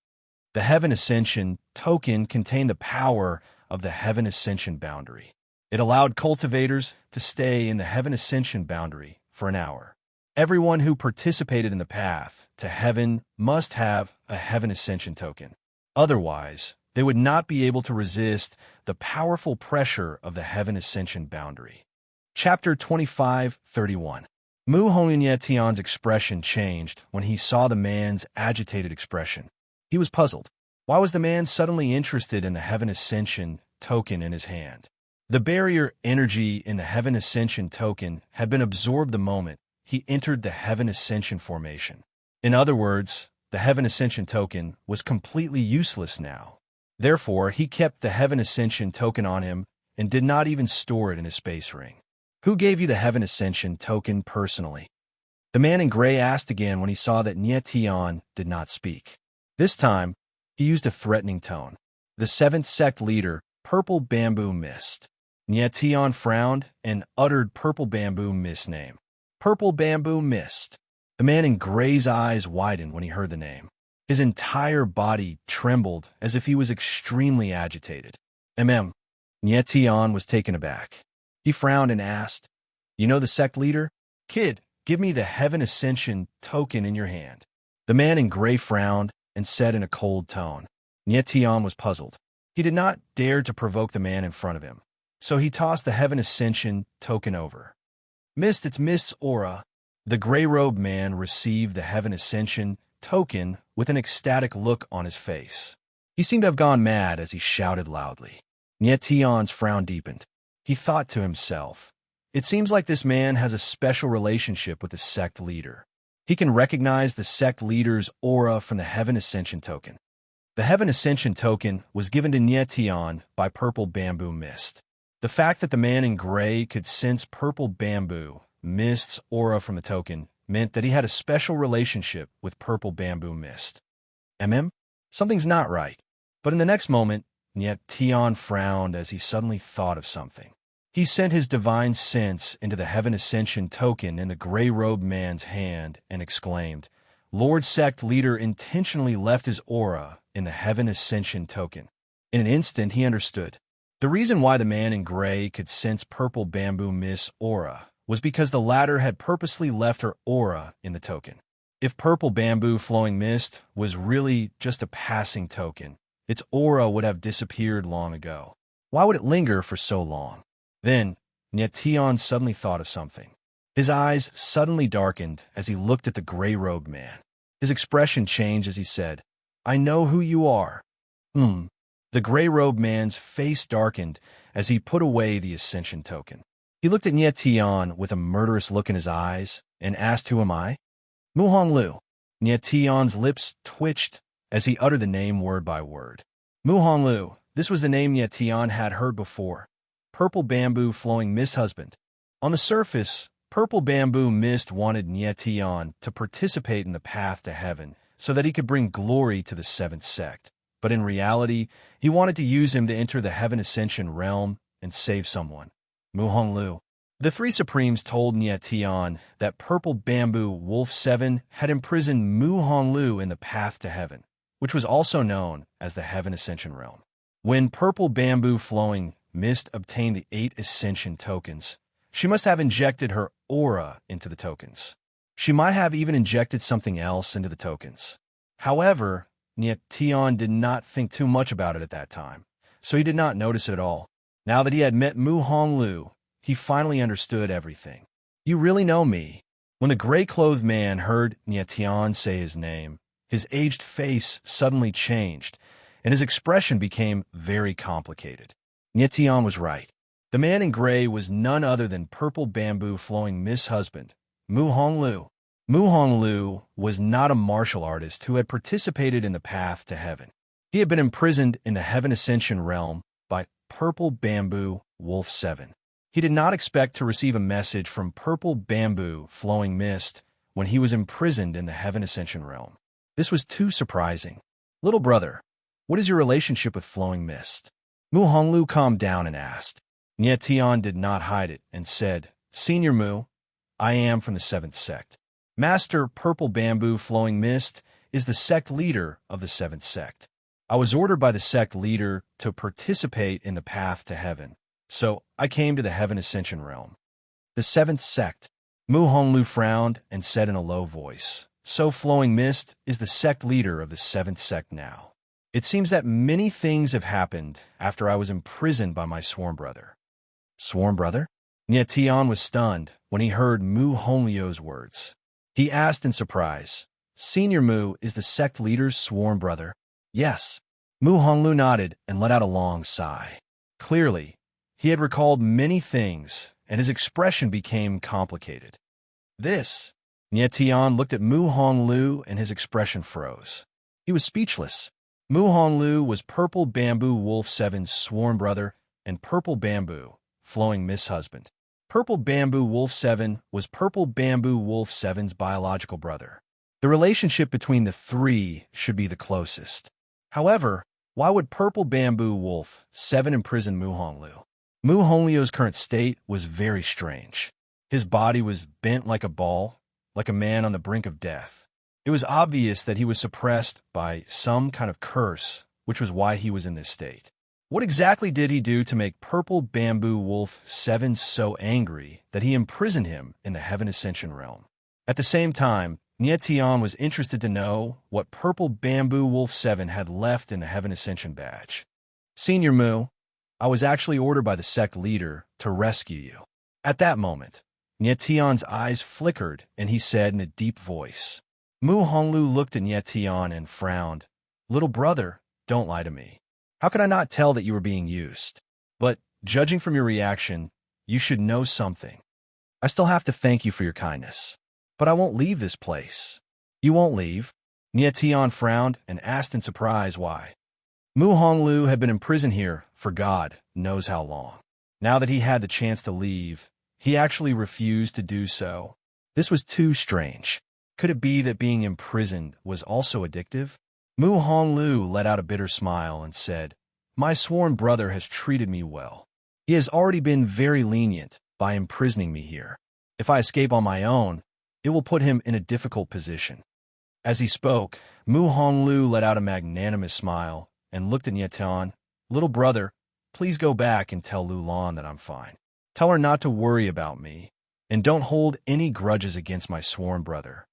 The heaven ascension token contained the power of the heaven ascension boundary. It allowed cultivators to stay in the heaven ascension boundary for an hour. Everyone who participated in the path to heaven must have a heaven ascension token. Otherwise, they would not be able to resist the powerful pressure of the heaven ascension boundary. Chapter 25:31. Mu Hongyet Tion's expression changed when he saw the man's agitated expression. He was puzzled. Why was the man suddenly interested in the Heaven Ascension token in his hand? The barrier energy in the Heaven Ascension token had been absorbed the moment he entered the Heaven Ascension formation. In other words, the Heaven Ascension token was completely useless now. Therefore, he kept the Heaven Ascension token on him and did not even store it in his space ring. Who gave you the Heaven Ascension token personally? The man in gray asked again when he saw that Nietian did not speak. This time, he used a threatening tone. The seventh sect leader, Purple Bamboo Mist. Nietian frowned and uttered Purple Bamboo Mist name. Purple Bamboo Mist. The man in gray's eyes widened when he heard the name. His entire body trembled as if he was extremely agitated. Nietian was taken aback. He frowned and asked, "You know the sect leader? Kid, give me the Heaven Ascension token in your hand." The man in gray frowned and said in a cold tone. Nietian was puzzled. He did not dare to provoke the man in front of him, so he tossed the Heaven Ascension token over. Mist, it's Mist's aura. The gray-robed man received the Heaven Ascension token with an ecstatic look on his face. He seemed to have gone mad as he shouted loudly. Nietian's frown deepened. He thought to himself, "It seems like this man has a special relationship with the sect leader. He can recognize the sect leader's aura from the Heaven Ascension token." The Heaven Ascension token was given to Nietian by Purple Bamboo Mist. The fact that the man in gray could sense Purple Bamboo Mist's aura from the token meant that he had a special relationship with Purple Bamboo Mist. Something's not right. But in the next moment, Nietian frowned as he suddenly thought of something. He sent his divine sense into the Heaven Ascension token in the gray-robed man's hand and exclaimed, "Lord Sect Leader intentionally left his aura in the Heaven Ascension token." In an instant, he understood. The reason why the man in gray could sense Purple Bamboo Mist's aura was because the latter had purposely left her aura in the token. If Purple Bamboo Flowing Mist was really just a passing token, its aura would have disappeared long ago. Why would it linger for so long? Then, Nietian suddenly thought of something. His eyes suddenly darkened as he looked at the gray-robed man. His expression changed as he said, "I know who you are." The gray-robed man's face darkened as he put away the Ascension token. He looked at Nietian with a murderous look in his eyes and asked, "Who am I?" "Mu Honglu." Nietian's lips twitched as he uttered the name word by word. Mu Honglu. This was the name Nietian had heard before. Purple Bamboo Flowing Mist husband. On the surface, Purple Bamboo Mist wanted Nietian to participate in the path to heaven so that he could bring glory to the seventh sect. But in reality, he wanted to use him to enter the Heaven Ascension realm and save someone. Mu Honglu. The three Supremes told Nietian that Purple Bamboo Wolf 7 had imprisoned Mu Honglu in the path to heaven, which was also known as the Heaven Ascension realm. When Purple Bamboo Flowing Mist obtained the 8 Ascension tokens, she must have injected her aura into the tokens. She might have even injected something else into the tokens. However, Nietian did not think too much about it at that time, so he did not notice it at all. Now that he had met Mu Honglu, he finally understood everything. "You really know me." When the gray-clothed man heard Nietian say his name, his aged face suddenly changed, and his expression became very complicated. Nietian was right. The man in gray was none other than Purple Bamboo Flowing Mist's husband, Mu Honglu. Mu Honglu was not a martial artist who had participated in the path to heaven. He had been imprisoned in the Heaven Ascension realm by Purple Bamboo Wolf 7. He did not expect to receive a message from Purple Bamboo Flowing Mist when he was imprisoned in the Heaven Ascension realm. This was too surprising. "Little brother, what is your relationship with Flowing Mist?" Mu Honglu calmed down and asked. Nietian did not hide it and said, "Senior Mu, I am from the seventh sect. Master Purple Bamboo Flowing Mist is the sect leader of the seventh sect. I was ordered by the sect leader to participate in the path to heaven, so I came to the Heaven Ascension realm." The seventh sect. Mu Honglu frowned and said in a low voice, "So Flowing Mist is the sect leader of the seventh sect now. It seems that many things have happened after I was imprisoned by my sworn brother." Sworn brother? Nietian was stunned when he heard Mu Honglu's words. He asked in surprise, "Senior Mu is the sect leader's sworn brother?" "Yes." Mu Honglu nodded and let out a long sigh. Clearly, he had recalled many things, and his expression became complicated. This. Nie Tian looked at Mu Honglu and his expression froze. He was speechless. Mu Honglu was Purple Bamboo Wolf 7's sworn brother and Purple Bamboo, Flowing Mist husband. Purple Bamboo Wolf 7 was Purple Bamboo Wolf 7's biological brother. The relationship between the three should be the closest. However, why would Purple Bamboo Wolf 7 imprison Mu Honglu? Mu Honglu's current state was very strange. His body was bent like a ball, like a man on the brink of death. It was obvious that he was suppressed by some kind of curse, which was why he was in this state. What exactly did he do to make Purple Bamboo Wolf 7 so angry that he imprisoned him in the Heaven Ascension realm? At the same time, Nie Tian was interested to know what Purple Bamboo Wolf 7 had left in the Heaven Ascension badge. Senior Mu, I was actually ordered by the sect leader to rescue you. At that moment, Nie Tian's eyes flickered and he said in a deep voice. Mu Honglu looked at Nie Tian and frowned. Little brother, don't lie to me. How could I not tell that you were being used? But, judging from your reaction, you should know something. I still have to thank you for your kindness. But I won't leave this place. You won't leave? Nie Tian frowned and asked in surprise why. Mu Honglu had been imprisoned here for God knows how long. Now that he had the chance to leave, he actually refused to do so. This was too strange. Could it be that being imprisoned was also addictive? Mu Honglu let out a bitter smile and said, My sworn brother has treated me well. He has already been very lenient by imprisoning me here. If I escape on my own, it will put him in a difficult position. As he spoke, Mu Honglu let out a magnanimous smile and looked at Nie Tian. Little brother, please go back and tell Lulan that I'm fine. Tell her not to worry about me, and don't hold any grudges against my sworn brother.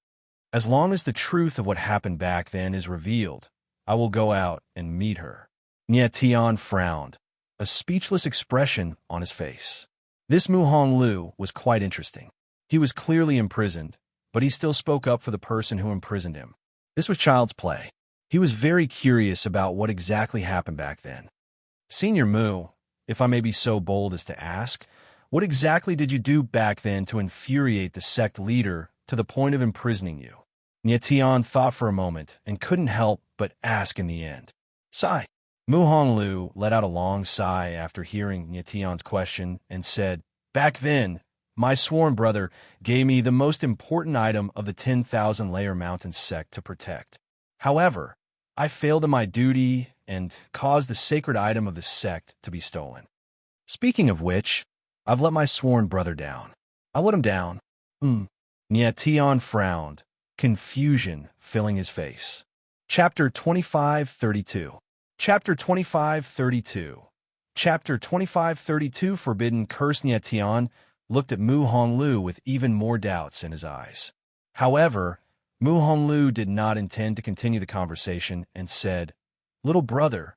As long as the truth of what happened back then is revealed, I will go out and meet her. Nie Tian frowned, a speechless expression on his face. This Mu Honglu was quite interesting. He was clearly imprisoned, but he still spoke up for the person who imprisoned him. This was child's play. He was very curious about what exactly happened back then. Senior Mu, if I may be so bold as to ask, what exactly did you do back then to infuriate the sect leader to the point of imprisoning you? Nie Tian thought for a moment and couldn't help but ask in the end. Sigh. Mu Honglu let out a long sigh after hearing Nie Tian's question and said, Back then, my sworn brother gave me the most important item of the 10,000 Layer Mountain sect to protect. However, I failed in my duty and caused the sacred item of the sect to be stolen. Speaking of which, I've let my sworn brother down. I let him down. Nie Tian frowned, confusion filling his face. Chapter 25:32. Chapter 25:32. Chapter 25:32 Forbidden Curse. Nie Tian looked at Mu Honglu with even more doubts in his eyes. However, Mu Honglu did not intend to continue the conversation and said, Little brother,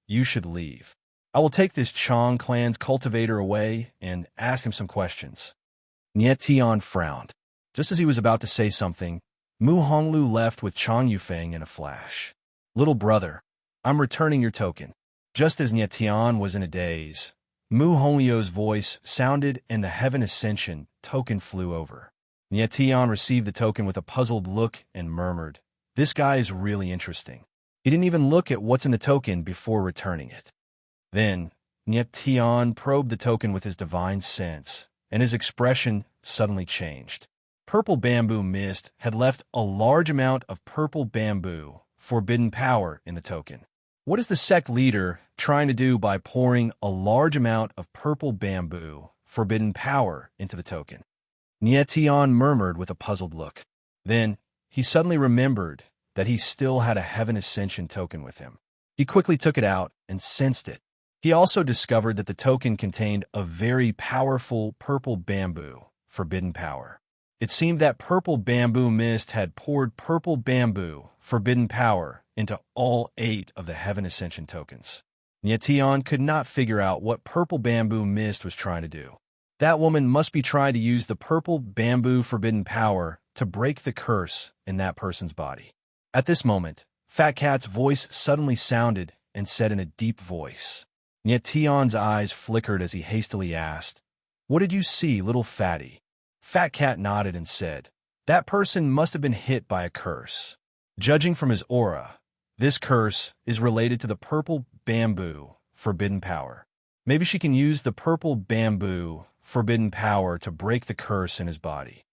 you should leave. I will take this Chong clan's cultivator away and ask him some questions. Nie Tian frowned. Just as he was about to say something, Mu Honglu left with Chong Yufeng in a flash. Little brother, I'm returning your token. Just as Nie Tian was in a daze, Mu Honglu's voice sounded and the Heaven Ascension token flew over. Nie Tian received the token with a puzzled look and murmured, This guy is really interesting. He didn't even look at what's in the token before returning it. Then, Nie Tian probed the token with his divine sense, and his expression suddenly changed. Purple Bamboo Mist had left a large amount of Purple Bamboo Forbidden Power in the token. What is the sect leader trying to do by pouring a large amount of Purple Bamboo Forbidden Power into the token? Nie Tian murmured with a puzzled look. Then, he suddenly remembered that he still had a Heaven Ascension token with him. He quickly took it out and sensed it. He also discovered that the token contained a very powerful Purple Bamboo Forbidden Power. It seemed that Purple Bamboo Mist had poured Purple Bamboo Forbidden Power into all 8 of the Heaven Ascension tokens. Nie Tian could not figure out what Purple Bamboo Mist was trying to do. That woman must be trying to use the Purple Bamboo Forbidden Power to break the curse in that person's body. At this moment, Fat Cat's voice suddenly sounded and said in a deep voice. Nietion's eyes flickered as he hastily asked, "What did you see, little fatty?" Fat Cat nodded and said, "That person must have been hit by a curse. Judging from his aura, this curse is related to the purple bamboo forbidden power. Maybe she can use the purple bamboo forbidden power to break the curse in his body."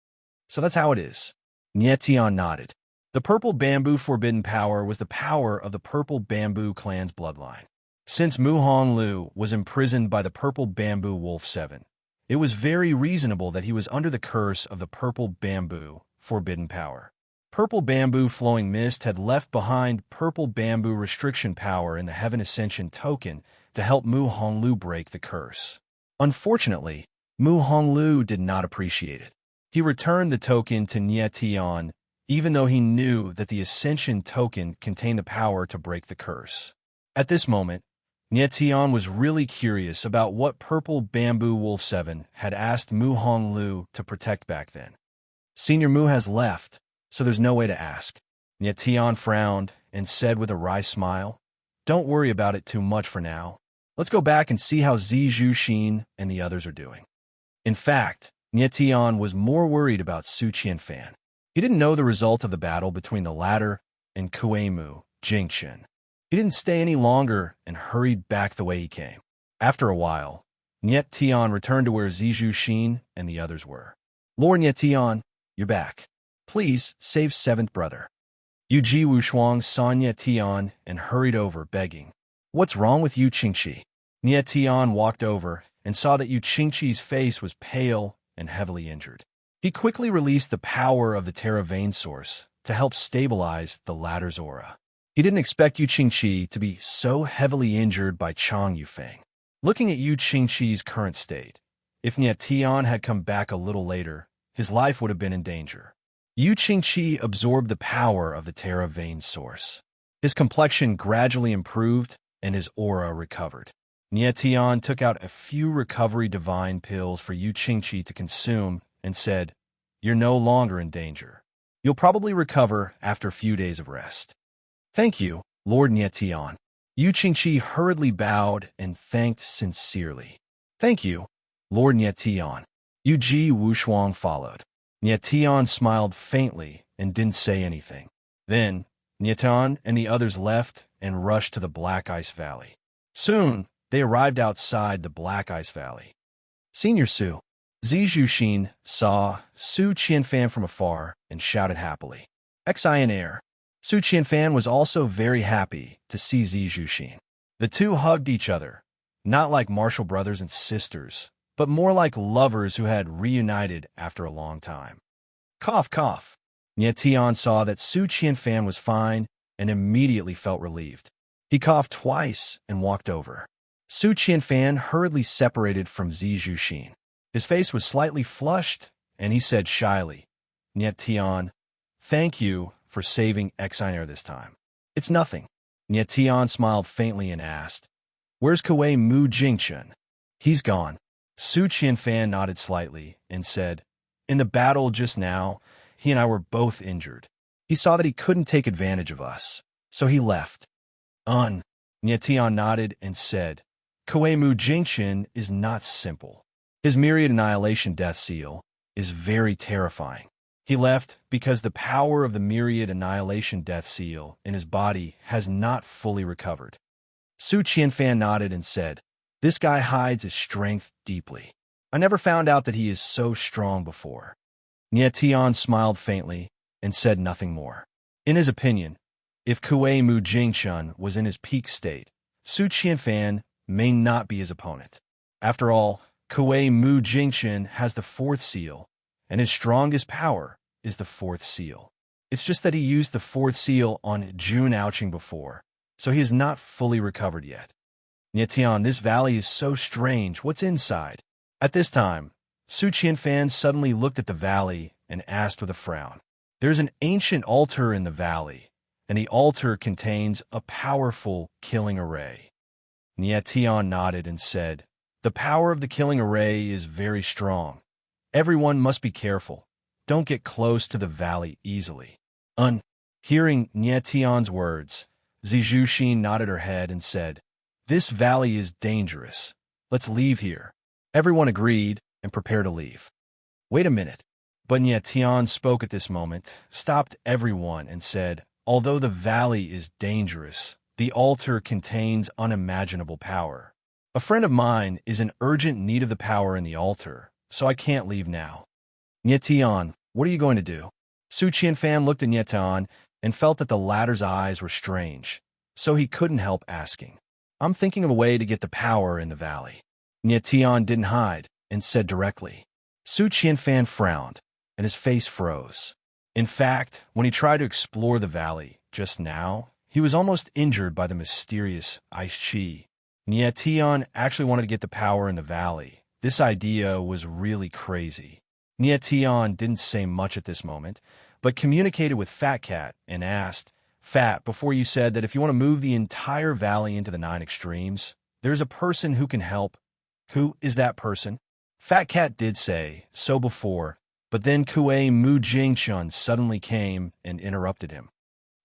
"So that's how it is." Nietion nodded. The purple bamboo forbidden power was the power of the purple bamboo clan's bloodline. Since Mu Honglu was imprisoned by the purple bamboo wolf 7, it was very reasonable that he was under the curse of the purple bamboo forbidden power. Purple bamboo flowing mist had left behind purple bamboo restriction power in the Heaven Ascension token to help Mu Honglu break the curse. Unfortunately, Mu Honglu did not appreciate it. He returned the token to Nietion, even though he knew that the Ascension token contained the power to break the curse. At this moment, Nietion was really curious about what Purple Bamboo Wolf 7 had asked Mu Honglu to protect back then. Senior Mu has left, so there's no way to ask. Nietion frowned and said with a wry smile, "Don't worry about it too much for now. Let's go back and see how Zizhu Xin and the others are doing." In fact, Nietion was more worried about Su Qianfan. He didn't know the result of the battle between the latter and Kuei-mu Jingchen. He didn't stay any longer and hurried back the way he came. After a while, Nietion returned to where Zizhu Xin and the others were. "Lord Nietion, you're back. Please save seventh brother." Yu Ji Wushuang saw Nietion and hurried over, begging, "What's wrong with Yu Qingqi?" Nietion walked over and saw that Yu Qingqi's face was pale and heavily injured. He quickly released the power of the Terra Vein Source to help stabilize the latter's aura. He didn't expect Yu Qingqi to be so heavily injured by Chang Yufeng. Looking at Yu Qingqi's current state, if Nietion had come back a little later, his life would have been in danger. Yu Qingqi absorbed the power of the Terra Vein Source. His complexion gradually improved and his aura recovered. Nietion took out a few recovery divine pills for Yu Qingqi to consume and said, "You're no longer in danger. You'll probably recover after a few days of rest." "Thank you, Lord Nietion." Yu Qingqi hurriedly bowed and thanked sincerely. "Thank you, Lord Nietion." Yu Ji Wushuang followed. Nietion smiled faintly and didn't say anything. Then, Nietion and the others left and rushed to the Black Ice Valley. Soon, they arrived outside the Black Ice Valley. "Senior Su." Zizhu Xin saw Su Qianfan from afar and shouted happily. Xian air. Su Qianfan was also very happy to see Zizhu Xin. The two hugged each other, not like martial brothers and sisters, but more like lovers who had reunited after a long time. Cough, cough. Nietion saw that Su Qianfan was fine and immediately felt relieved. He coughed twice and walked over. Su Qianfan hurriedly separated from Zizhu Xin. His face was slightly flushed, and he said shyly, "Nietion, thank you for saving Xian this time." "It's nothing." Nietion smiled faintly and asked, "Where's Kuei-mu Jingchen?" "He's gone." Su Qianfan nodded slightly and said, "In the battle just now, he and I were both injured. He saw that he couldn't take advantage of us, so he left." Nietion nodded and said, "Kuei-mu Jingchen is not simple. His myriad annihilation death seal is very terrifying. He left because the power of the myriad annihilation death seal in his body has not fully recovered." Su Qianfan nodded and said, "This guy hides his strength deeply. I never found out that he is so strong before." Nietion smiled faintly and said nothing more. In his opinion, if Kuei-mu Jingchen was in his peak state, Su Qianfan may not be his opponent. After all, Kuei-mu Jingchen has the fourth seal, and his strongest power is the fourth seal. It's just that he used the fourth seal on Jun Aoqing before, so he is not fully recovered yet. "Nietion, this valley is so strange. What's inside?" At this time, Su Qianfan suddenly looked at the valley and asked with a frown. "There's an ancient altar in the valley, and the altar contains a powerful killing array." Nietion nodded and said, "The power of the killing array is very strong. Everyone must be careful. Don't get close to the valley easily." Hearing Nietion's words, Zijushin nodded her head and said, "This valley is dangerous. Let's leave here." Everyone agreed and prepared to leave. "Wait a minute." But Nye Tian spoke at this moment, stopped everyone, and said, "Although the valley is dangerous, the altar contains unimaginable power. A friend of mine is in urgent need of the power in the altar, so I can't leave now." "Nye Tian, what are you going to do?" Su Qianfan looked at Nye Tian and felt that the latter's eyes were strange, so he couldn't help asking. "I'm thinking of a way to get the power in the valley." Nye Tian didn't hide and said directly. Su Qianfan frowned, and his face froze. In fact, when he tried to explore the valley just now, he was almost injured by the mysterious ice chi. Nye Tian actually wanted to get the power in the valley. This idea was really crazy. Nye Tian didn't say much at this moment, but communicated with Fat Cat and asked, "Fat, before you said that if you want to move the entire valley into the 9 extremes, there's a person who can help. Who is that person?" Fat Cat did say so before, but then Kue Mu Jingchun suddenly came and interrupted him.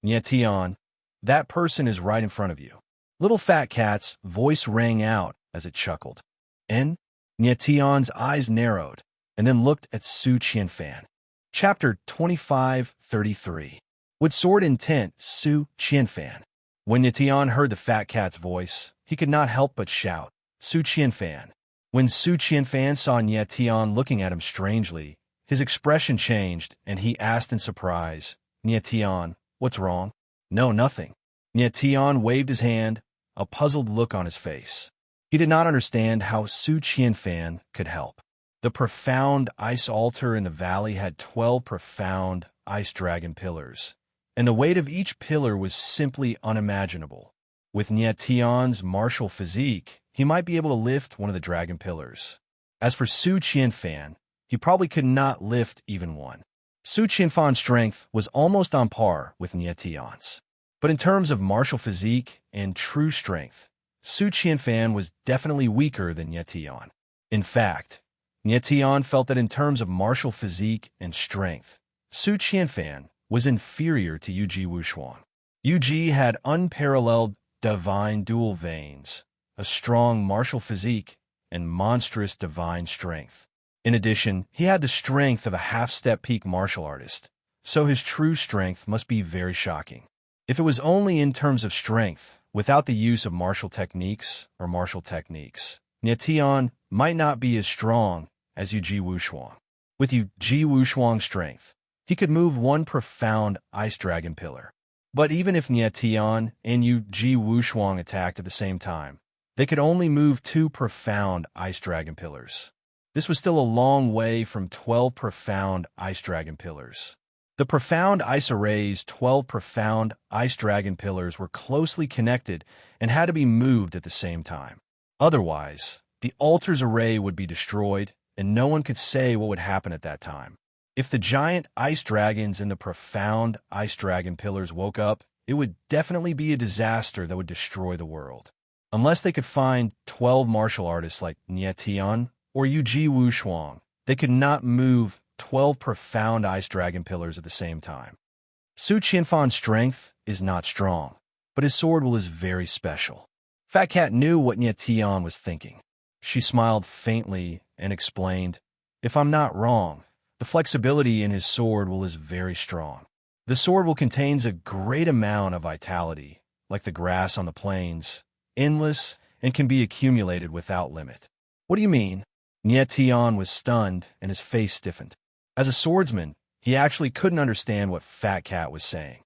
"Nye Tian, that person is right in front of you." Little Fat Cat's voice rang out as it chuckled. And Nye Tian's eyes narrowed, and then looked at Su Qianfan. Chapter 25:33. With sword intent, Su Qianfan. When Nye Tian heard the Fat Cat's voice, he could not help but shout, "Su Qianfan." When Su Qianfan saw Nye Tian looking at him strangely, his expression changed, and he asked in surprise, "Nye Tian, what's wrong?" "No, nothing." Nye Tian waved his hand, a puzzled look on his face. He did not understand how Su Qianfan could help. The profound ice altar in the valley had 12 profound ice dragon pillars, and the weight of each pillar was simply unimaginable. With Nye Tian's martial physique, he might be able to lift one of the dragon pillars. As for Su Qianfan, he probably could not lift even one. Su Qianfan's strength was almost on par with Nye Tian's. But in terms of martial physique and true strength, Su Qianfan was definitely weaker than Nye Tian. In fact, Nye Tian felt that in terms of martial physique and strength, Su Qianfan was inferior to Yuji Wushuang. Yuji had unparalleled divine dual veins, a strong martial physique, and monstrous divine strength. In addition, he had the strength of a half-step peak martial artist, so his true strength must be very shocking. If it was only in terms of strength, without the use of martial techniques, Nye Tian might not be as strong as Yuji Wushuang. With Yuji Wushuang's strength, he could move one profound ice dragon pillar. But even if Nye Tian and Yuji Wushuang attacked at the same time, they could only move 2 profound ice dragon pillars. This was still a long way from 12 profound ice dragon pillars. The profound ice array's 12 profound ice dragon pillars were closely connected and had to be moved at the same time. Otherwise, the altar's array would be destroyed, and no one could say what would happen at that time. If the giant ice dragons in the profound ice dragon pillars woke up, it would definitely be a disaster that would destroy the world. Unless they could find 12 martial artists like Nye Tian or Yuji Wushuang, they could not move 12 profound ice dragon pillars at the same time. Su Qianfan's strength is not strong, but his sword will is very special. Fat Cat knew what Nye Tian was thinking. She smiled faintly and explained, "If I'm not wrong, the flexibility in his sword will is very strong. The sword will contains a great amount of vitality, like the grass on the plains, endless, and can be accumulated without limit." "What do you mean?" Nye Tian was stunned and his face stiffened. As a swordsman, he actually couldn't understand what Fat Cat was saying.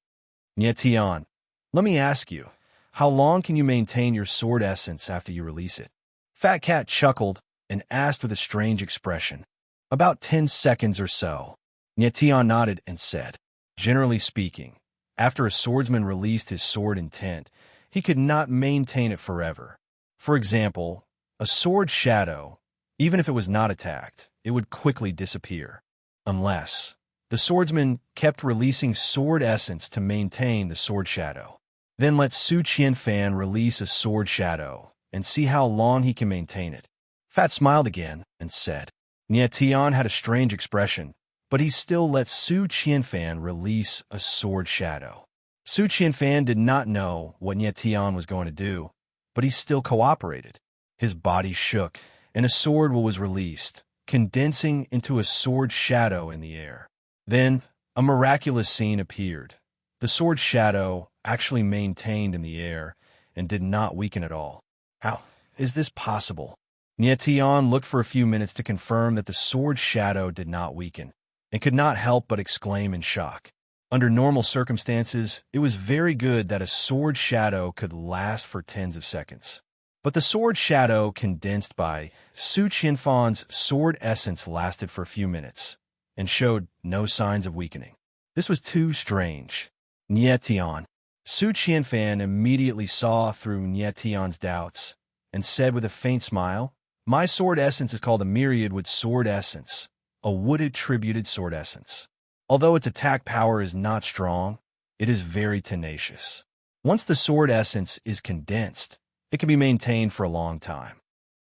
"Nye Tian, let me ask you, how long can you maintain your sword essence after you release it?" Fat Cat chuckled and asked with a strange expression. "About 10 seconds or so." Nye Tian nodded and said, "Generally speaking, after a swordsman released his sword intent, he could not maintain it forever. For example, a sword shadow, even if it was not attacked, it would quickly disappear. Unless the swordsman kept releasing sword essence to maintain the sword shadow. Then let Su Qianfan release a sword shadow and see how long he can maintain it." Fat smiled again and said. Nye Tian had a strange expression, but he still let Su Qianfan release a sword shadow. Su Qianfan did not know what Nie Tian was going to do, but he still cooperated. His body shook, and a sword was released, condensing into a sword shadow in the air. Then, a miraculous scene appeared. The sword shadow actually maintained in the air and did not weaken at all. How is this possible? Nie Tian looked for a few minutes to confirm that the sword shadow did not weaken, and could not help but exclaim in shock. Under normal circumstances, it was very good that a sword shadow could last for tens of seconds. But the sword shadow condensed by Su Qianfan's sword essence lasted for a few minutes, and showed no signs of weakening. This was too strange. Nie Tian. Su Qianfan immediately saw through Nie Tian's doubts, and said with a faint smile, "My sword essence is called a myriad wood sword essence, a wood-attributed sword essence. Although its attack power is not strong, it is very tenacious. Once the sword essence is condensed, it can be maintained for a long time."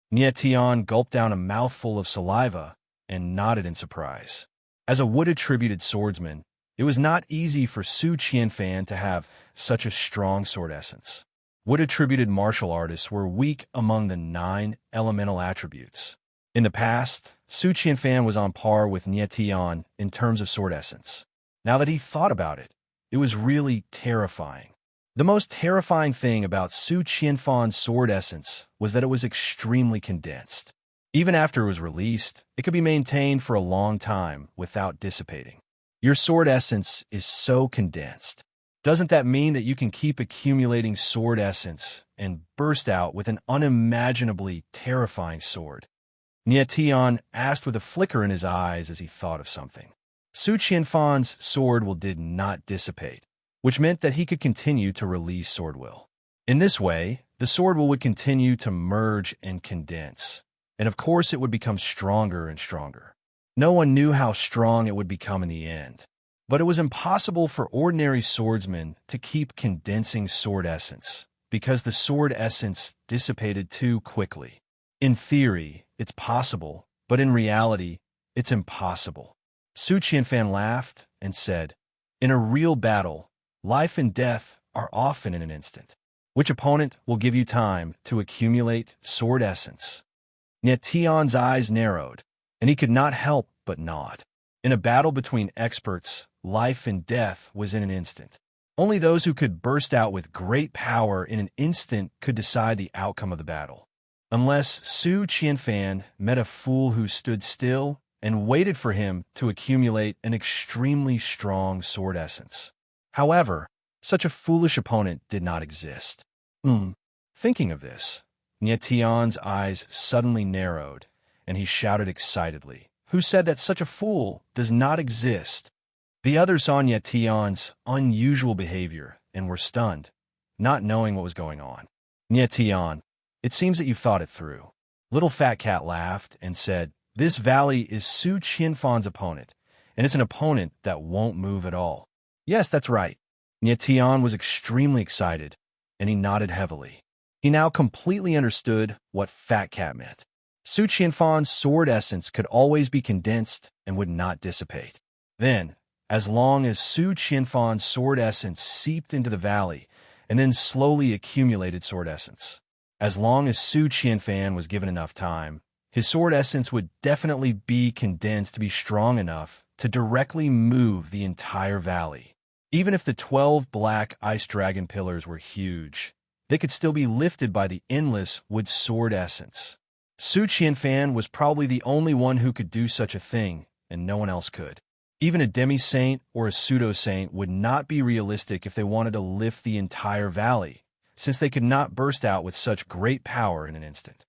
Nie Tian gulped down a mouthful of saliva and nodded in surprise. As a wood-attributed swordsman, it was not easy for Su Qianfan to have such a strong sword essence. Wood-attributed martial artists were weak among the 9 elemental attributes. In the past, Su Qianfan was on par with Nie Tian in terms of sword essence. Now that he thought about it, it was really terrifying. The most terrifying thing about Su Qianfan's sword essence was that it was extremely condensed. Even after it was released, it could be maintained for a long time without dissipating. Your sword essence is so condensed. Doesn't that mean that you can keep accumulating sword essence and burst out with an unimaginably terrifying sword? Nie Tian asked with a flicker in his eyes as he thought of something. Su Qianfan's sword will did not dissipate, which meant that he could continue to release sword will. In this way, the sword will would continue to merge and condense, and of course it would become stronger and stronger. No one knew how strong it would become in the end, but it was impossible for ordinary swordsmen to keep condensing sword essence, because the sword essence dissipated too quickly. In theory, it's possible, but in reality, it's impossible. Su Qianfan laughed and said, "In a real battle, life and death are often in an instant. Which opponent will give you time to accumulate sword essence?" Nie Tian's eyes narrowed, and he could not help but nod. In a battle between experts, life and death was in an instant. Only those who could burst out with great power in an instant could decide the outcome of the battle. Unless Su Qianfan met a fool who stood still and waited for him to accumulate an extremely strong sword essence. However, such a foolish opponent did not exist. Thinking of this, Nie Tian's eyes suddenly narrowed, and he shouted excitedly, "Who said that such a fool does not exist?" The others saw Nie Tian's unusual behavior and were stunned, not knowing what was going on. "Nie Tian, it seems that you thought it through." Little Fat Cat laughed and said, "This valley is Su Qianfan's opponent, and it's an opponent that won't move at all." "Yes, that's right." Nie Tian was extremely excited, and he nodded heavily. He now completely understood what Fat Cat meant. Su Qianfan's sword essence could always be condensed and would not dissipate. Then, as long as Su Qianfan's sword essence seeped into the valley and then slowly accumulated sword essence, as long as Su Qianfan was given enough time, his sword essence would definitely be condensed to be strong enough to directly move the entire valley. Even if the 12 black ice dragon pillars were huge, they could still be lifted by the endless wood sword essence. Su Qianfan was probably the only one who could do such a thing, and no one else could. Even a demi-saint or a pseudo-saint would not be realistic if they wanted to lift the entire valley, since they could not burst out with such great power in an instant.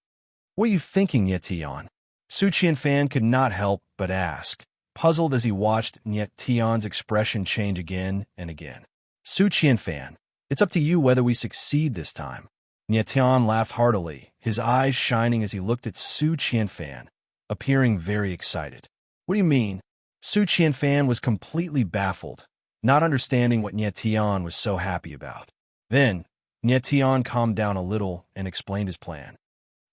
"What are you thinking, Nie Tian?" Su Qianfan could not help but ask, puzzled as he watched Nie Tian's expression change again and again. "Su Qianfan, it's up to you whether we succeed this time." Nie Tian laughed heartily, his eyes shining as he looked at Su Qianfan, appearing very excited. "What do you mean?" Su Qianfan was completely baffled, not understanding what Nie Tian was so happy about. Then, Nie Tian calmed down a little and explained his plan.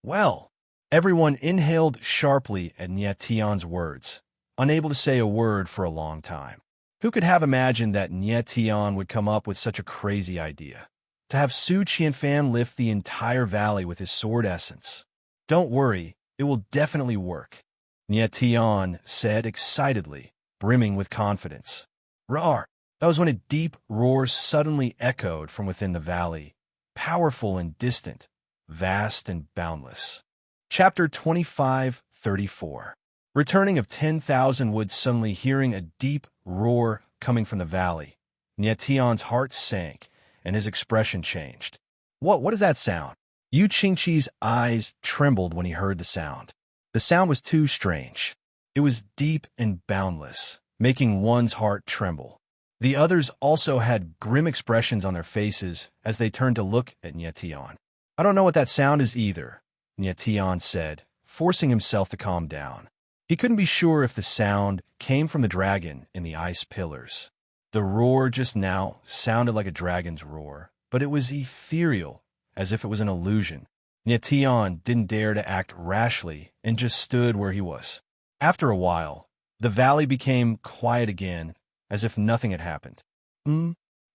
"Well," everyone inhaled sharply at Nie Tian's words, unable to say a word for a long time. Who could have imagined that Nye Tian would come up with such a crazy idea? To have Su Qianfan lift the entire valley with his sword essence. Don't worry, it will definitely work, Nye Tian said excitedly, brimming with confidence. Roar! That was when a deep roar suddenly echoed from within the valley, powerful and distant, vast and boundless. Chapter 25:34. Returning of 10,000 Woods suddenly hearing a deep roar coming from the valley. Nye Tian's heart sank, and his expression changed. What is that sound? Yu Qingqi's eyes trembled when he heard the sound. The sound was too strange. It was deep and boundless, making one's heart tremble. The others also had grim expressions on their faces as they turned to look at Nye Tian. I don't know what that sound is either, Nye Tian said, forcing himself to calm down. He couldn't be sure if the sound came from the dragon in the ice pillars. The roar just now sounded like a dragon's roar, but it was ethereal, as if it was an illusion. Nye Tian didn't dare to act rashly and just stood where he was. After a while, the valley became quiet again, as if nothing had happened.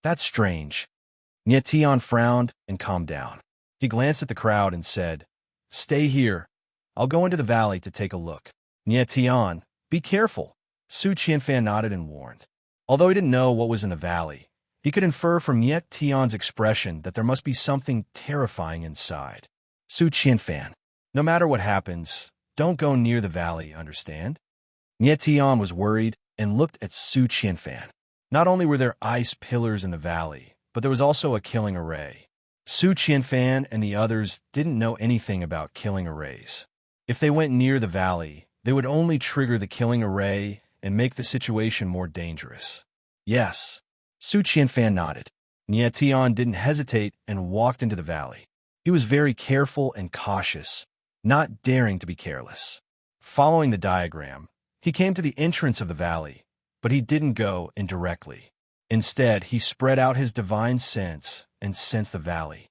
That's strange. Nye Tian frowned and calmed down. He glanced at the crowd and said, "Stay here. I'll go into the valley to take a look." Nye Tian, be careful, Su Qianfan nodded and warned. Although he didn't know what was in the valley, he could infer from Nye Tian's expression that there must be something terrifying inside. Su Qianfan, no matter what happens, don't go near the valley, understand? Nye Tian was worried and looked at Su Qianfan. Not only were there ice pillars in the valley, but there was also a killing array. Su Qianfan and the others didn't know anything about killing arrays. If they went near the valley, they would only trigger the killing array and make the situation more dangerous. Yes, Su Qianfan nodded. Nye Tian didn't hesitate and walked into the valley. He was very careful and cautious, not daring to be careless. Following the diagram, he came to the entrance of the valley, but he didn't go in directly. Instead, he spread out his divine sense and sensed the valley.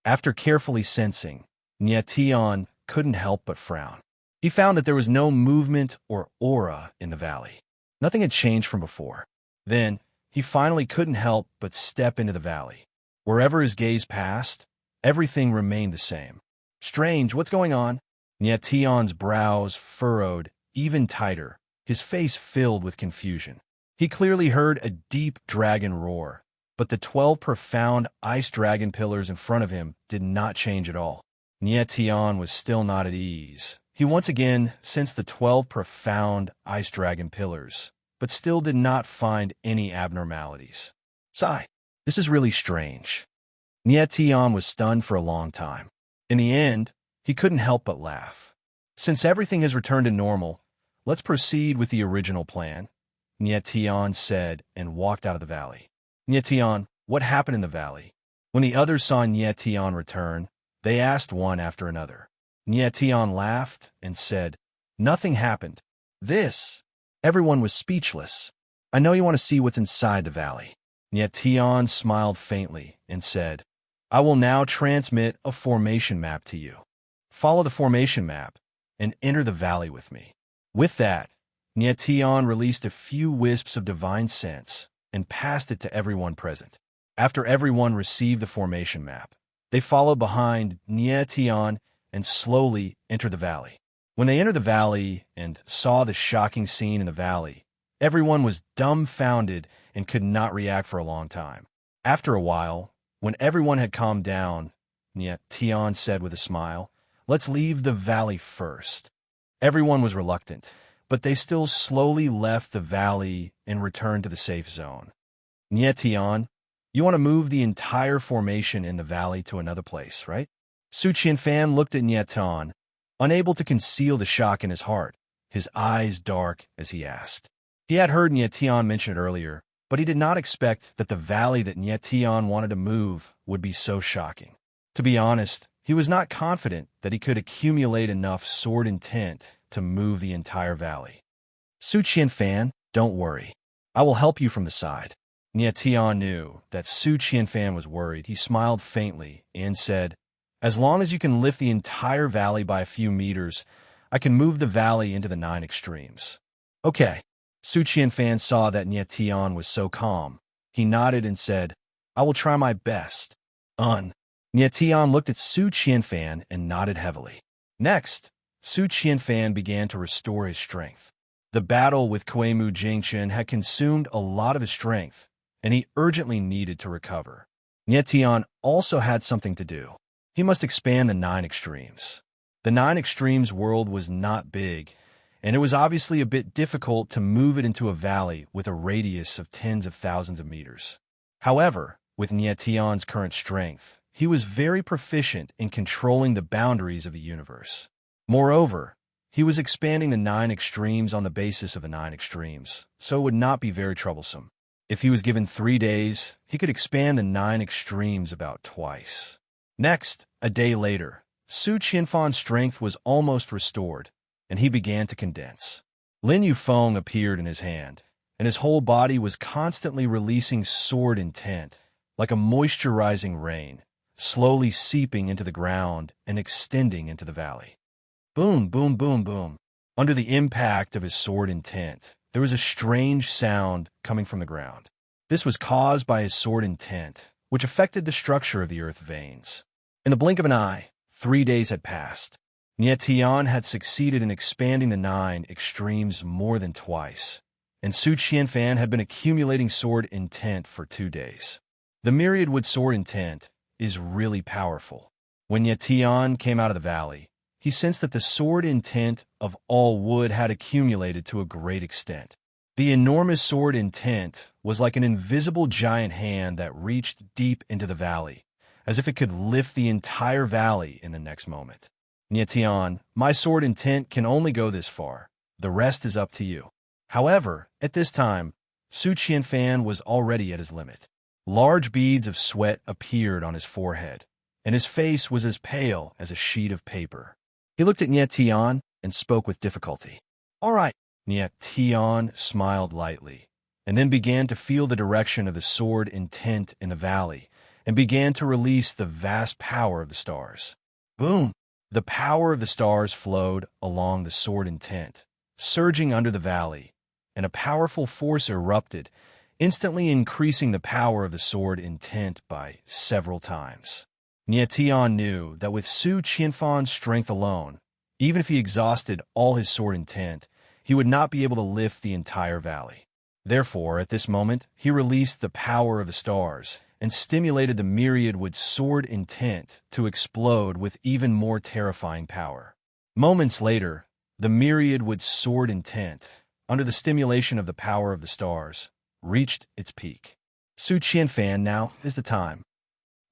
After carefully sensing, Nye Tian couldn't help but frown. He found that there was no movement or aura in the valley. Nothing had changed from before. Then, he finally couldn't help but step into the valley. Wherever his gaze passed, everything remained the same. Strange, what's going on? Nye Tian's brows furrowed even tighter, his face filled with confusion. He clearly heard a deep dragon roar, but the 12 profound ice dragon pillars in front of him did not change at all. Nye Tian was still not at ease. He once again sensed the 12 profound ice dragon pillars, but still did not find any abnormalities. Sigh, this is really strange. Nye Tian was stunned for a long time. In the end, he couldn't help but laugh. Since everything has returned to normal, let's proceed with the original plan, Nye Tian said and walked out of the valley. Nye Tian, what happened in the valley? When the others saw Nye Tian return, they asked one after another. Nye Tian laughed and said, "Nothing happened. This." Everyone was speechless. "I know you want to see what's inside the valley." Nye Tian smiled faintly and said, "I will now transmit a formation map to you. Follow the formation map and enter the valley with me." With that, Nye Tian released a few wisps of divine sense and passed it to everyone present. After everyone received the formation map, they followed behind Nye Tian and slowly entered the valley. When they entered the valley and saw the shocking scene in the valley, everyone was dumbfounded and could not react for a long time. After a while, when everyone had calmed down, Nye Tian said with a smile, "Let's leave the valley first." Everyone was reluctant, but they still slowly left the valley and returned to the safe zone. Nye Tian, you want to move the entire formation in the valley to another place, right? Su Qianfan looked at Nye Tian, unable to conceal the shock in his heart, his eyes dark as he asked. He had heard Nye Tian mention it earlier, but he did not expect that the valley that Nye Tian wanted to move would be so shocking. To be honest, he was not confident that he could accumulate enough sword intent to move the entire valley. Su Qianfan, don't worry. I will help you from the side. Nye Tian knew that Su Qianfan was worried. He smiled faintly and said, "As long as you can lift the entire valley by a few meters, I can move the valley into the 9 extremes." "Okay." Su Qianfan saw that Nye Tian was so calm. He nodded and said, "I will try my best." Nye Tian looked at Su Qianfan and nodded heavily. Next, Su Qianfan began to restore his strength. The battle with Kuei-mu Jingchen had consumed a lot of his strength, and he urgently needed to recover. Nye Tian also had something to do. He must expand the 9 extremes. The 9 extremes world was not big, and it was obviously a bit difficult to move it into a valley with a radius of tens of thousands of meters. However, with Nye Tian's current strength, he was very proficient in controlling the boundaries of the universe. Moreover, he was expanding the 9 extremes on the basis of the 9 extremes, so it would not be very troublesome. If he was given 3 days, he could expand the 9 extremes about twice. Next, a day later, Su Qianfan's strength was almost restored, and he began to condense. Lin Yufeng appeared in his hand, and his whole body was constantly releasing sword intent, like a moisturizing rain, slowly seeping into the ground and extending into the valley. Boom, boom, boom, boom. Under the impact of his sword intent, there was a strange sound coming from the ground. This was caused by his sword intent, which affected the structure of the earth veins. In the blink of an eye, 3 days had passed. Nye Tian had succeeded in expanding the 9 extremes more than twice, and Su Qianfan had been accumulating sword intent for 2 days. The myriad wood sword intent is really powerful. When Nye Tian came out of the valley, he sensed that the sword intent of all wood had accumulated to a great extent. The enormous sword intent was like an invisible giant hand that reached deep into the valley, as if it could lift the entire valley in the next moment. Nye Tian, my sword intent can only go this far. The rest is up to you. However, at this time, Su Qianfan was already at his limit. Large beads of sweat appeared on his forehead, and his face was as pale as a sheet of paper. He looked at Nye Tian and spoke with difficulty. "All right." Nye Tian smiled lightly, and then began to feel the direction of the sword intent in the valley, and began to release the vast power of the stars. Boom! The power of the stars flowed along the sword intent, surging under the valley, and a powerful force erupted, instantly increasing the power of the sword intent by several times. Nye Tian knew that with Su Qianfan's strength alone, even if he exhausted all his sword intent, he would not be able to lift the entire valley. Therefore, at this moment, he released the power of the stars and stimulated the myriad with sword intent to explode with even more terrifying power. Moments later, the myriad with sword intent, under the stimulation of the power of the stars, reached its peak. Su Qianfan, now is the time.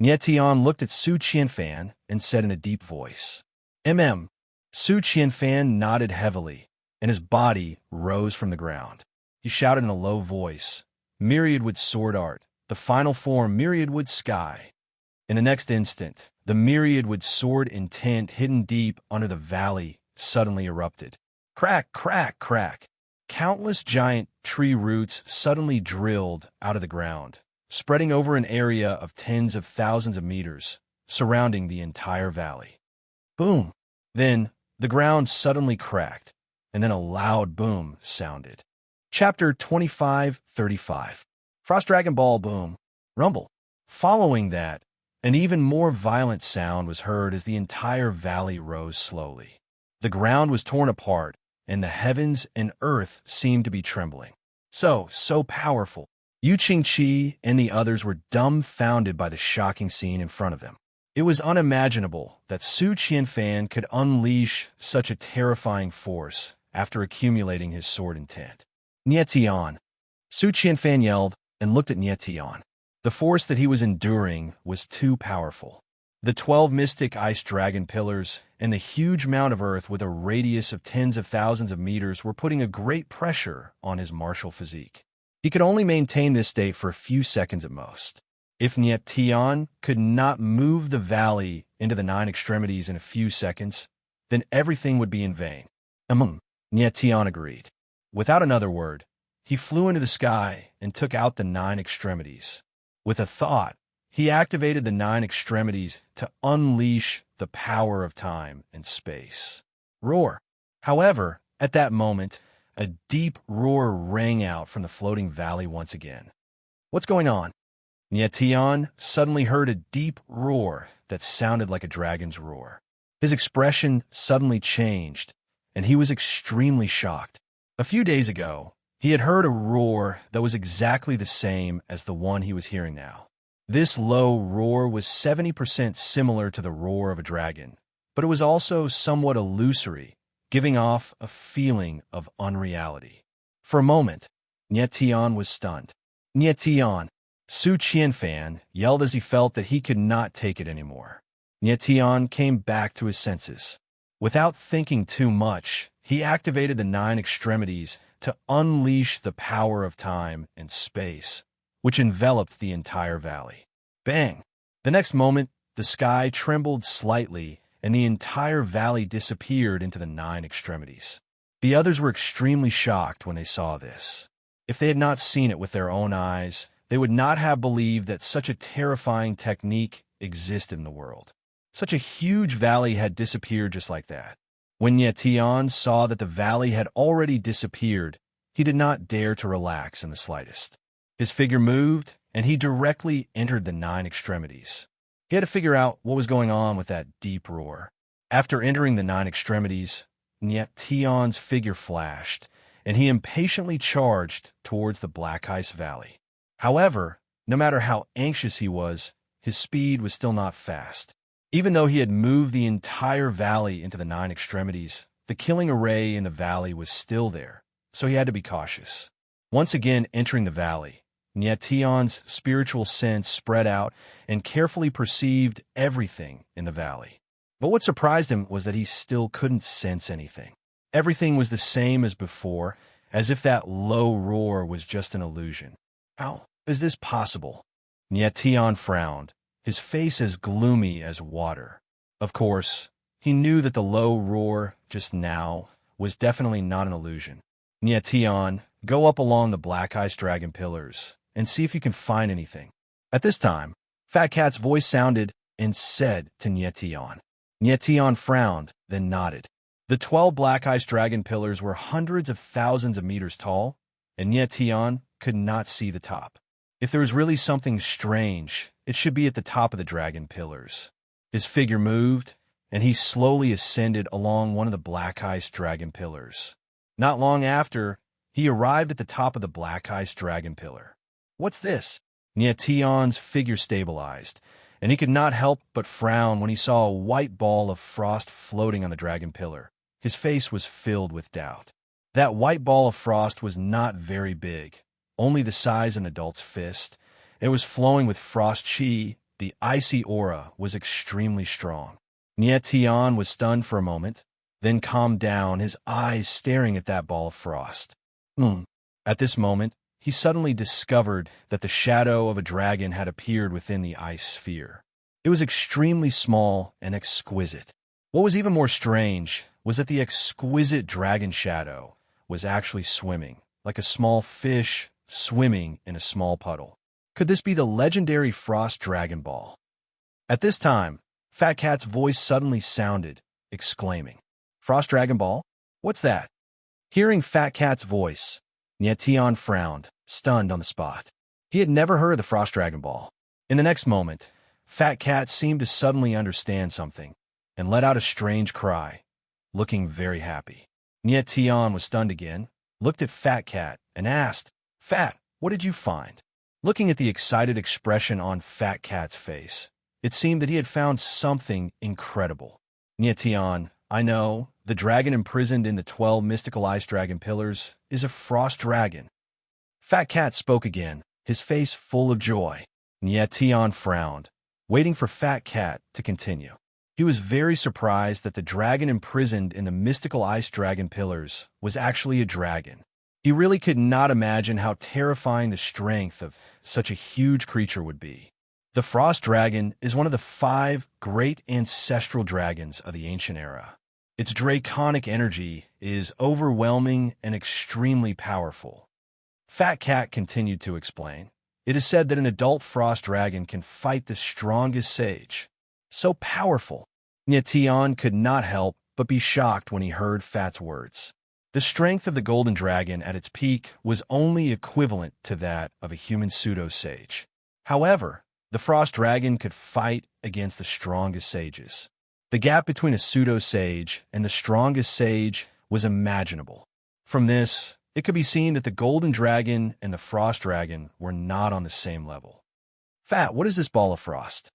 Nye Tian looked at Su Qianfan and said in a deep voice, "Mm." Su Qianfan nodded heavily, and his body rose from the ground. He shouted in a low voice, "Myriad wood sword art, the final form myriad wood sky." In the next instant, the myriad wood sword intent hidden deep under the valley suddenly erupted. Crack, crack, crack. Countless giant tree roots suddenly drilled out of the ground, spreading over an area of tens of thousands of meters, surrounding the entire valley. Boom! Then, the ground suddenly cracked, and then a loud boom sounded. Chapter 25:35. Frost Dragon Ball Boom. Rumble. Following that, an even more violent sound was heard as the entire valley rose slowly. The ground was torn apart, and the heavens and earth seemed to be trembling. So powerful. Yu Qingqi and the others were dumbfounded by the shocking scene in front of them. It was unimaginable that Su Qianfan could unleash such a terrifying force after accumulating his sword intent. Nye Tian. Su Qianfan yelled and looked at Nye Tian. The force that he was enduring was too powerful. The 12 mystic ice dragon pillars and the huge mound of earth with a radius of tens of thousands of meters were putting a great pressure on his martial physique. He could only maintain this state for a few seconds at most. If Nye Tian could not move the valley into the 9 extremities in a few seconds, then everything would be in vain. Nye Tian agreed. Without another word, he flew into the sky and took out the 9 extremities. With a thought, he activated the 9 extremities to unleash the power of time and space. Roar! However, at that moment, A deep roar rang out from the floating valley once again. What's going on? Nyetian suddenly heard a deep roar that sounded like a dragon's roar. His expression suddenly changed, and he was extremely shocked. A few days ago, he had heard a roar that was exactly the same as the one he was hearing now. This low roar was 70% similar to the roar of a dragon, but it was also somewhat illusory, giving off a feeling of unreality. For a moment, Nyetian was stunned. Nyetian! Su Qianfan yelled as he felt that he could not take it anymore. Nyetian came back to his senses. Without thinking too much, he activated the 9 extremities to unleash the power of time and space, which enveloped the entire valley. Bang! The next moment, the sky trembled slightly, and the entire valley disappeared into the 9 extremities. The others were extremely shocked when they saw this. If they had not seen it with their own eyes, they would not have believed that such a terrifying technique existed in the world. Such a huge valley had disappeared just like that. When Nyetian saw that the valley had already disappeared, he did not dare to relax in the slightest. His figure moved, and he directly entered the 9 extremities. He had to figure out what was going on with that deep roar. After entering the 9 extremities, Nyetian's figure flashed, and he impatiently charged towards the Black Ice Valley. However, no matter how anxious he was, his speed was still not fast. Even though he had moved the entire valley into the 9 extremities, the killing array in the valley was still there, so he had to be cautious. Once again entering the valley, Nyetian's spiritual sense spread out and carefully perceived everything in the valley. But what surprised him was that he still couldn't sense anything. Everything was the same as before, as if that low roar was just an illusion. How is this possible? Nyetian frowned, his face as gloomy as water. Of course, he knew that the low roar just now was definitely not an illusion. Nyetian, go up along the Black Ice Dragon pillars and see if you can find anything. At this time, Fat Cat's voice sounded and said to Nyetian. Nyetian frowned, then nodded. The 12 Black Ice Dragon pillars were hundreds of thousands of meters tall, and Nyetian could not see the top. If there was really something strange, it should be at the top of the dragon pillars. His figure moved, and he slowly ascended along one of the Black Ice Dragon pillars. Not long after, he arrived at the top of the Black Ice Dragon pillar. What's this? Nyetian's figure stabilized, and he could not help but frown when he saw a white ball of frost floating on the dragon pillar. His face was filled with doubt. That white ball of frost was not very big, only the size of an adult's fist. It was flowing with frost chi. The icy aura was extremely strong. Nyetian was stunned for a moment, then calmed down, his eyes staring at that ball of frost. At this moment, he suddenly discovered that the shadow of a dragon had appeared within the ice sphere. It was extremely small and exquisite. What was even more strange was that the exquisite dragon shadow was actually swimming, like a small fish swimming in a small puddle. Could this be the legendary Frost Dragon Ball? At this time, Fat Cat's voice suddenly sounded, exclaiming, "Frost Dragon Ball? What's that?" Hearing Fat Cat's voice, Nyetian frowned, stunned on the spot. He had never heard of the Frost Dragon Ball. In the next moment, Fat Cat seemed to suddenly understand something and let out a strange cry, looking very happy. Nyetian was stunned again, looked at Fat Cat, and asked, "Fat, what did you find?" Looking at the excited expression on Fat Cat's face, it seemed that he had found something incredible. Nyetian, I know, the dragon imprisoned in the 12 mystical ice dragon pillars is a frost dragon. Fat Cat spoke again, his face full of joy. Nyetian frowned, waiting for Fat Cat to continue. He was very surprised that the dragon imprisoned in the mystical ice dragon pillars was actually a dragon. He really could not imagine how terrifying the strength of such a huge creature would be. The Frost Dragon is one of the 5 great ancestral dragons of the ancient era. Its draconic energy is overwhelming and extremely powerful. Fat Cat continued to explain. It is said that an adult frost dragon can fight the strongest sage. So powerful. Nyetian could not help but be shocked when he heard Fat's words. The strength of the golden dragon at its peak was only equivalent to that of a human pseudo-sage. However, the frost dragon could fight against the strongest sages. The gap between a pseudo-sage and the strongest sage was imaginable. From this, it could be seen that the golden dragon and the frost dragon were not on the same level. Fat, what is this ball of frost?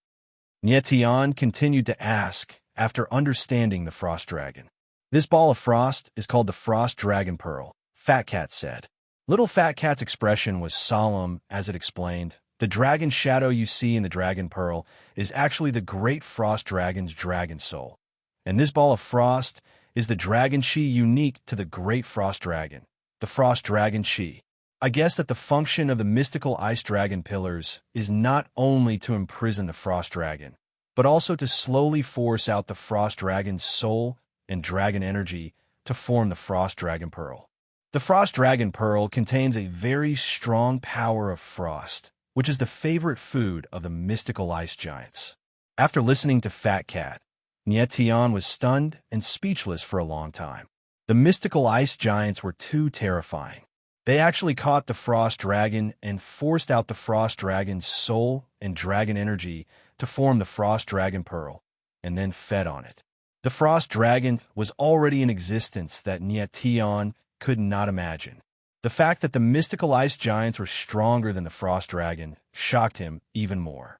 Nyetian continued to ask after understanding the frost dragon. This ball of frost is called the frost dragon pearl, Fat Cat said. Little Fat Cat's expression was solemn as it explained, the dragon shadow you see in the dragon pearl is actually the great frost dragon's dragon soul. And this ball of frost is the dragon chi unique to the great frost dragon, the frost dragon chi. I guess that the function of the mystical ice dragon pillars is not only to imprison the frost dragon, but also to slowly force out the frost dragon's soul and dragon energy to form the frost dragon pearl. The frost dragon pearl contains a very strong power of frost, which is the favorite food of the mystical ice giants. After listening to Fat Cat, Nyetian was stunned and speechless for a long time. The mystical ice giants were too terrifying. They actually caught the frost dragon and forced out the frost dragon's soul and dragon energy to form the frost dragon pearl, and then fed on it. The frost dragon was already in existence that Nyetian could not imagine. The fact that the mystical ice giants were stronger than the frost dragon shocked him even more.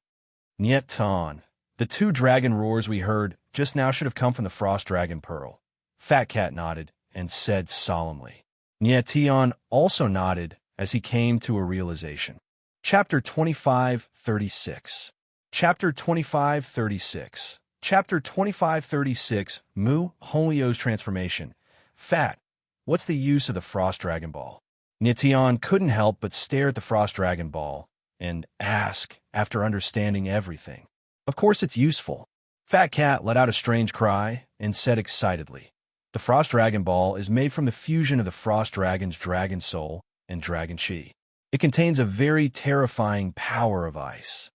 Nyetian, the two dragon roars we heard just now should have come from the frost dragon pearl. Fat Cat nodded and said solemnly. Nyetian also nodded as he came to a realization. Chapter 25:36. Chapter 25:36. Chapter 25:36. Mu Holio's transformation. Fat, what's the use of the frost dragon ball? Nyetian couldn't help but stare at the frost dragon ball and ask after understanding everything. Of course it's useful. Fat Cat let out a strange cry and said excitedly, the frost dragon ball is made from the fusion of the frost dragon's dragon soul and dragon chi. It contains a very terrifying power of ice.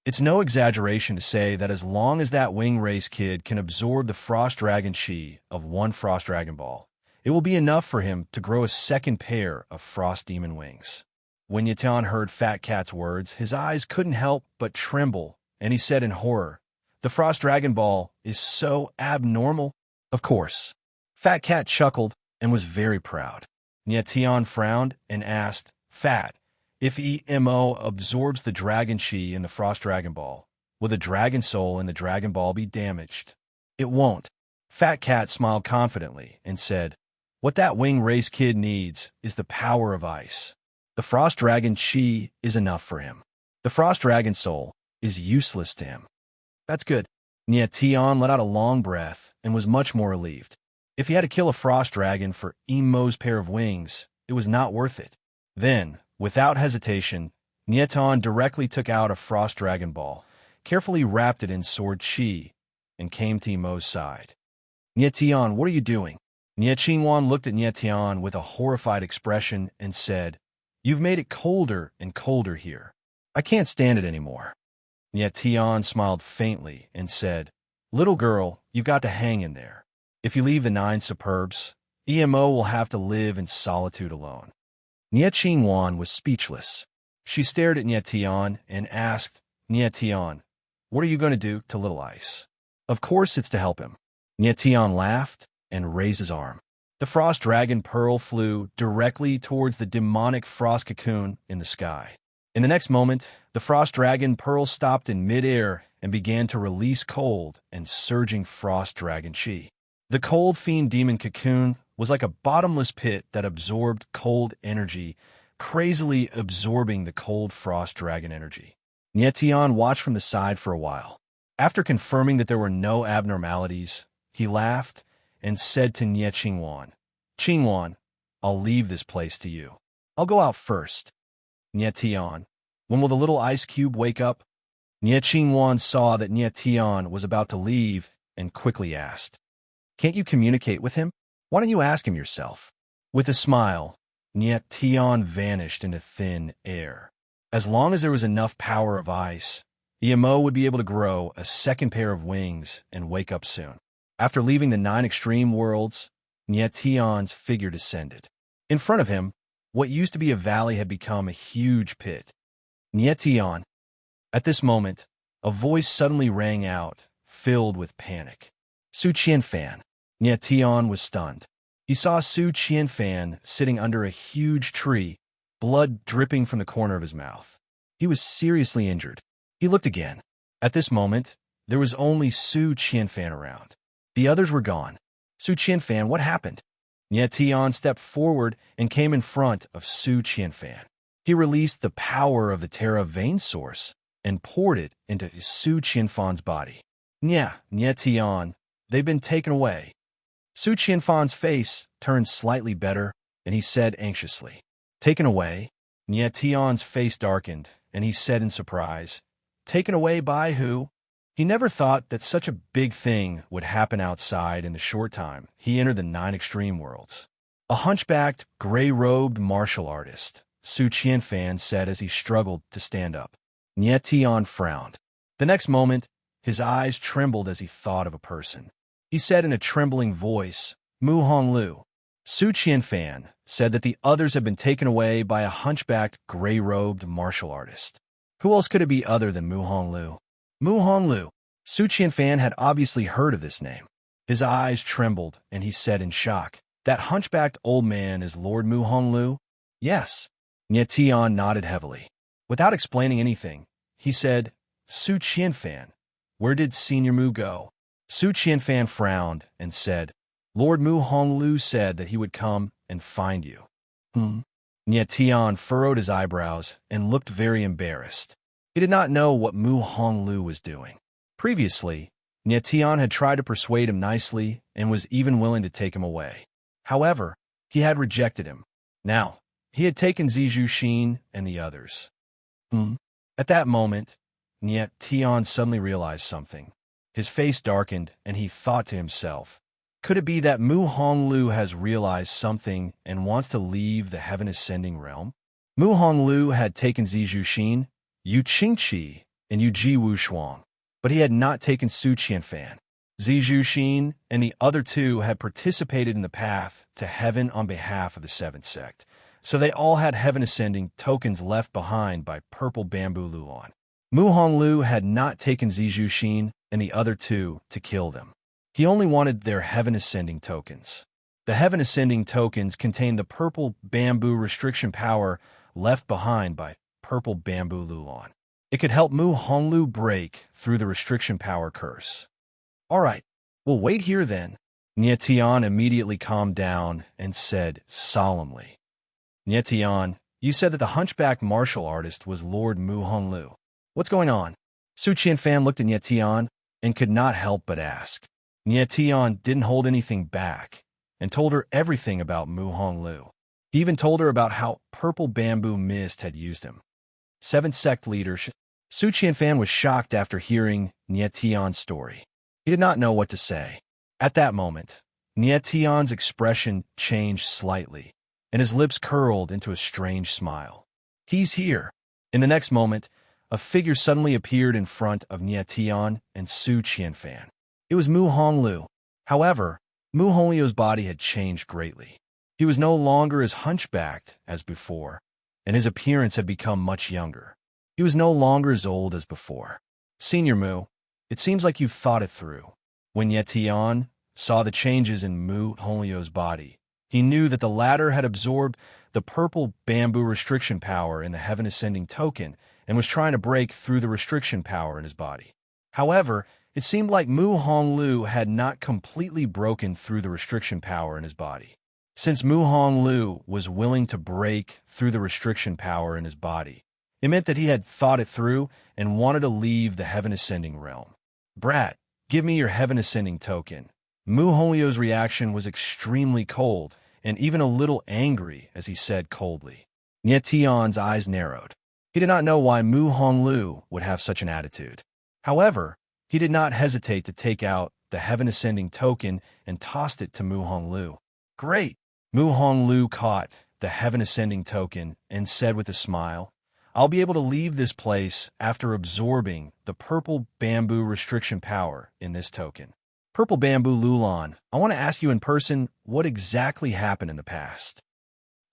It's no exaggeration to say that as long as that wing race kid can absorb the frost dragon chi of one frost dragon ball, it will be enough for him to grow a second pair of frost demon wings. When Nyetian heard Fat Cat's words, his eyes couldn't help but tremble, and he said in horror, the frost dragon ball is so abnormal. Of course. Fat Cat chuckled and was very proud. Nyetian frowned and asked, Fat, if EMO absorbs the dragon chi in the frost dragon ball, will the dragon soul in the dragon ball be damaged? It won't. Fat Cat smiled confidently and said, what that wing race kid needs is the power of ice. The frost dragon chi is enough for him. The frost dragon soul is useless to him. That's good. Nyetian let out a long breath and was much more relieved. If he had to kill a frost dragon for Emo's pair of wings, it was not worth it. Then, without hesitation, Nyetian directly took out a frost dragon ball, carefully wrapped it in sword chi, and came to Emo's side. Nyetian, what are you doing? Nyetian looked at Nyetian with a horrified expression and said, you've made it colder and colder here. I can't stand it anymore. Nyetian smiled faintly and said, little girl, you've got to hang in there. If you leave the 9 superbs, EMO will have to live in solitude alone. Nyetian was speechless. She stared at Nyetian and asked, Nyetian, what are you going to do to Little Ice? Of course it's to help him. Nyetian laughed and raised his arm. The frost dragon pearl flew directly towards the demonic frost cocoon in the sky. In the next moment, the frost dragon pearl stopped in midair and began to release cold and surging frost dragon chi. The cold fiend demon cocoon was like a bottomless pit that absorbed cold energy, crazily absorbing the cold frost dragon energy. Nyetian watched from the side for a while. After confirming that there were no abnormalities, he laughed and said to Nyetian, Qingwan, I'll leave this place to you. I'll go out first. Nyetian, when will the little ice cube wake up? Nyetian saw that Nyetian was about to leave and quickly asked, can't you communicate with him? Why don't you ask him yourself? With a smile, Nyetian vanished into thin air. As long as there was enough power of ice, EMO would be able to grow a second pair of wings and wake up soon. After leaving the 9 extreme worlds, Nietion's figure descended. In front of him, what used to be a valley had become a huge pit. Nietion. At this moment, a voice suddenly rang out, filled with panic. Su Qianfan. Nietion was stunned. He saw Su Qianfan sitting under a huge tree, blood dripping from the corner of his mouth. He was seriously injured. He looked again. At this moment, there was only Su Qianfan around. The others were gone. Su Qianfan, what happened? Nietion stepped forward and came in front of Su Qianfan. He released the power of the Terra vein source and poured it into Su Qianfan's body. Nietion, they've been taken away. Su Qianfan's face turned slightly better, and he said anxiously, Taken away? Nietion's face darkened, and he said in surprise, Taken away by who? He never thought that such a big thing would happen outside in the short time he entered the 9 extreme worlds. A hunchbacked, gray-robed martial artist, Su Qianfan said as he struggled to stand up. Nietion frowned. The next moment, his eyes trembled as he thought of a person. He said in a trembling voice, Mu Honglu. Su Qianfan said that the others had been taken away by a hunchbacked, gray-robed martial artist. Who else could it be other than Mu Honglu? Mu Honglu. Su Qianfan had obviously heard of this name. His eyes trembled, and he said in shock, That hunchbacked old man is Lord Mu Honglu? Yes. Nietion nodded heavily. Without explaining anything, he said, Su Qianfan, where did Senior Mu go? Su Qianfan frowned and said, Lord Mu Honglu said that he would come and find you. Nietion furrowed his eyebrows and looked very embarrassed. He did not know what Mu Honglu was doing. Previously, Nietion had tried to persuade him nicely and was even willing to take him away. However, he had rejected him. Now, he had taken Zizhu Xin and the others. At that moment, Nietion suddenly realized something. His face darkened, and he thought to himself, Could it be that Mu Honglu has realized something and wants to leave the heaven-ascending realm? Mu Honglu had taken Zizhu Xin, Yu Qingqi, and Yu Ji Wushuang, but he had not taken Su Qianfan. Zizhu Xin and the other two had participated in the path to heaven on behalf of the seventh sect, so they all had heaven-ascending tokens left behind by Purple Bamboo Luan. Mu Honglu had not taken Zizhu Xin and the other two to kill them. He only wanted their heaven-ascending tokens. The heaven-ascending tokens contained the Purple Bamboo restriction power left behind by Purple Bamboo Luan. It could help Mu Honglu break through the restriction power curse. All right, we'll wait here then. Nietion immediately calmed down and said solemnly, Nietion, you said that the hunchback martial artist was Lord Mu Honglu. What's going on? Su Qianfan looked at Nietion and could not help but ask. Nietion didn't hold anything back and told her everything about Mu Honglu. He even told her about how Purple Bamboo Mist had used him. Seventh sect leader Su Qianfan was shocked after hearing Nietion's story. He did not know what to say. At that moment, Nietion's expression changed slightly, and his lips curled into a strange smile. He's here. In the next moment, a figure suddenly appeared in front of Nietion and Su Qianfan. It was Mu Honglu. However, Mu Honglu's body had changed greatly. He was no longer as hunchbacked as before, and his appearance had become much younger. He was no longer as old as before. Senior Mu, it seems like you've thought it through. When Nietion saw the changes in Mu Honglu's body, he knew that the latter had absorbed the Purple Bamboo restriction power in the Heaven Ascending token and was trying to break through the restriction power in his body. However, it seemed like Mu Honglu had not completely broken through the restriction power in his body. Since Mu Honglu was willing to break through the restriction power in his body, it meant that he had thought it through and wanted to leave the Heaven Ascending realm. Brat, give me your Heaven Ascending token. Mu Honglu's reaction was extremely cold and even a little angry as he said coldly. Nietion's eyes narrowed. He did not know why Mu Honglu would have such an attitude. However, he did not hesitate to take out the Heaven Ascending token and tossed it to Mu Honglu. Great! Mu Honglu caught the Heaven Ascending token and said with a smile, I'll be able to leave this place after absorbing the Purple Bamboo restriction power in this token. Purple Bamboo Lulon, I want to ask you in person what exactly happened in the past.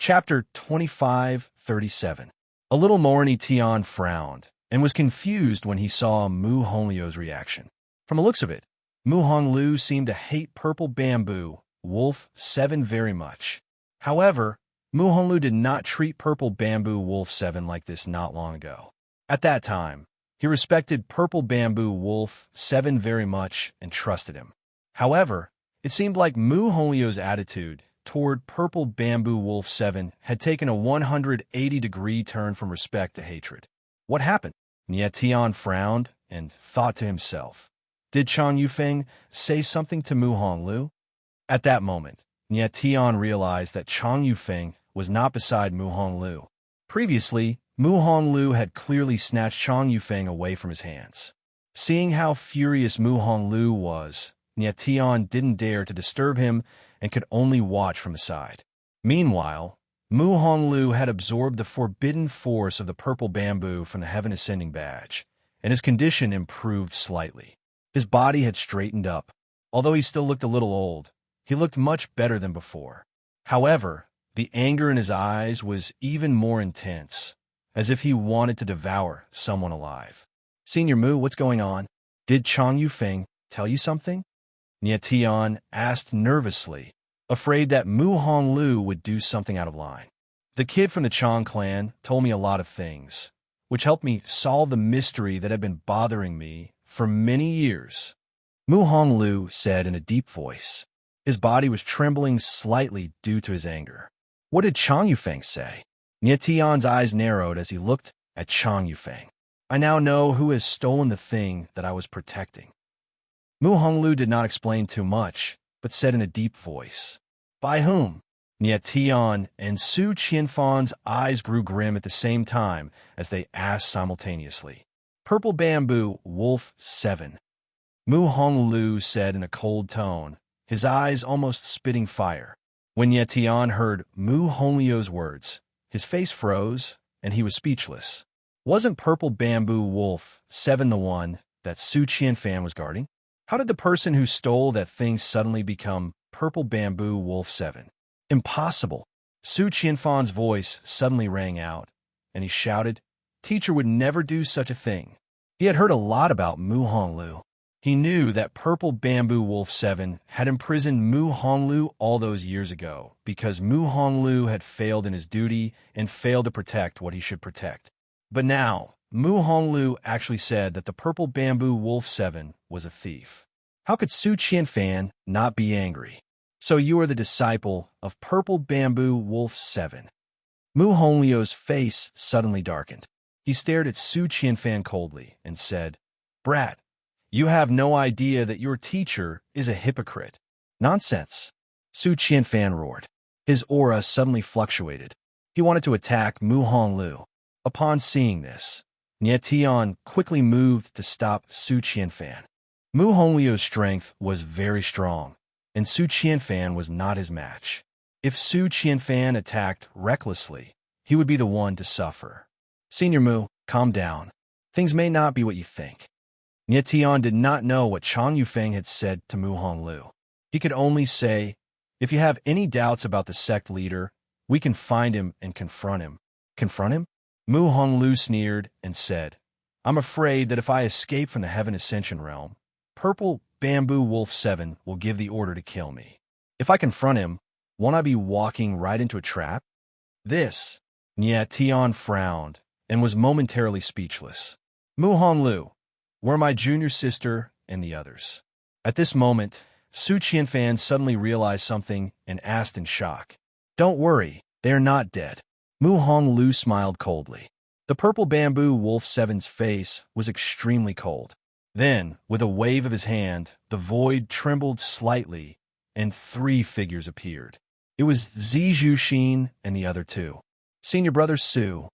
Chapter 2537. A little Morni Tian frowned and was confused when he saw Mu Honglio's reaction. From the looks of it, Mu Honglu seemed to hate Purple Bamboo Wolf 7 very much. However, Mu Honglu did not treat Purple Bamboo Wolf 7 like this not long ago. At that time, he respected Purple Bamboo Wolf 7 very much and trusted him. However, it seemed like Mu Honglio's attitude toward Purple Bamboo Wolf 7 had taken a 180-degree turn from respect to hatred. What happened? Nie Tian frowned and thought to himself, did Chang Yufeng say something to Mu Honglu? At that moment, Nie Tian realized that Chang Yufeng was not beside Mu Honglu. Previously, Mu Honglu had clearly snatched Chang Yufeng away from his hands. Seeing how furious Mu Honglu was, Nie Tian didn't dare to disturb him and could only watch from the side. Meanwhile, Mu Honglu had absorbed the forbidden force of the purple bamboo from the Heaven Ascending badge, and his condition improved slightly. His body had straightened up. Although he still looked a little old, he looked much better than before. However, the anger in his eyes was even more intense, as if he wanted to devour someone alive. Senior Mu, what's going on? Did Chang Yufeng tell you something? Nie Tian asked nervously, afraid that Mu Honglu would do something out of line. The kid from the Chang clan told me a lot of things, which helped me solve the mystery that had been bothering me for many years. Mu Honglu said in a deep voice. His body was trembling slightly due to his anger. What did Chang Yufeng say? Nie Tian's eyes narrowed as he looked at Chang Yufeng. I now know who has stolen the thing that I was protecting. Mu Honglu did not explain too much, but said in a deep voice. By whom? Nie Tian and Su Qianfan's eyes grew grim at the same time as they asked simultaneously. Purple Bamboo Wolf 7. Mu Honglu said in a cold tone, his eyes almost spitting fire. When Nie Tian heard Mu Honglio's words, his face froze and he was speechless. Wasn't Purple Bamboo Wolf 7 the one that Su Qianfan was guarding? How did the person who stole that thing suddenly become Purple Bamboo Wolf 7? Impossible. Su Qianfan's voice suddenly rang out, and he shouted, Teacher would never do such a thing. He had heard a lot about Mu Honglu. He knew that Purple Bamboo Wolf 7 had imprisoned Mu Honglu all those years ago because Mu Honglu had failed in his duty and failed to protect what he should protect. But now, Mu Honglu actually said that the Purple Bamboo Wolf 7 was a thief. How could Su Qianfan not be angry? So you are the disciple of Purple Bamboo Wolf 7. Mu Honglio's face suddenly darkened. He stared at Su Qianfan coldly and said, Brat, you have no idea that your teacher is a hypocrite. Nonsense. Su Qianfan roared. His aura suddenly fluctuated. He wanted to attack Mu Honglu. Upon seeing this, Nie Tian quickly moved to stop Su Qianfan. Mu Honglio's strength was very strong, and Su Qianfan was not his match. If Su Qianfan attacked recklessly, he would be the one to suffer. Senior Mu, calm down. Things may not be what you think. Nie Tian did not know what Chang Yufeng had said to Mu Honglu. He could only say, if you have any doubts about the sect leader, we can find him and confront him. Confront him? Mu Honglu sneered and said, I'm afraid that if I escape from the Heaven Ascension realm, Purple Bamboo Wolf 7 will give the order to kill me. If I confront him, won't I be walking right into a trap? This, Nie Tian frowned and was momentarily speechless. Mu Honglu, where my junior sister and the others? At this moment, Su Qianfan suddenly realized something and asked in shock. Don't worry, they are not dead. Mu Honglu smiled coldly. The Purple Bamboo Wolf 7's face was extremely cold. Then, with a wave of his hand, the void trembled slightly, and 3 figures appeared. It was Zijushin and the other 2. Senior brother Su.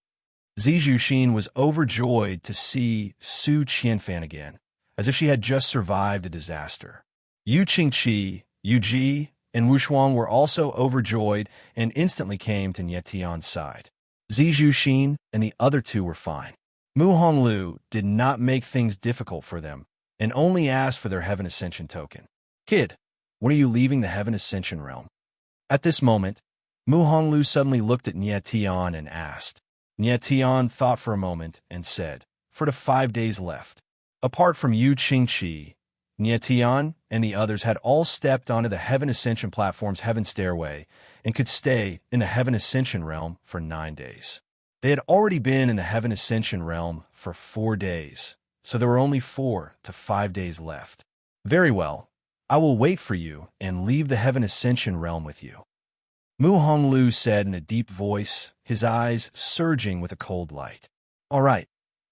Zijushin was overjoyed to see Su Qianfan again, as if she had just survived a disaster. Yu Qingqi, Yu Ji, and Wu Shuang were also overjoyed and instantly came to Nie Tian's side. Zijushin and the other 2 were fine. Mu Honglu did not make things difficult for them and only asked for their Heaven Ascension token. Kid, when are you leaving the Heaven Ascension realm? At this moment, Mu Honglu suddenly looked at Nie Tian and asked. Nie Tian thought for a moment and said, for the 5 days left. Apart from Yu Qingqi, Nie Tian and the others had all stepped onto the Heaven Ascension platform's Heaven Stairway and could stay in the Heaven Ascension realm for 9 days. They had already been in the Heaven Ascension realm for 4 days, so there were only 4 to 5 days left. Very well, I will wait for you and leave the Heaven Ascension realm with you. Mu Honglu said in a deep voice, his eyes surging with a cold light. All right,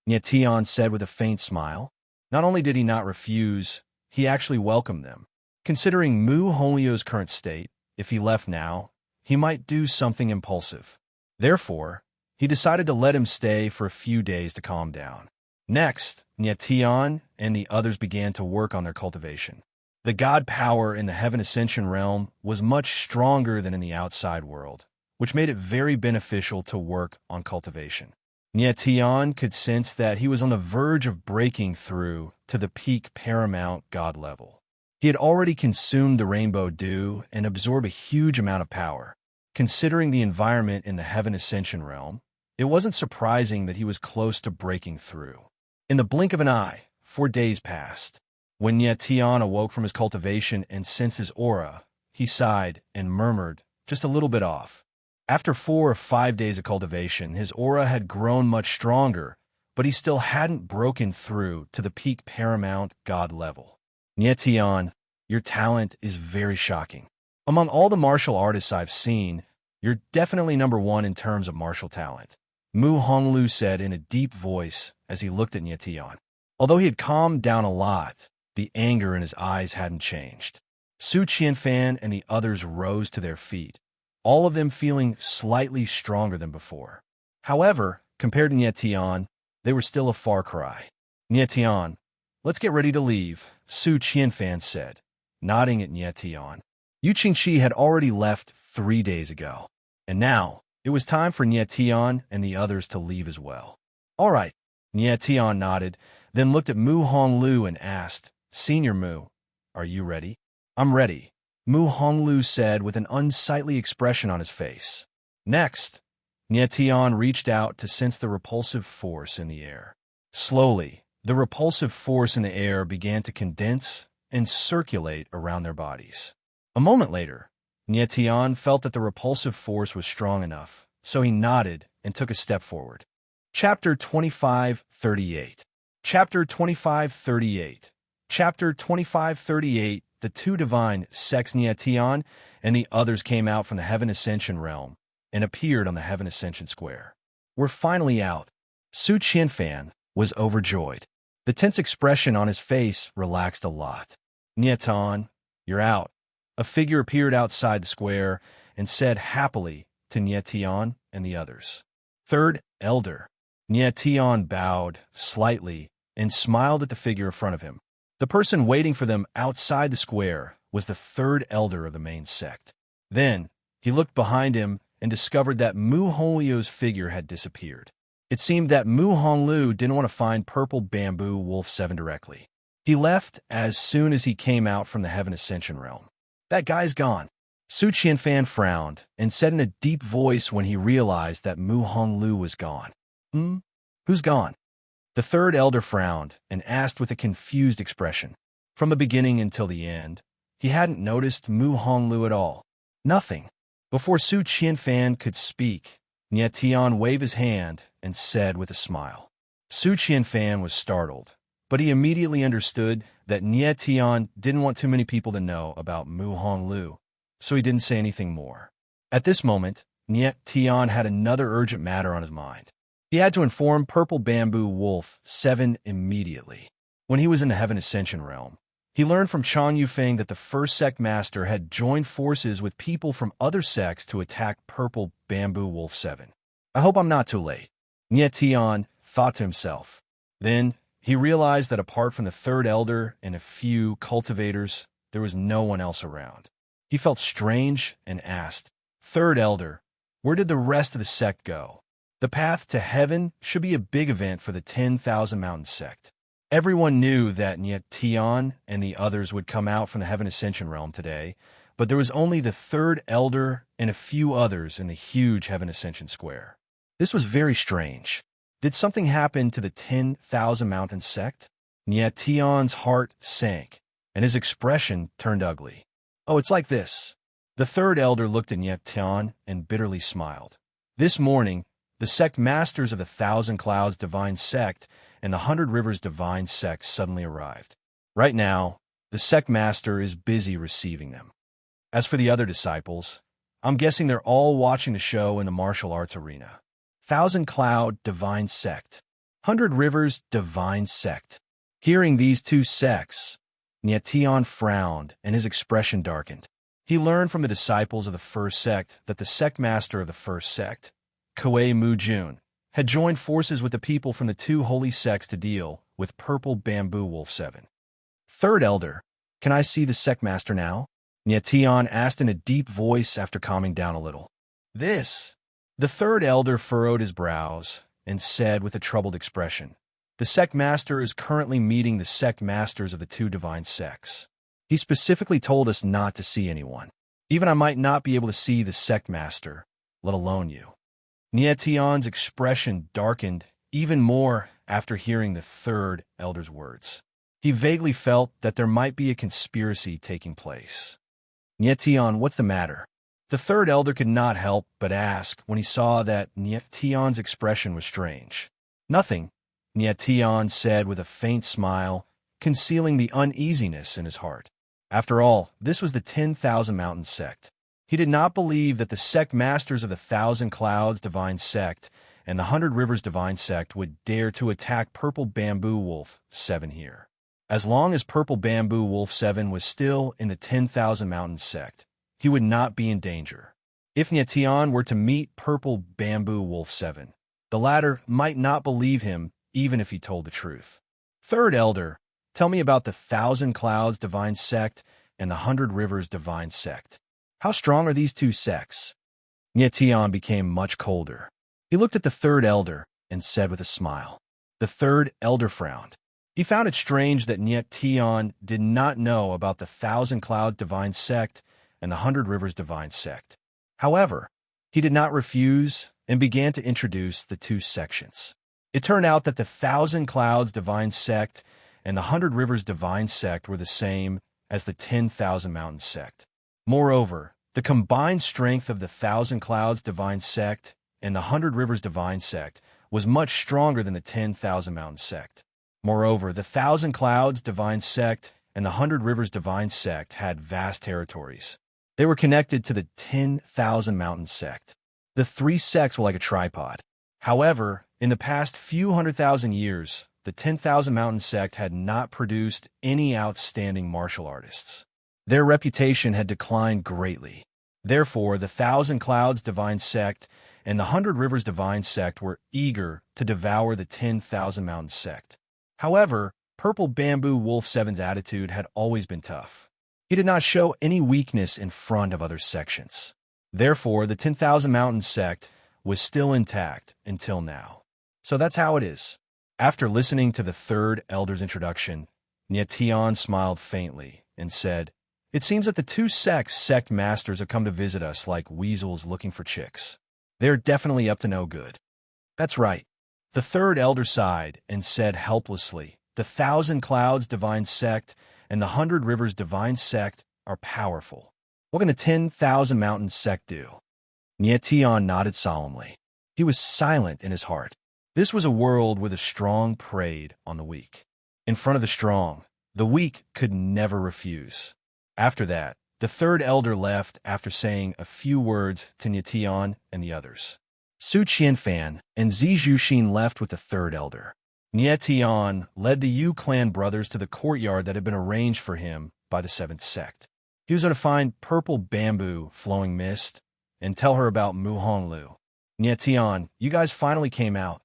Nie Tian said with a faint smile. Not only did he not refuse, he actually welcomed them. Considering Mu Honglu's current state, if he left now, he might do something impulsive. Therefore, he decided to let him stay for a few days to calm down. Next, Nie Tian and the others began to work on their cultivation. The god power in the Heaven Ascension realm was much stronger than in the outside world, which made it very beneficial to work on cultivation. Nie Tian could sense that he was on the verge of breaking through to the peak paramount god level. He had already consumed the rainbow dew and absorbed a huge amount of power. Considering the environment in the Heaven Ascension realm, it wasn't surprising that he was close to breaking through. In the blink of an eye, 4 days passed. When Nie Tian awoke from his cultivation and sensed his aura, he sighed and murmured, just a little bit off. After 4 or 5 days of cultivation, his aura had grown much stronger, but he still hadn't broken through to the peak paramount god level. Nie Tian, your talent is very shocking. Among all the martial artists I've seen, you're definitely number 1 in terms of martial talent, Mu Honglu said in a deep voice as he looked at Nie Tian. Although he had calmed down a lot, the anger in his eyes hadn't changed. Su Qianfan and the others rose to their feet, all of them feeling slightly stronger than before. However, compared to Nie Tian, they were still a far cry. Nie Tian, let's get ready to leave, Su Qianfan said, nodding at Nie Tian. Yu Qingqi had already left 3 days ago, and now it was time for Nie Tian and the others to leave as well. All right, Nie Tian nodded, then looked at Mu Honglu and asked, Senior Mu, are you ready? I'm ready, Mu Honglu said with an unsightly expression on his face. Next, Nie Tian reached out to sense the repulsive force in the air. Slowly, the repulsive force in the air began to condense and circulate around their bodies. A moment later, Nie Tian felt that the repulsive force was strong enough, so he nodded and took a step forward. Chapter 25:38. Chapter 25:38. Chapter 25:38. The 2 divine sects Nie Tian and the others came out from the Heaven Ascension realm and appeared on the Heaven Ascension Square. We're finally out. Su Qianfan was overjoyed. The tense expression on his face relaxed a lot. Nie Tian, you're out. A figure appeared outside the square and said happily to Nie Tian and the others. Third Elder. Nie Tian bowed slightly and smiled at the figure in front of him. The person waiting for them outside the square was the 3rd elder of the main sect. Then, he looked behind him and discovered that Mu Honglu's figure had disappeared. It seemed that Mu Honglu didn't want to find Purple Bamboo Wolf 7 directly. He left as soon as he came out from the Heaven Ascension realm. That guy's gone. Su Qianfan frowned and said in a deep voice when he realized that Mu Honglu was gone. Who's gone? The 3rd elder frowned and asked with a confused expression. From the beginning until the end, he hadn't noticed Mu Honglu at all. Nothing. Before Su Qianfan could speak, Nie Tian waved his hand and said with a smile. Su Qianfan was startled, but he immediately understood that Nie Tian didn't want too many people to know about Mu Honglu, so he didn't say anything more. At this moment, Nie Tian had another urgent matter on his mind. He had to inform Purple Bamboo Wolf 7 immediately. When he was in the Heaven Ascension realm, he learned from Chang Yufeng that the first sect master had joined forces with people from other sects to attack Purple Bamboo Wolf 7. I hope I'm not too late, Nie Tian thought to himself. Then, he realized that apart from the 3rd elder and a few cultivators, there was no one else around. He felt strange and asked, 3rd elder, where did the rest of the sect go? The path to heaven should be a big event for the 10,000 Mountain sect. Everyone knew that Tion and the others would come out from the Heaven Ascension realm today, but there was only the third elder and a few others in the huge Heaven Ascension square. This was very strange. Did something happen to the 10,000 Mountain sect? Tion's heart sank, and his expression turned ugly. Oh, it's like this. The third elder looked at Tion and bitterly smiled. This morning, the sect masters of the Thousand Clouds Divine Sect and the 100 Rivers Divine Sect suddenly arrived. Right now, the sect master is busy receiving them. As for the other disciples, I'm guessing they're all watching the show in the martial arts arena. Thousand Cloud Divine Sect, 100 Rivers Divine Sect. Hearing these two sects, Tion frowned and his expression darkened. He learned from the disciples of the first sect that the sect master of the first sect, Koei Mu-jun, had joined forces with the people from the two holy sects to deal with Purple Bamboo Wolf 7. Third elder, can I see the sect master now? Tion asked in a deep voice after calming down a little. This. The third elder furrowed his brows and said with a troubled expression, the sect master is currently meeting the sect masters of the two divine sects. He specifically told us not to see anyone. Even I might not be able to see the sect master, let alone you. Tion's expression darkened even more after hearing the third elder's words. He vaguely felt that there might be a conspiracy taking place. Tion, what's the matter? The third elder could not help but ask when he saw that Tion's expression was strange. Nothing, Tion said with a faint smile, concealing the uneasiness in his heart. After all, this was the 10,000 Mountain sect. He did not believe that the sect masters of the Thousand Clouds Divine Sect and the 100 Rivers Divine Sect would dare to attack Purple Bamboo Wolf 7 here. As long as Purple Bamboo Wolf 7 was still in the 10,000 Mountain sect, he would not be in danger. If Tion were to meet Purple Bamboo Wolf 7, the latter might not believe him even if he told the truth. Third elder, tell me about the Thousand Clouds Divine Sect and the 100 Rivers Divine Sect. How strong are these two sects? Tion became much colder. He looked at the third elder and said with a smile. The third elder frowned. He found it strange that Tion did not know about the Thousand Clouds Divine Sect and the 100 Rivers Divine Sect. However, he did not refuse and began to introduce the two sections. It turned out that the Thousand Clouds Divine Sect and the 100 Rivers Divine Sect were the same as the 10,000 Mountain Sect. Moreover, the combined strength of the Thousand Clouds Divine Sect and the 100 Rivers Divine Sect was much stronger than the 10,000 Mountain Sect. Moreover, the Thousand Clouds Divine Sect and the 100 Rivers Divine Sect had vast territories. They were connected to the 10,000 Mountain Sect. The three sects were like a tripod. However, in the past few 100,000 years, the 10,000 Mountain Sect had not produced any outstanding martial artists. Their reputation had declined greatly. Therefore, the Thousand Clouds Divine Sect and the 100 Rivers Divine Sect were eager to devour the 10,000 Mountain Sect. However, Purple Bamboo Wolf 7's attitude had always been tough. He did not show any weakness in front of other sections. Therefore, the 10,000 Mountain Sect was still intact until now. So that's how it is. After listening to the third elder's introduction, Tion smiled faintly and said, it seems that the two sect masters have come to visit us like weasels looking for chicks. They're definitely up to no good. That's right. The third elder sighed and said helplessly, the Thousand Clouds Divine Sect and the 100 Rivers Divine Sect are powerful. What can the 10,000 Mountain Sect do? Tion nodded solemnly. He was silent in his heart. This was a world where the strong preyed on the weak. In front of the strong, the weak could never refuse. After that, the third elder left after saying a few words to Tion and the others. Su Qianfan and Zi Zhuxin left with the third elder. Tion led the Yu clan brothers to the courtyard that had been arranged for him by the seventh sect. He was going to find Purple Bamboo Flowing Mist and tell her about Mu Honglu. Tion, you guys finally came out.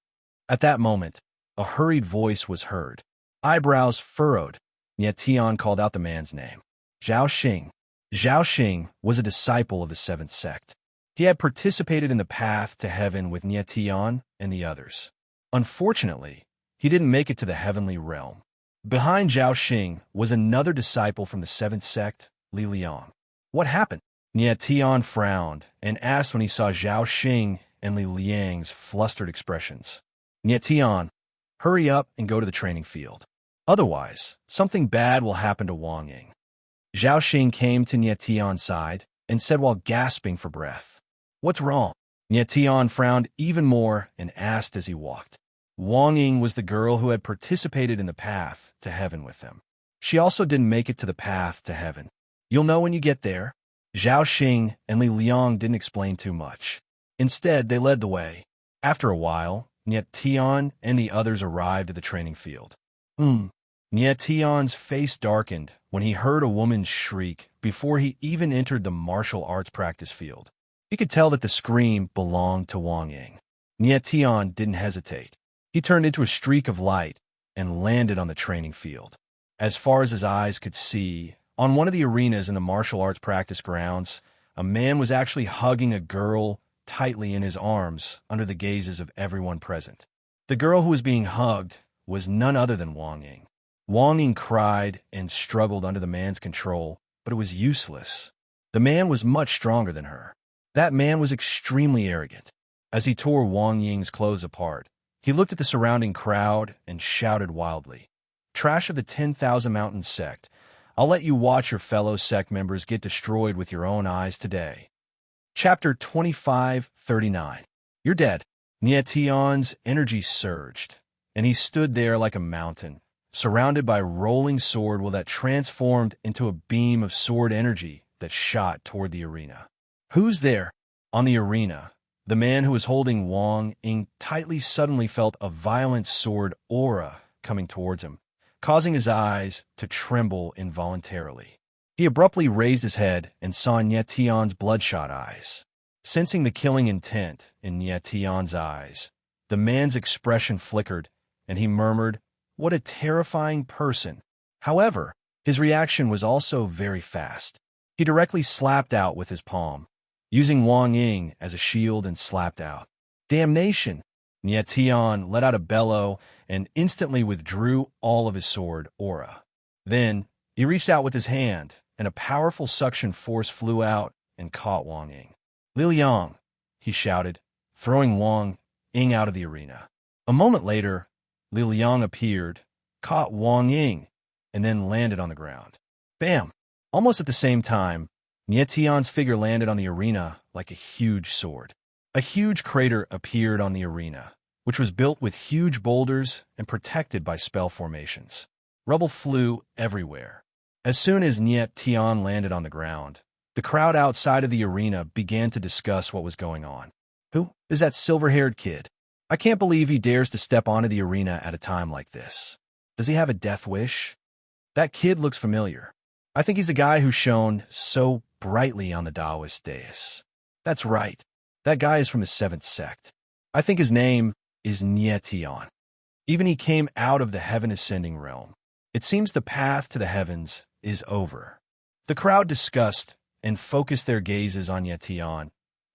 At that moment, a hurried voice was heard. Eyebrows furrowed, Tion called out the man's name. Zhao Xing. Zhao Xing was a disciple of the seventh sect. He had participated in the path to heaven with Tion and the others. Unfortunately, he didn't make it to the heavenly realm. Behind Zhao Xing was another disciple from the seventh sect, Li Liang. What happened? Nie Tian frowned and asked when he saw Zhao Xing and Li Liang's flustered expressions. Nie Tian, hurry up and go to the training field. Otherwise, something bad will happen to Wang Ying. Zhao Xing came to Nie Tian's side and said while gasping for breath, "What's wrong?" Nie Tian frowned even more and asked as he walked. Wang Ying was the girl who had participated in the path to heaven with them. She also didn't make it to the path to heaven. You'll know when you get there. Zhao Xing and Li Liang didn't explain too much. Instead, they led the way. After a while, Nie Tian and the others arrived at the training field. Nie Tian's face darkened when he heard a woman's shriek before he even entered the martial arts practice field. He could tell that the scream belonged to Wang Ying. Nie Tian didn't hesitate. He turned into a streak of light and landed on the training field. As far as his eyes could see, on one of the arenas in the martial arts practice grounds, a man was actually hugging a girl tightly in his arms under the gazes of everyone present. The girl who was being hugged was none other than Wang Ying. Wang Ying cried and struggled under the man's control, but it was useless. The man was much stronger than her. That man was extremely arrogant. As he tore Wang Ying's clothes apart, he looked at the surrounding crowd and shouted wildly, "Trash of the 10,000 Mountain Sect, I'll let you watch your fellow sect members get destroyed with your own eyes today." Chapter 25:39. You're dead. Nie Tian's energy surged, and he stood there like a mountain, surrounded by rolling sword that transformed into a beam of sword energy that shot toward the arena. Who's there? On the arena, the man who was holding Wang Ying tightly suddenly felt a violent sword aura coming towards him, causing his eyes to tremble involuntarily. He abruptly raised his head and saw Nie Tian's bloodshot eyes. Sensing the killing intent in Nie Tian's eyes, the man's expression flickered, and he murmured, "What a terrifying person." However, his reaction was also very fast. He directly slapped out with his palm, using Wang Ying as a shield and slapped out. Damnation! Nie Tian let out a bellow and instantly withdrew all of his sword aura. Then, he reached out with his hand, and a powerful suction force flew out and caught Wang Ying. "Li Liang," he shouted, throwing Wang Ying out of the arena. A moment later, Li Liang appeared, caught Wang Ying, and then landed on the ground. Bam! Almost at the same time, Nie Tian's figure landed on the arena like a huge sword. A huge crater appeared on the arena, which was built with huge boulders and protected by spell formations. Rubble flew everywhere. As soon as Nie Tian landed on the ground, the crowd outside of the arena began to discuss what was going on. Who is that silver-haired kid? I can't believe he dares to step onto the arena at a time like this. Does he have a death wish? That kid looks familiar. I think he's the guy who shone so brightly on the Taoist dais. That's right. That guy is from the seventh sect. I think his name is Nie Tian. Even he came out of the heaven-ascending realm. It seems the path to the heavens is over. The crowd discussed and focused their gazes on Nie Tian,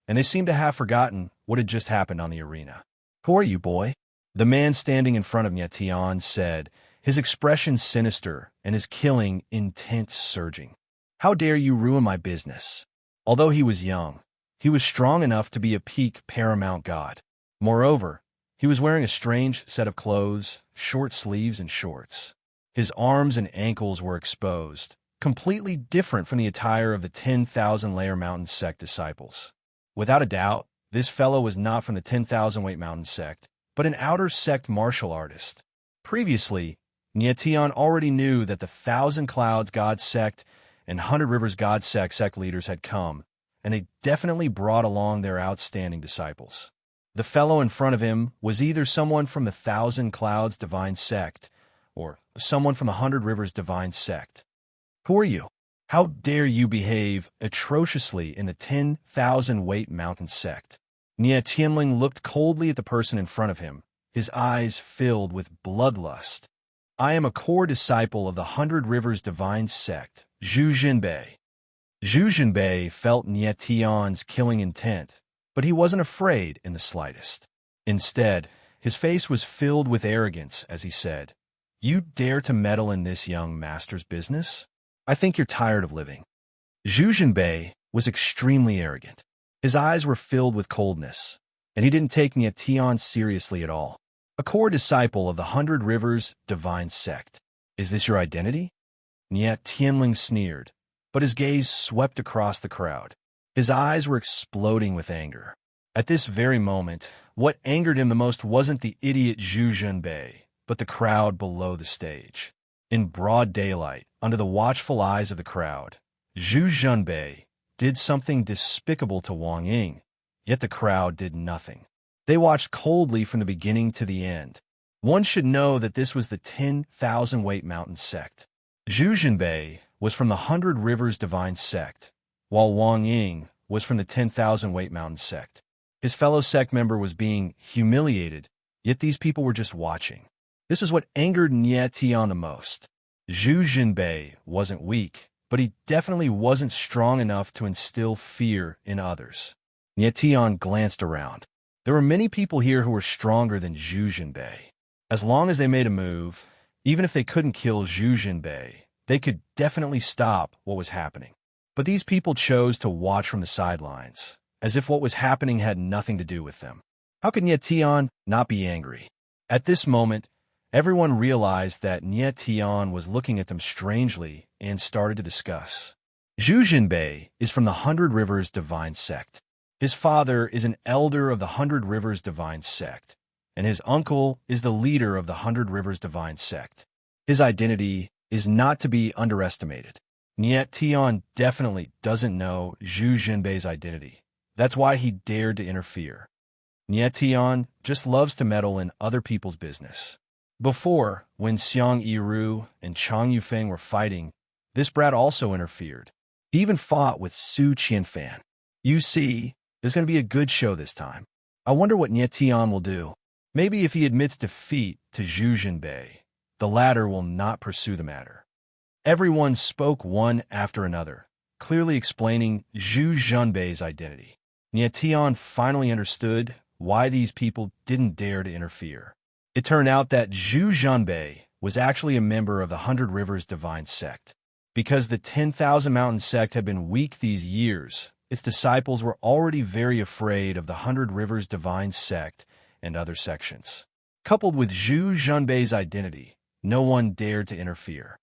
and they seemed to have forgotten what had just happened on the arena. "Who are you, boy?" The man standing in front of Nie Tian said, his expression sinister and his killing intent surging. "How dare you ruin my business?" Although he was young, he was strong enough to be a peak paramount god. Moreover, he was wearing a strange set of clothes, short sleeves and shorts. His arms and ankles were exposed, completely different from the attire of the 10,000-layer Mountain Sect disciples. Without a doubt, this fellow was not from the 10,000-weight Mountain Sect, but an outer sect martial artist. Previously, Nie Tian already knew that the 1,000 Clouds God Sect and 100 Rivers God Sect leaders had come, and they definitely brought along their outstanding disciples. The fellow in front of him was either someone from the 1,000 Clouds Divine Sect, or someone from the 100 Rivers Divine Sect. Who are you? How dare you behave atrociously in the 10,000-weight Mountain Sect? Nie Tianling looked coldly at the person in front of him, his eyes filled with bloodlust. "I am a core disciple of the 100 Rivers Divine Sect, Zhu Jinbei." Zhu Jinbei felt Nie Tian's killing intent, but he wasn't afraid in the slightest. Instead, his face was filled with arrogance as he said, You dare to meddle in this young master's business? I think you're tired of living. Zhu Zhenbei was extremely arrogant. His eyes were filled with coldness, and he didn't take Nye Tian seriously at all. A core disciple of the Hundred Rivers divine sect. Is this your identity? Nye Tianling sneered, but his gaze swept across the crowd. His eyes were exploding with anger. At this very moment, what angered him the most wasn't the idiot Zhu Zhenbei, but the crowd below the stage. In broad daylight, under the watchful eyes of the crowd, Zhu Zhenbei did something despicable to Wang Ying, yet the crowd did nothing. They watched coldly from the beginning to the end. One should know that this was the 10,000-weight mountain sect. Zhu Zhenbei was from the Hundred Rivers divine sect, while Wang Ying was from the 10,000-weight mountain sect. His fellow sect member was being humiliated, yet these people were just watching. This was what angered Nye Tian the most. Zhu Zhenbei wasn't weak, but he definitely wasn't strong enough to instill fear in others. Nye Tian glanced around. There were many people here who were stronger than Zhu Zhenbei. As long as they made a move, even if they couldn't kill Zhu Zhenbei, they could definitely stop what was happening. But these people chose to watch from the sidelines, as if what was happening had nothing to do with them. How could Nye Tian not be angry? At this moment, everyone realized that Nye Tian was looking at them strangely and started to discuss. Zhu Zhenbei is from the Hundred Rivers divine sect. His father is an elder of the Hundred Rivers divine sect, and his uncle is the leader of the Hundred Rivers divine sect. His identity is not to be underestimated. Nye Tian definitely doesn't know Zhu Zhenbei's identity. That's why he dared to interfere. Nye Tian just loves to meddle in other people's business. Before, when Xiang Yiru and Chang Yufeng were fighting, this brat also interfered. He even fought with Su Qianfan. You see, there's going to be a good show this time. I wonder what Nye Tian will do. Maybe if he admits defeat to Zhu Zhenbei, the latter will not pursue the matter. Everyone spoke one after another, clearly explaining Zhu Zhenbei's identity. Nye Tian finally understood why these people didn't dare to interfere. It turned out that Zhu Zhenbei was actually a member of the Hundred Rivers divine sect. Because the 10,000 Mountain sect had been weak these years, its disciples were already very afraid of the Hundred Rivers divine sect and other sections. Coupled with Zhu Zhenbei's identity, no one dared to interfere.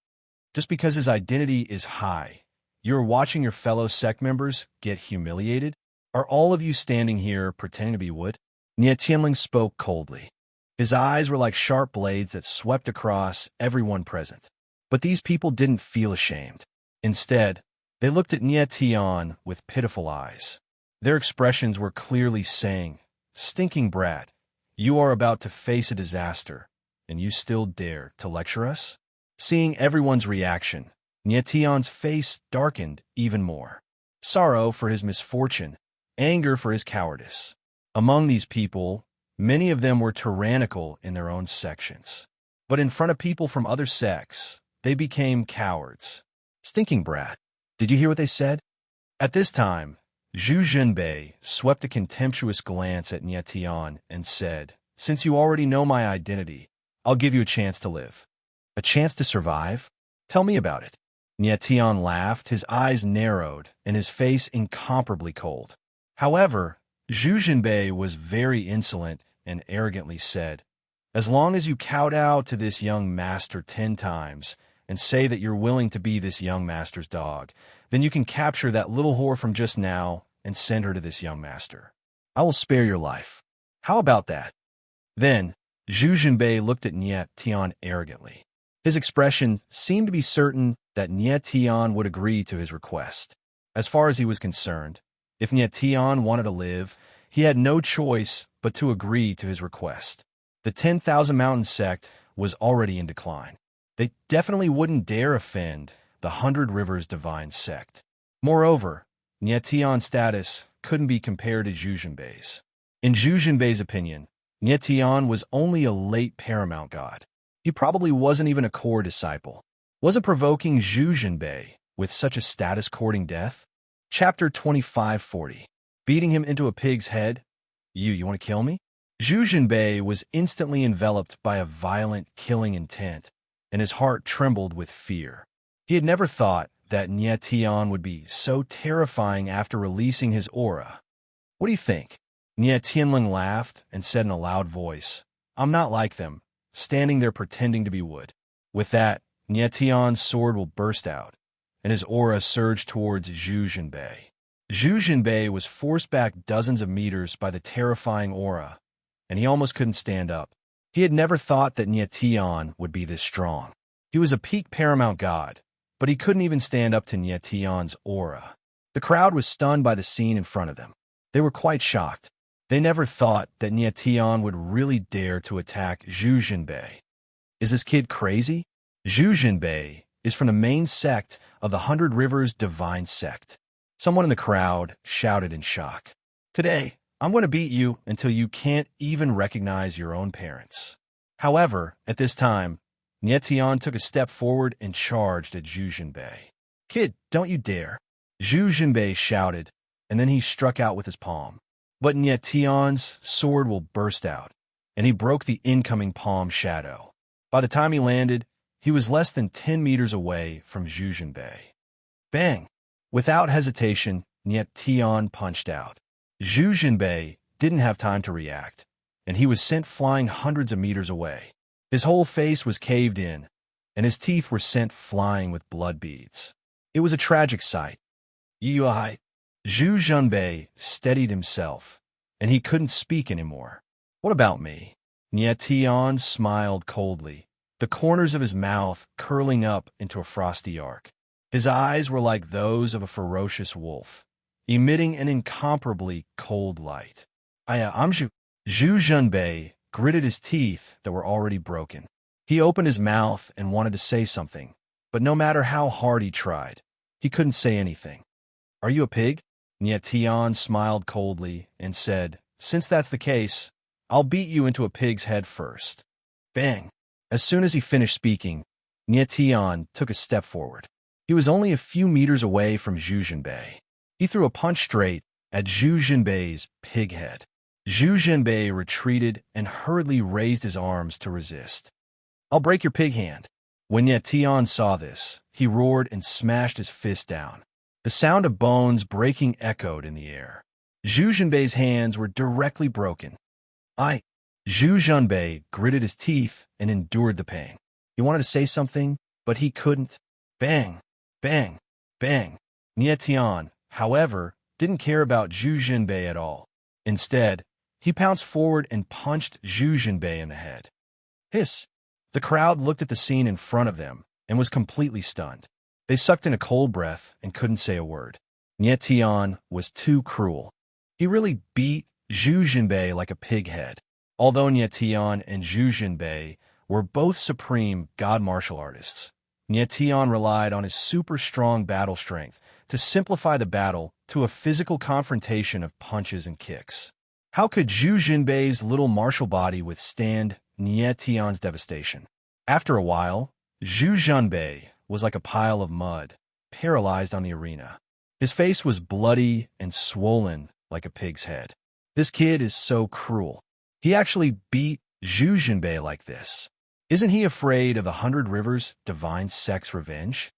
Just because his identity is high, you're watching your fellow sect members get humiliated? Are all of you standing here pretending to be wood? Nye Tianling spoke coldly. His eyes were like sharp blades that swept across everyone present. But these people didn't feel ashamed. Instead, they looked at Nye Tian with pitiful eyes. Their expressions were clearly saying, "Stinking brat, you are about to face a disaster, and you still dare to lecture us?" Seeing everyone's reaction, Nye Tian's face darkened even more. Sorrow for his misfortune, anger for his cowardice. Among these people, many of them were tyrannical in their own sections. But in front of people from other sects, they became cowards. Stinking brat. Did you hear what they said? At this time, Zhu Zhenbei swept a contemptuous glance at Nye Tian and said, "Since you already know my identity, I'll give you a chance to live." A chance to survive? Tell me about it. Nye Tian laughed, his eyes narrowed, and his face incomparably cold. However, Zhu Zhenbei was very insolent and arrogantly said, "As long as you kowtow to this young master 10 times and say that you're willing to be this young master's dog, then you can capture that little whore from just now and send her to this young master. I will spare your life. How about that?" Then, Zhu Zhenbei looked at Nye Tian arrogantly. His expression seemed to be certain that Nye Tian would agree to his request. As far as he was concerned, if Nye Tian wanted to live, he had no choice but to agree to his request. The 10,000 Mountain sect was already in decline. They definitely wouldn't dare offend the Hundred Rivers divine sect. Moreover, Nye Tian's status couldn't be compared to Zhu Zhenbei's. In Zhu Zhenbei's opinion, Nye Tian was only a late paramount god. He probably wasn't even a core disciple. Wasn't provoking Zhu Zhenbei with such a status courting death? Chapter 2540. Beating him into a pig's head? You want to kill me? Zhu Zhenbei was instantly enveloped by a violent, killing intent, and his heart trembled with fear. He had never thought that Nietian would be so terrifying after releasing his aura. What do you think? Nietianling laughed and said in a loud voice, I'm not like them, standing there pretending to be wood. With that, Nietian's sword will burst out, and his aura surged towards Zhu Jinbei. Zhu Jinbei was forced back dozens of meters by the terrifying aura, and he almost couldn't stand up. He had never thought that Nietian would be this strong. He was a peak paramount god, but he couldn't even stand up to Nietian's aura. The crowd was stunned by the scene in front of them. They were quite shocked. They never thought that Nietian would really dare to attack Zhu Jinbei. Is this kid crazy? Zhu Jinbei is from the main sect of the 100 Rivers Divine Sect. Someone in the crowd shouted in shock. Today, I'm going to beat you until you can't even recognize your own parents. However, at this time, Nietian took a step forward and charged at Zhu Jinbei. Kid, don't you dare. Zhu Jinbei shouted, and then he struck out with his palm. But Nietian's sword will burst out, and he broke the incoming palm shadow. By the time he landed, he was less than 10 meters away from Zhu Jinbei. Bang! Without hesitation, Nietian punched out. Zhu Jinbei didn't have time to react, and he was sent flying hundreds of meters away. His whole face was caved in, and his teeth were sent flying with blood beads. It was a tragic sight. Zhu Jinbei steadied himself, and he couldn't speak anymore. What about me? Nietian smiled coldly, the corners of his mouth curling up into a frosty arc. His eyes were like those of a ferocious wolf, emitting an incomparably cold light. I'm Zhu. Zhu Jinbei gritted his teeth that were already broken. He opened his mouth and wanted to say something, but no matter how hard he tried, he couldn't say anything. Are you a pig? Nietian smiled coldly and said, Since that's the case, I'll beat you into a pig's head first. Bang! As soon as he finished speaking, Nietian took a step forward. He was only a few meters away from Zhu Jinbei. He threw a punch straight at Zhu Jinbei's pig head. Zhu Jinbei retreated and hurriedly raised his arms to resist. I'll break your pig hand. When Nietian saw this, he roared and smashed his fist down. The sound of bones breaking echoed in the air. Zhu Jinbei's hands were directly broken. Zhu Jinbei gritted his teeth and endured the pain. He wanted to say something, but he couldn't. Bang! Bang! Bang! Nietian, however, didn't care about Zhu Jinbei at all. Instead, he pounced forward and punched Zhu Jinbei in the head. Hiss! The crowd looked at the scene in front of them and was completely stunned. They sucked in a cold breath and couldn't say a word. Nietian was too cruel. He really beat Zhu Jinbei like a pig head. Although Nietian and Zhu Jinbei were both supreme god martial artists, Nietian relied on his super strong battle strength to simplify the battle to a physical confrontation of punches and kicks. How could Zhu Jinbei's little martial body withstand Nietian's devastation? After a while, Zhu Jinbei was like a pile of mud, paralyzed on the arena. His face was bloody and swollen like a pig's head. This kid is so cruel. He actually beat Zhu Jinbei like this. Isn't he afraid of the 100 Rivers Divine Sect's revenge?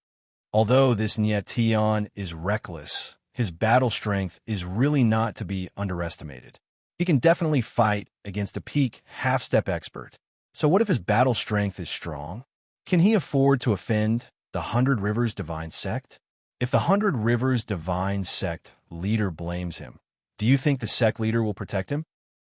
Although this Nietian is reckless, his battle strength is really not to be underestimated. He can definitely fight against a peak half-step expert. So what if his battle strength is strong? Can he afford to offend the 100 Rivers Divine Sect? If the 100 Rivers Divine Sect leader blames him, do you think the sect leader will protect him?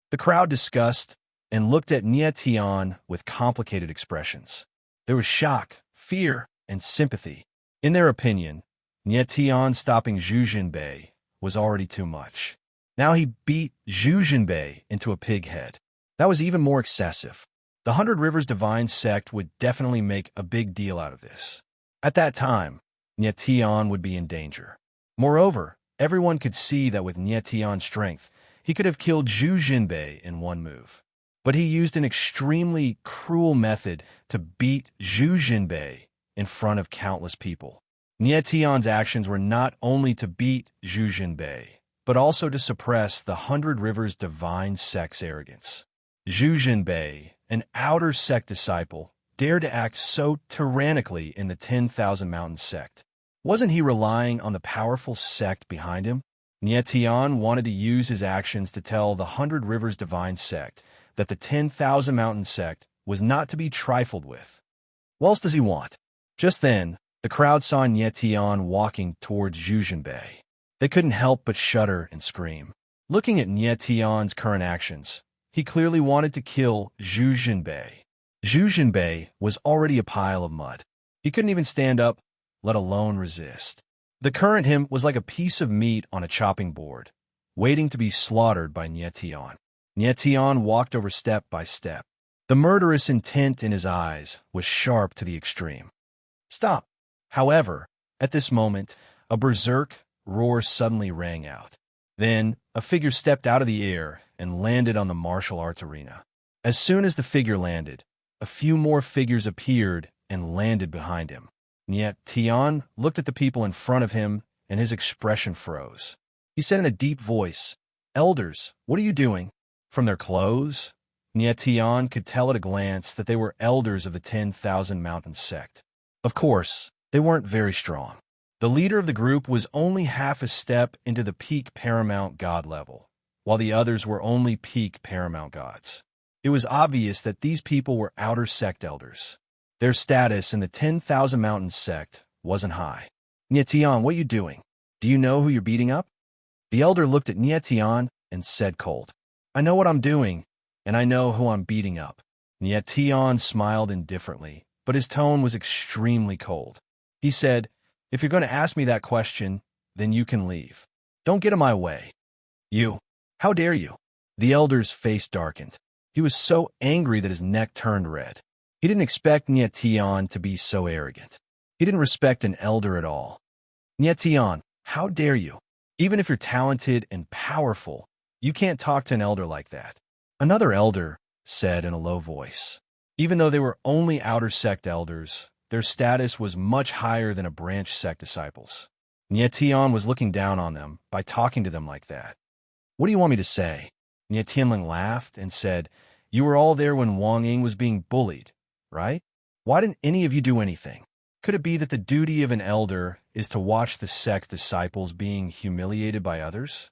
The crowd discussed and looked at Nietian with complicated expressions. There was shock, fear, and sympathy. In their opinion, Nietian stopping Zhu Jinbei was already too much. Now he beat Zhu Jinbei into a pig head. That was even more excessive. The 100 Rivers Divine Sect would definitely make a big deal out of this. At that time, Nietian would be in danger. Moreover, everyone could see that with Nietian's strength, he could have killed Zhu Jinbei in one move. But he used an extremely cruel method to beat Zhu Jinbei in front of countless people. Nietian's actions were not only to beat Zhu Jinbei, but also to suppress the 100 Rivers Divine Sect's arrogance. Zhu Jinbei, an outer sect disciple, dared to act so tyrannically in the 10,000 Mountain sect? Wasn't he relying on the powerful sect behind him? Nietian wanted to use his actions to tell the 100 Rivers Divine sect that the 10,000 Mountain sect was not to be trifled with. What else does he want? Just then, the crowd saw Nietian walking towards Zhuzhenbei. They couldn't help but shudder and scream. Looking at Nietian's current actions, he clearly wanted to kill Zhuzhenbei. Zhuzhenbei was already a pile of mud. He couldn't even stand up, let alone resist. The current him was like a piece of meat on a chopping board, waiting to be slaughtered by Nietian. Nietian walked over step by step. The murderous intent in his eyes was sharp to the extreme. Stop! However, at this moment, a berserk roar suddenly rang out. Then, a figure stepped out of the air and landed on the martial arts arena. As soon as the figure landed, a few more figures appeared and landed behind him. Nietian looked at the people in front of him, and his expression froze. He said in a deep voice, "Elders, what are you doing?" From their clothes, Nietian could tell at a glance that they were elders of the 10,000 Mountain sect. Of course, they weren't very strong. The leader of the group was only half a step into the peak paramount god level, while the others were only peak paramount gods. It was obvious that these people were outer sect elders. Their status in the 10,000 Mountain sect wasn't high. "Nietian, what are you doing? Do you know who you're beating up?" The elder looked at Nietian and said cold, "I know what I'm doing, and I know who I'm beating up." Nietian smiled indifferently, but his tone was extremely cold. He said, "If you're going to ask me that question, then you can leave. Don't get in my way." "You! How dare you?" The elder's face darkened. He was so angry that his neck turned red. He didn't expect Nietian to be so arrogant. He didn't respect an elder at all. "Nietian, how dare you? Even if you're talented and powerful, you can't talk to an elder like that." Another elder said in a low voice. Even though they were only outer sect elders, their status was much higher than a branch sect disciples. Nietian was looking down on them by talking to them like that. "What do you want me to say?" Nietian laughed and said, "You were all there when Wang Ying was being bullied, right? Why didn't any of you do anything? Could it be that the duty of an elder is to watch the sect's disciples being humiliated by others?"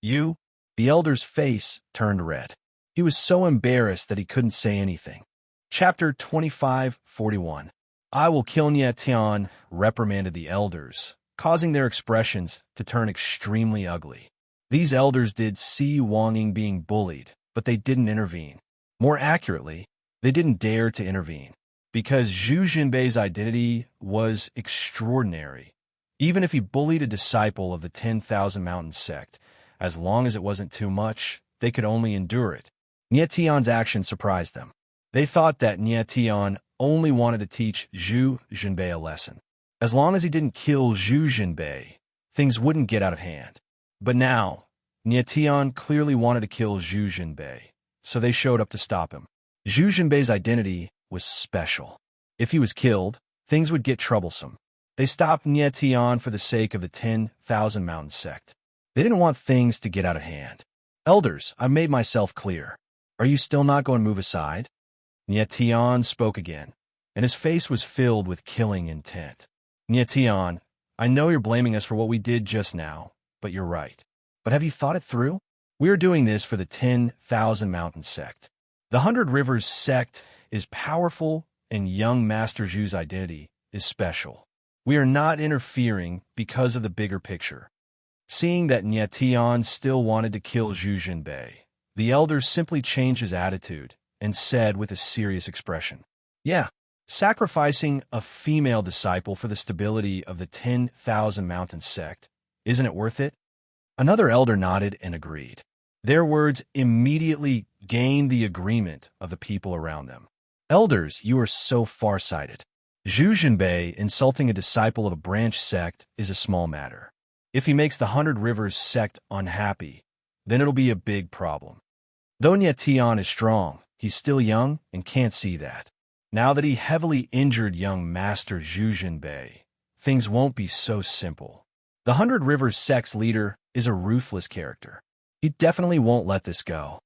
"You?" The elder's face turned red. He was so embarrassed that he couldn't say anything. Chapter 25:41. "I will kill Nietian," reprimanded the elders, causing their expressions to turn extremely ugly. These elders did see Wang Ying being bullied, but they didn't intervene. More accurately, they didn't dare to intervene, because Zhu Jinbei's identity was extraordinary. Even if he bullied a disciple of the 10,000 Mountain sect, as long as it wasn't too much, they could only endure it. Nietian's action surprised them. They thought that Nietian only wanted to teach Zhu Jinbei a lesson. As long as he didn't kill Zhu Jinbei, things wouldn't get out of hand. But now, Nietian clearly wanted to kill Zhu Jinbei, so they showed up to stop him. Zhu Jinbei's identity was special. If he was killed, things would get troublesome. They stopped Nietian for the sake of the 10,000 Mountain sect. They didn't want things to get out of hand. "Elders, I've made myself clear. Are you still not going to move aside?" Nietian spoke again, and his face was filled with killing intent. "Nietian, I know you're blaming us for what we did just now, but you're right. But have you thought it through? We are doing this for the 10,000 Mountain sect. The 100 Rivers sect is powerful, and young Master Zhu's identity is special. We are not interfering because of the bigger picture." Seeing that Nietian still wanted to kill Zhu Jinbei, the elder simply changed his attitude and said with a serious expression, "Yeah, sacrificing a female disciple for the stability of the 10,000 Mountain sect, isn't it worth it?" Another elder nodded and agreed. Their words immediately gained the agreement of the people around them. "Elders, you are so far-sighted. Zhu Jinbei insulting a disciple of a branch sect is a small matter. If he makes the 100 Rivers sect unhappy, then it'll be a big problem. Though Nietian is strong, he's still young and can't see that. Now that he heavily injured young Master Zhu Jinbei, things won't be so simple. The 100 Rivers sect's leader is a ruthless character. He definitely won't let this go.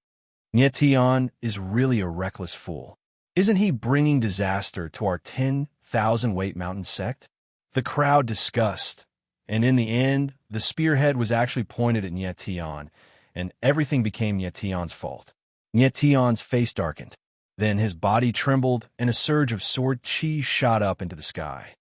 Nietian is really a reckless fool. Isn't he bringing disaster to our 10,000-weight mountain sect? The crowd discussed, and in the end, the spearhead was actually pointed at Nyetian, and everything became Nyetian's fault. Nyetian's face darkened. Then his body trembled, and a surge of sword chi shot up into the sky.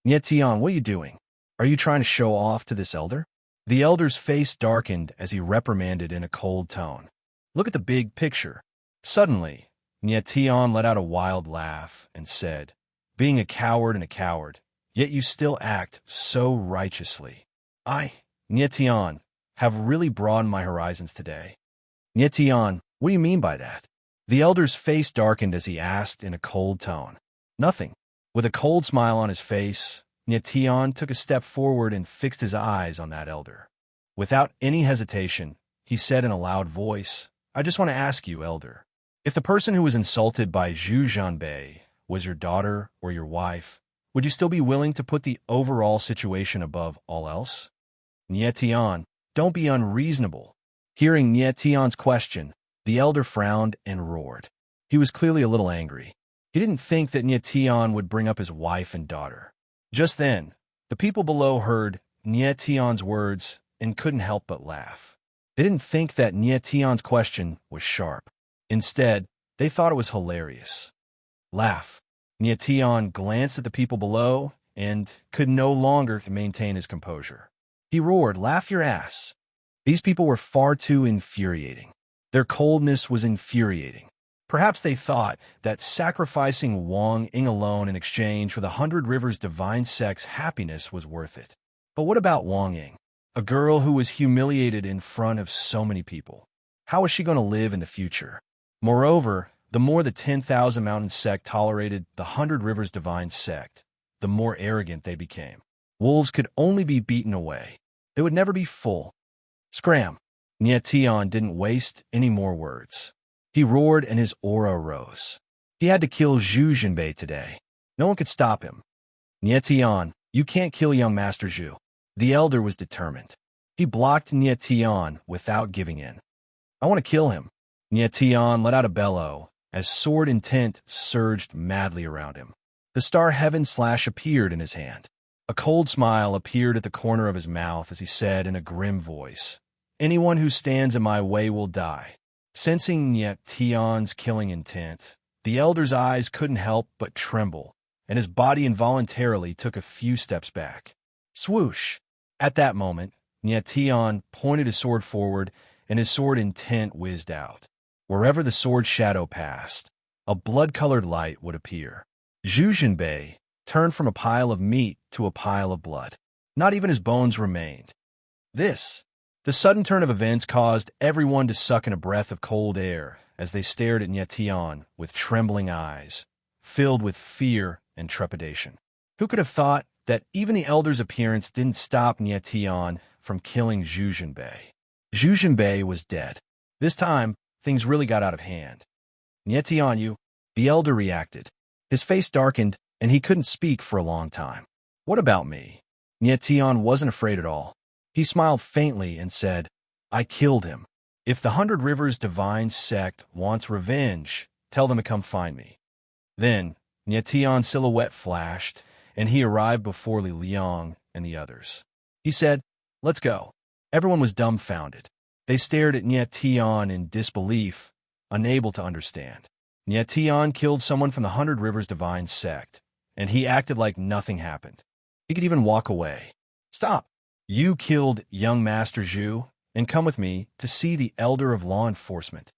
Nyetian, what are you doing? Are you trying to show off to this elder? The elder's face darkened as he reprimanded in a cold tone. Look at the big picture. Suddenly, Nyetian let out a wild laugh and said, being a coward and a coward, yet you still act so righteously. I, Nyetian, have really broadened my horizons today. Nyetian, what do you mean by that? The elder's face darkened as he asked in a cold tone. Nothing. With a cold smile on his face, Nyetian took a step forward and fixed his eyes on that elder. Without any hesitation, he said in a loud voice, I just want to ask you, elder, if the person who was insulted by Zhu Zhanbei was your daughter or your wife, would you still be willing to put the overall situation above all else? Nyetian, don't be unreasonable. Hearing Nyetian's question, the elder frowned and roared. He was clearly a little angry. He didn't think that Nyetian would bring up his wife and daughter. Just then, the people below heard Nyetian's words and couldn't help but laugh. They didn't think that Nyetian's question was sharp. Instead, they thought it was hilarious. Laugh. Nyetian glanced at the people below and could no longer maintain his composure. He roared, laugh your ass. These people were far too infuriating. Their coldness was infuriating. Perhaps they thought that sacrificing Wang Ying alone in exchange for the 100 Rivers Divine Sect's happiness was worth it. But what about Wang Ying? A girl who was humiliated in front of so many people. How was she going to live in the future? Moreover, the more the 10,000 Mountain Sect tolerated the 100 Rivers Divine Sect, the more arrogant they became. Wolves could only be beaten away. They would never be full. Scram! Nyetian didn't waste any more words. He roared and his aura rose. He had to kill Zhu Zhanbei today. No one could stop him. Nyetian, you can't kill young Master Zhu. The elder was determined. He blocked Nyetian without giving in. I want to kill him. Nyetian let out a bellow as sword intent surged madly around him. The star heaven slash appeared in his hand. A cold smile appeared at the corner of his mouth as he said in a grim voice, anyone who stands in my way will die. Sensing Nyetian's killing intent, the elder's eyes couldn't help but tremble, and his body involuntarily took a few steps back. Swoosh! At that moment, Nyetian pointed his sword forward, and his sword intent whizzed out. Wherever the sword shadow passed, a blood-colored light would appear. Zhu Zhanbei turned from a pile of meat to a pile of blood. Not even his bones remained. The sudden turn of events caused everyone to suck in a breath of cold air as they stared at Nyetian with trembling eyes, filled with fear and trepidation. Who could have thought that even the elder's appearance didn't stop Nyetian from killing Zhu Zhanbei? Zhu Zhanbei was dead. This time, things really got out of hand. Nyetian, the elder reacted. His face darkened, and he couldn't speak for a long time. What about me? Nyetian wasn't afraid at all. He smiled faintly and said, I killed him. If the 100 Rivers Divine Sect wants revenge, tell them to come find me. Then, Nyetian's silhouette flashed, and he arrived before Li Liang and the others. He said, let's go. Everyone was dumbfounded. They stared at Nyetian in disbelief, unable to understand. Nyetian killed someone from the 100 Rivers Divine Sect, and he acted like nothing happened. He could even walk away. Stop. You killed young Master Zhu, and come with me to see the Elder of Law Enforcement.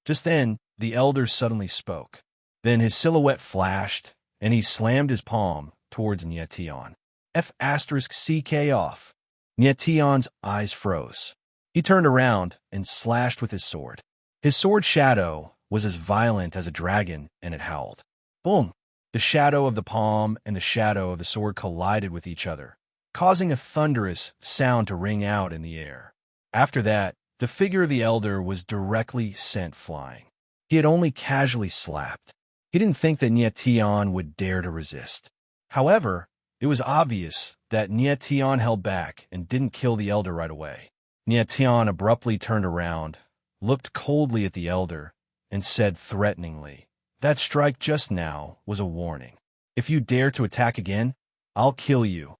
Just then, the Elder suddenly spoke. Then his silhouette flashed, and he slammed his palm towards Nyetian. F***CK off. Nyetian's eyes froze. He turned around and slashed with his sword. His sword shadow was as violent as a dragon, and it howled. Boom! The shadow of the palm and the shadow of the sword collided with each other, causing a thunderous sound to ring out in the air. After that, the figure of the elder was directly sent flying. He had only casually slapped. He didn't think that Nyetian would dare to resist. However, it was obvious that Nyetian held back and didn't kill the elder right away. Nyetian abruptly turned around, looked coldly at the elder, and said threateningly, That strike just now was a warning. If you dare to attack again, I'll kill you."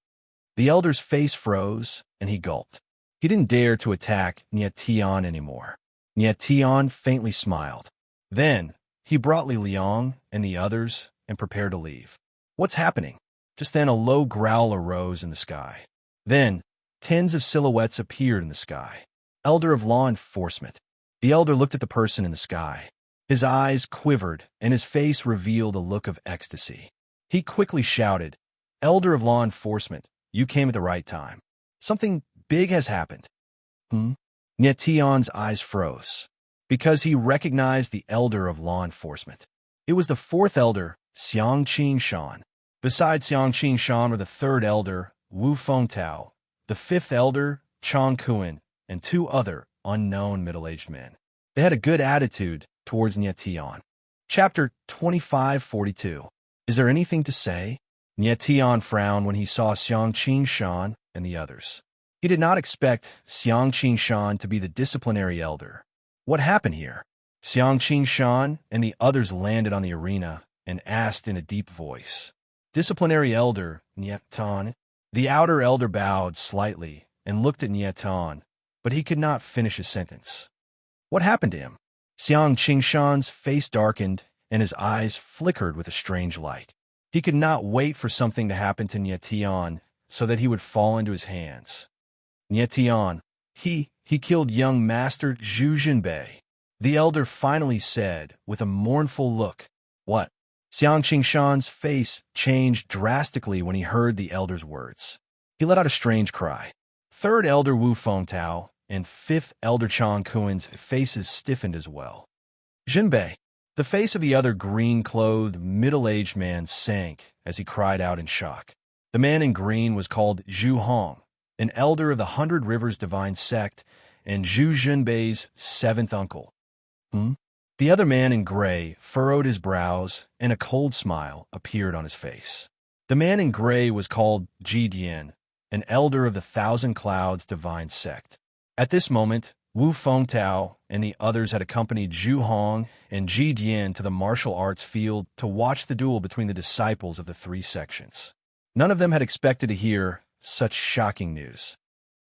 The elder's face froze, and he gulped. He didn't dare to attack Nietian anymore. Nietian faintly smiled. Then, he brought Li Liang and the others and prepared to leave. "What's happening?" Just then a low growl arose in the sky. Then, tens of silhouettes appeared in the sky. Elder of law enforcement. The elder looked at the person in the sky. His eyes quivered, and his face revealed a look of ecstasy. He quickly shouted, "Elder of law enforcement, you came at the right time. Something big has happened." Nietian's eyes froze, because he recognized the elder of law enforcement. It was the fourth elder, Xiang Shan. Besides Xiang Shan were the third elder, Wu Fengtao, the fifth elder, Chang Kuan, and two other unknown middle-aged men. They had a good attitude towards Nietian. Chapter 2542. Is there anything to say? Nietian frowned when he saw Xiang Shan and the others. He did not expect Xiang Shan to be the disciplinary elder. What happened here? Xiang Shan and the others landed on the arena and asked in a deep voice. Disciplinary elder, Nietan. The outer elder bowed slightly and looked at Nietan, but he could not finish his sentence. What happened to him? Xiang Shan's face darkened and his eyes flickered with a strange light. He could not wait for something to happen to Nietian so that he would fall into his hands. Nietian, he killed young master Zhu Jinbei. The elder finally said with a mournful look. What? Xiang Shan's face changed drastically when he heard the elder's words. He let out a strange cry. Third elder Wu Fengtao and fifth elder Chang Kuan's faces stiffened as well. Jinbei. The face of the other green-clothed, middle-aged man sank as he cried out in shock. The man in green was called Zhu Hong, an elder of the 100 Rivers Divine Sect and Zhu Jinbei's seventh uncle. The other man in gray furrowed his brows, and a cold smile appeared on his face. The man in gray was called Ji Dian, an elder of the Thousand Clouds Divine Sect. At this moment, Wu Fengtao and the others had accompanied Zhu Hong and Ji Dian to the martial arts field to watch the duel between the disciples of the three sections. None of them had expected to hear such shocking news.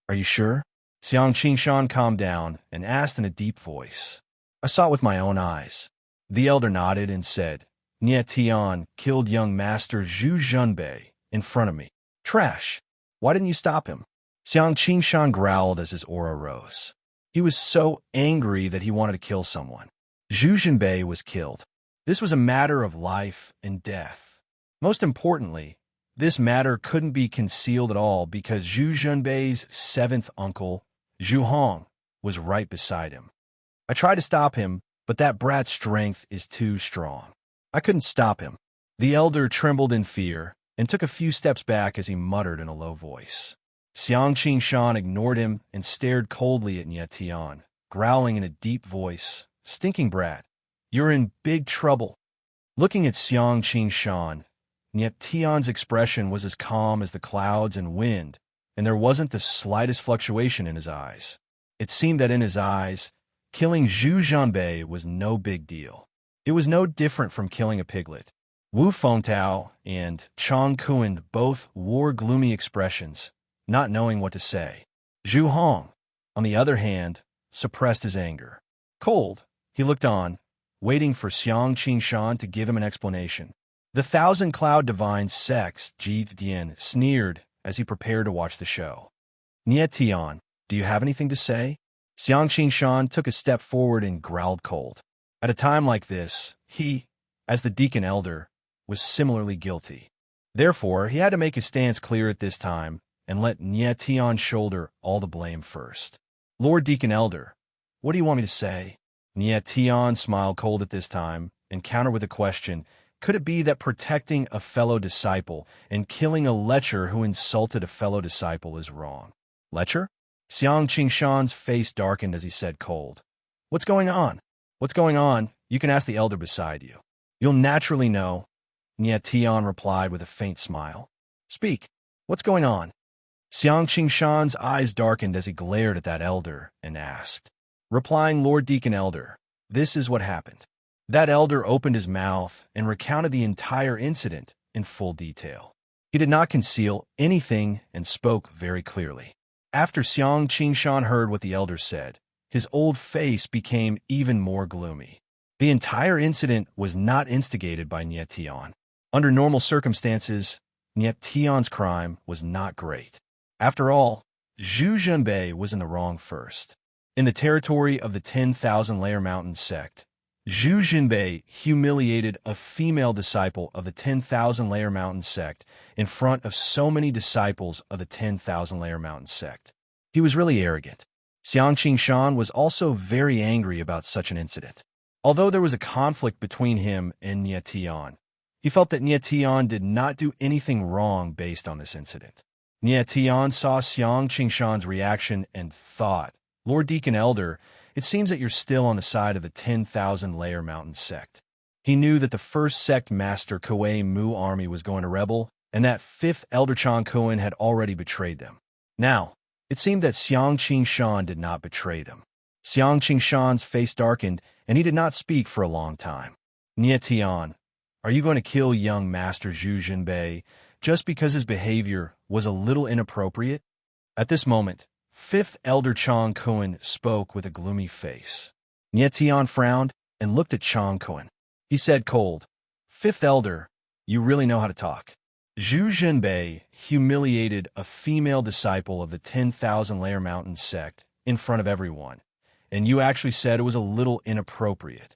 Are you sure? Xiang Shan calmed down and asked in a deep voice. I saw it with my own eyes. The elder nodded and said, Nietian killed young master Zhu Jinbei in front of me. Trash. Why didn't you stop him? Xiang Shan growled as his aura rose. He was so angry that he wanted to kill someone. Zhu Jinbei was killed. This was a matter of life and death. Most importantly, this matter couldn't be concealed at all because Zhu Jinbei's seventh uncle, Zhu Hong, was right beside him. I tried to stop him, but that brat's strength is too strong. I couldn't stop him. The elder trembled in fear and took a few steps back as he muttered in a low voice. Xiang Shan ignored him and stared coldly at Nietian, growling in a deep voice, Stinking brat, you're in big trouble. Looking at Xiang Shan, Nietian's expression was as calm as the clouds and wind, and there wasn't the slightest fluctuation in his eyes. It seemed that in his eyes, killing Zhu Jinbei was no big deal. It was no different from killing a piglet. Wu Fengtao and Chang Kuan both wore gloomy expressions, not knowing what to say. Zhu Hong, on the other hand, suppressed his anger. Cold, he looked on, waiting for Xiang Shan to give him an explanation. The Thousand Cloud Divine Sects, Ji Dian, sneered as he prepared to watch the show. Nietian, do you have anything to say? Xiang Shan took a step forward and growled cold. At a time like this, he, as the deacon elder, was similarly guilty. Therefore, he had to make his stance clear at this time and let Nietian shoulder all the blame first. Lord Deacon Elder, what do you want me to say? Nietian smiled cold at this time and countered with a question. Could it be that protecting a fellow disciple and killing a lecher who insulted a fellow disciple is wrong? Lecher? Xiang Shan's face darkened as he said cold. What's going on? What's going on? You can ask the elder beside you. You'll naturally know, Nietian replied with a faint smile. Speak. What's going on? Xiang Shan's eyes darkened as he glared at that elder and asked. Replying Lord Deacon Elder, this is what happened. That elder opened his mouth and recounted the entire incident in full detail. He did not conceal anything and spoke very clearly. After Xiang Qingshan heard what the elder said, his old face became even more gloomy. The entire incident was not instigated by Nie Tian. Under normal circumstances, Nie Tian's crime was not great. After all, Zhu Zhenbei was in the wrong first. In the territory of the 10,000-layer mountain sect, Zhu Zhenbei humiliated a female disciple of the 10,000-layer mountain sect in front of so many disciples of the 10,000-layer mountain sect. He was really arrogant. Xiang Qingshan was also very angry about such an incident. Although there was a conflict between him and Nie Tian, he felt that Nie Tian did not do anything wrong based on this incident. Nie Tian saw Xiang Qingshan's reaction and thought, "Lord Deacon Elder, it seems that you're still on the side of the 10,000-layer mountain sect." He knew that the first sect master Kuei Mu army was going to rebel, and that 5th Elder Chang Kuan had already betrayed them. Now, it seemed that Xiang Qingshan did not betray them. Xiang Qingshan's face darkened, and he did not speak for a long time. "Nie Tian, are you going to kill young Master Zhu Zhenbei just because his behavior was a little inappropriate?" At this moment, 5th Elder Chang Kuan spoke with a gloomy face. Nie Tian frowned and looked at Chang Kuan. He said cold, "5th Elder, you really know how to talk. Zhu Zhenbei humiliated a female disciple of the 10,000-layer mountain sect in front of everyone, and you actually said it was a little inappropriate.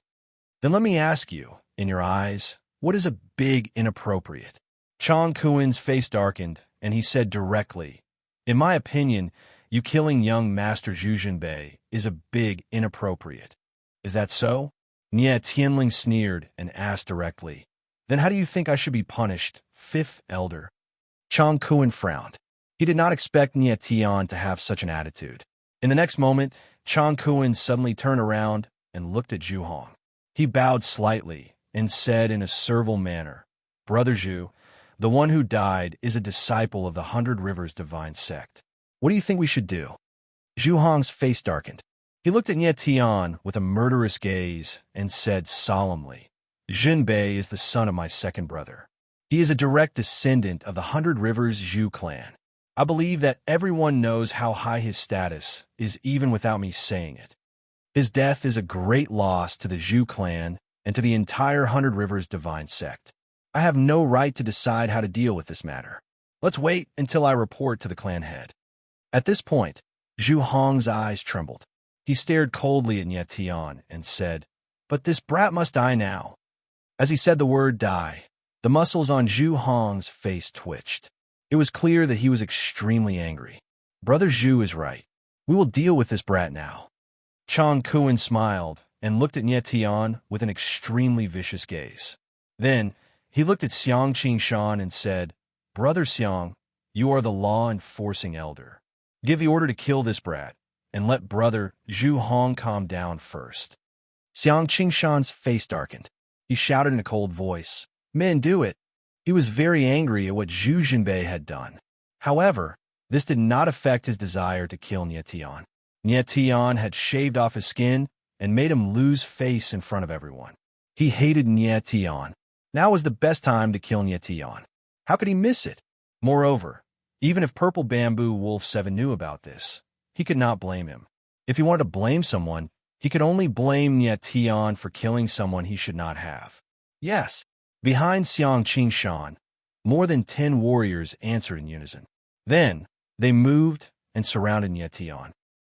Then let me ask you, in your eyes, what is a big inappropriate?" Chang Kuan's face darkened, and he said directly, "In my opinion, you killing young Master Zhu Zhenbei is a big inappropriate. Is that so?" Nie Tianling sneered and asked directly, "Then how do you think I should be punished, 5th Elder?" Chang Kuan frowned. He did not expect Nie Tian to have such an attitude. In the next moment, Chang Kuan suddenly turned around and looked at Zhu Hong. He bowed slightly and said in a servile manner, "Brother Zhu, the one who died is a disciple of the 100 Rivers Divine Sect. What do you think we should do?" Zhu Hong's face darkened. He looked at Nie Tian with a murderous gaze and said solemnly, "Zhenbei is the son of my second brother. He is a direct descendant of the 100 Rivers Zhu clan. I believe that everyone knows how high his status is even without me saying it. His death is a great loss to the Zhu clan and to the entire 100 Rivers Divine Sect. I have no right to decide how to deal with this matter. Let's wait until I report to the clan head." At this point, Zhu Hong's eyes trembled. He stared coldly at Nie Tian and said, "But this brat must die now." As he said the word die, the muscles on Zhu Hong's face twitched. It was clear that he was extremely angry. "Brother Zhu is right. We will deal with this brat now." Chang Kuan smiled and looked at Nie Tian with an extremely vicious gaze. Then, he looked at Xiang Qingshan and said, "Brother Xiang, you are the law-enforcing elder. Give the order to kill this brat, and let Brother Zhu Hong calm down first." Xiang Qingshan's face darkened. He shouted in a cold voice, "Men, do it." He was very angry at what Zhu Zhenbei had done. However, this did not affect his desire to kill Nie Tian. Nie Tian had shaved off his skin and made him lose face in front of everyone. He hated Nie Tian. Now was the best time to kill Nie Tian. How could he miss it? Moreover, even if Purple Bamboo Wolf 7 knew about this, he could not blame him. If he wanted to blame someone, he could only blame Nie Tian for killing someone he should not have. Yes, behind Xiang Qingshan, more than 10 warriors answered in unison. Then, they moved and surrounded Nie Tian.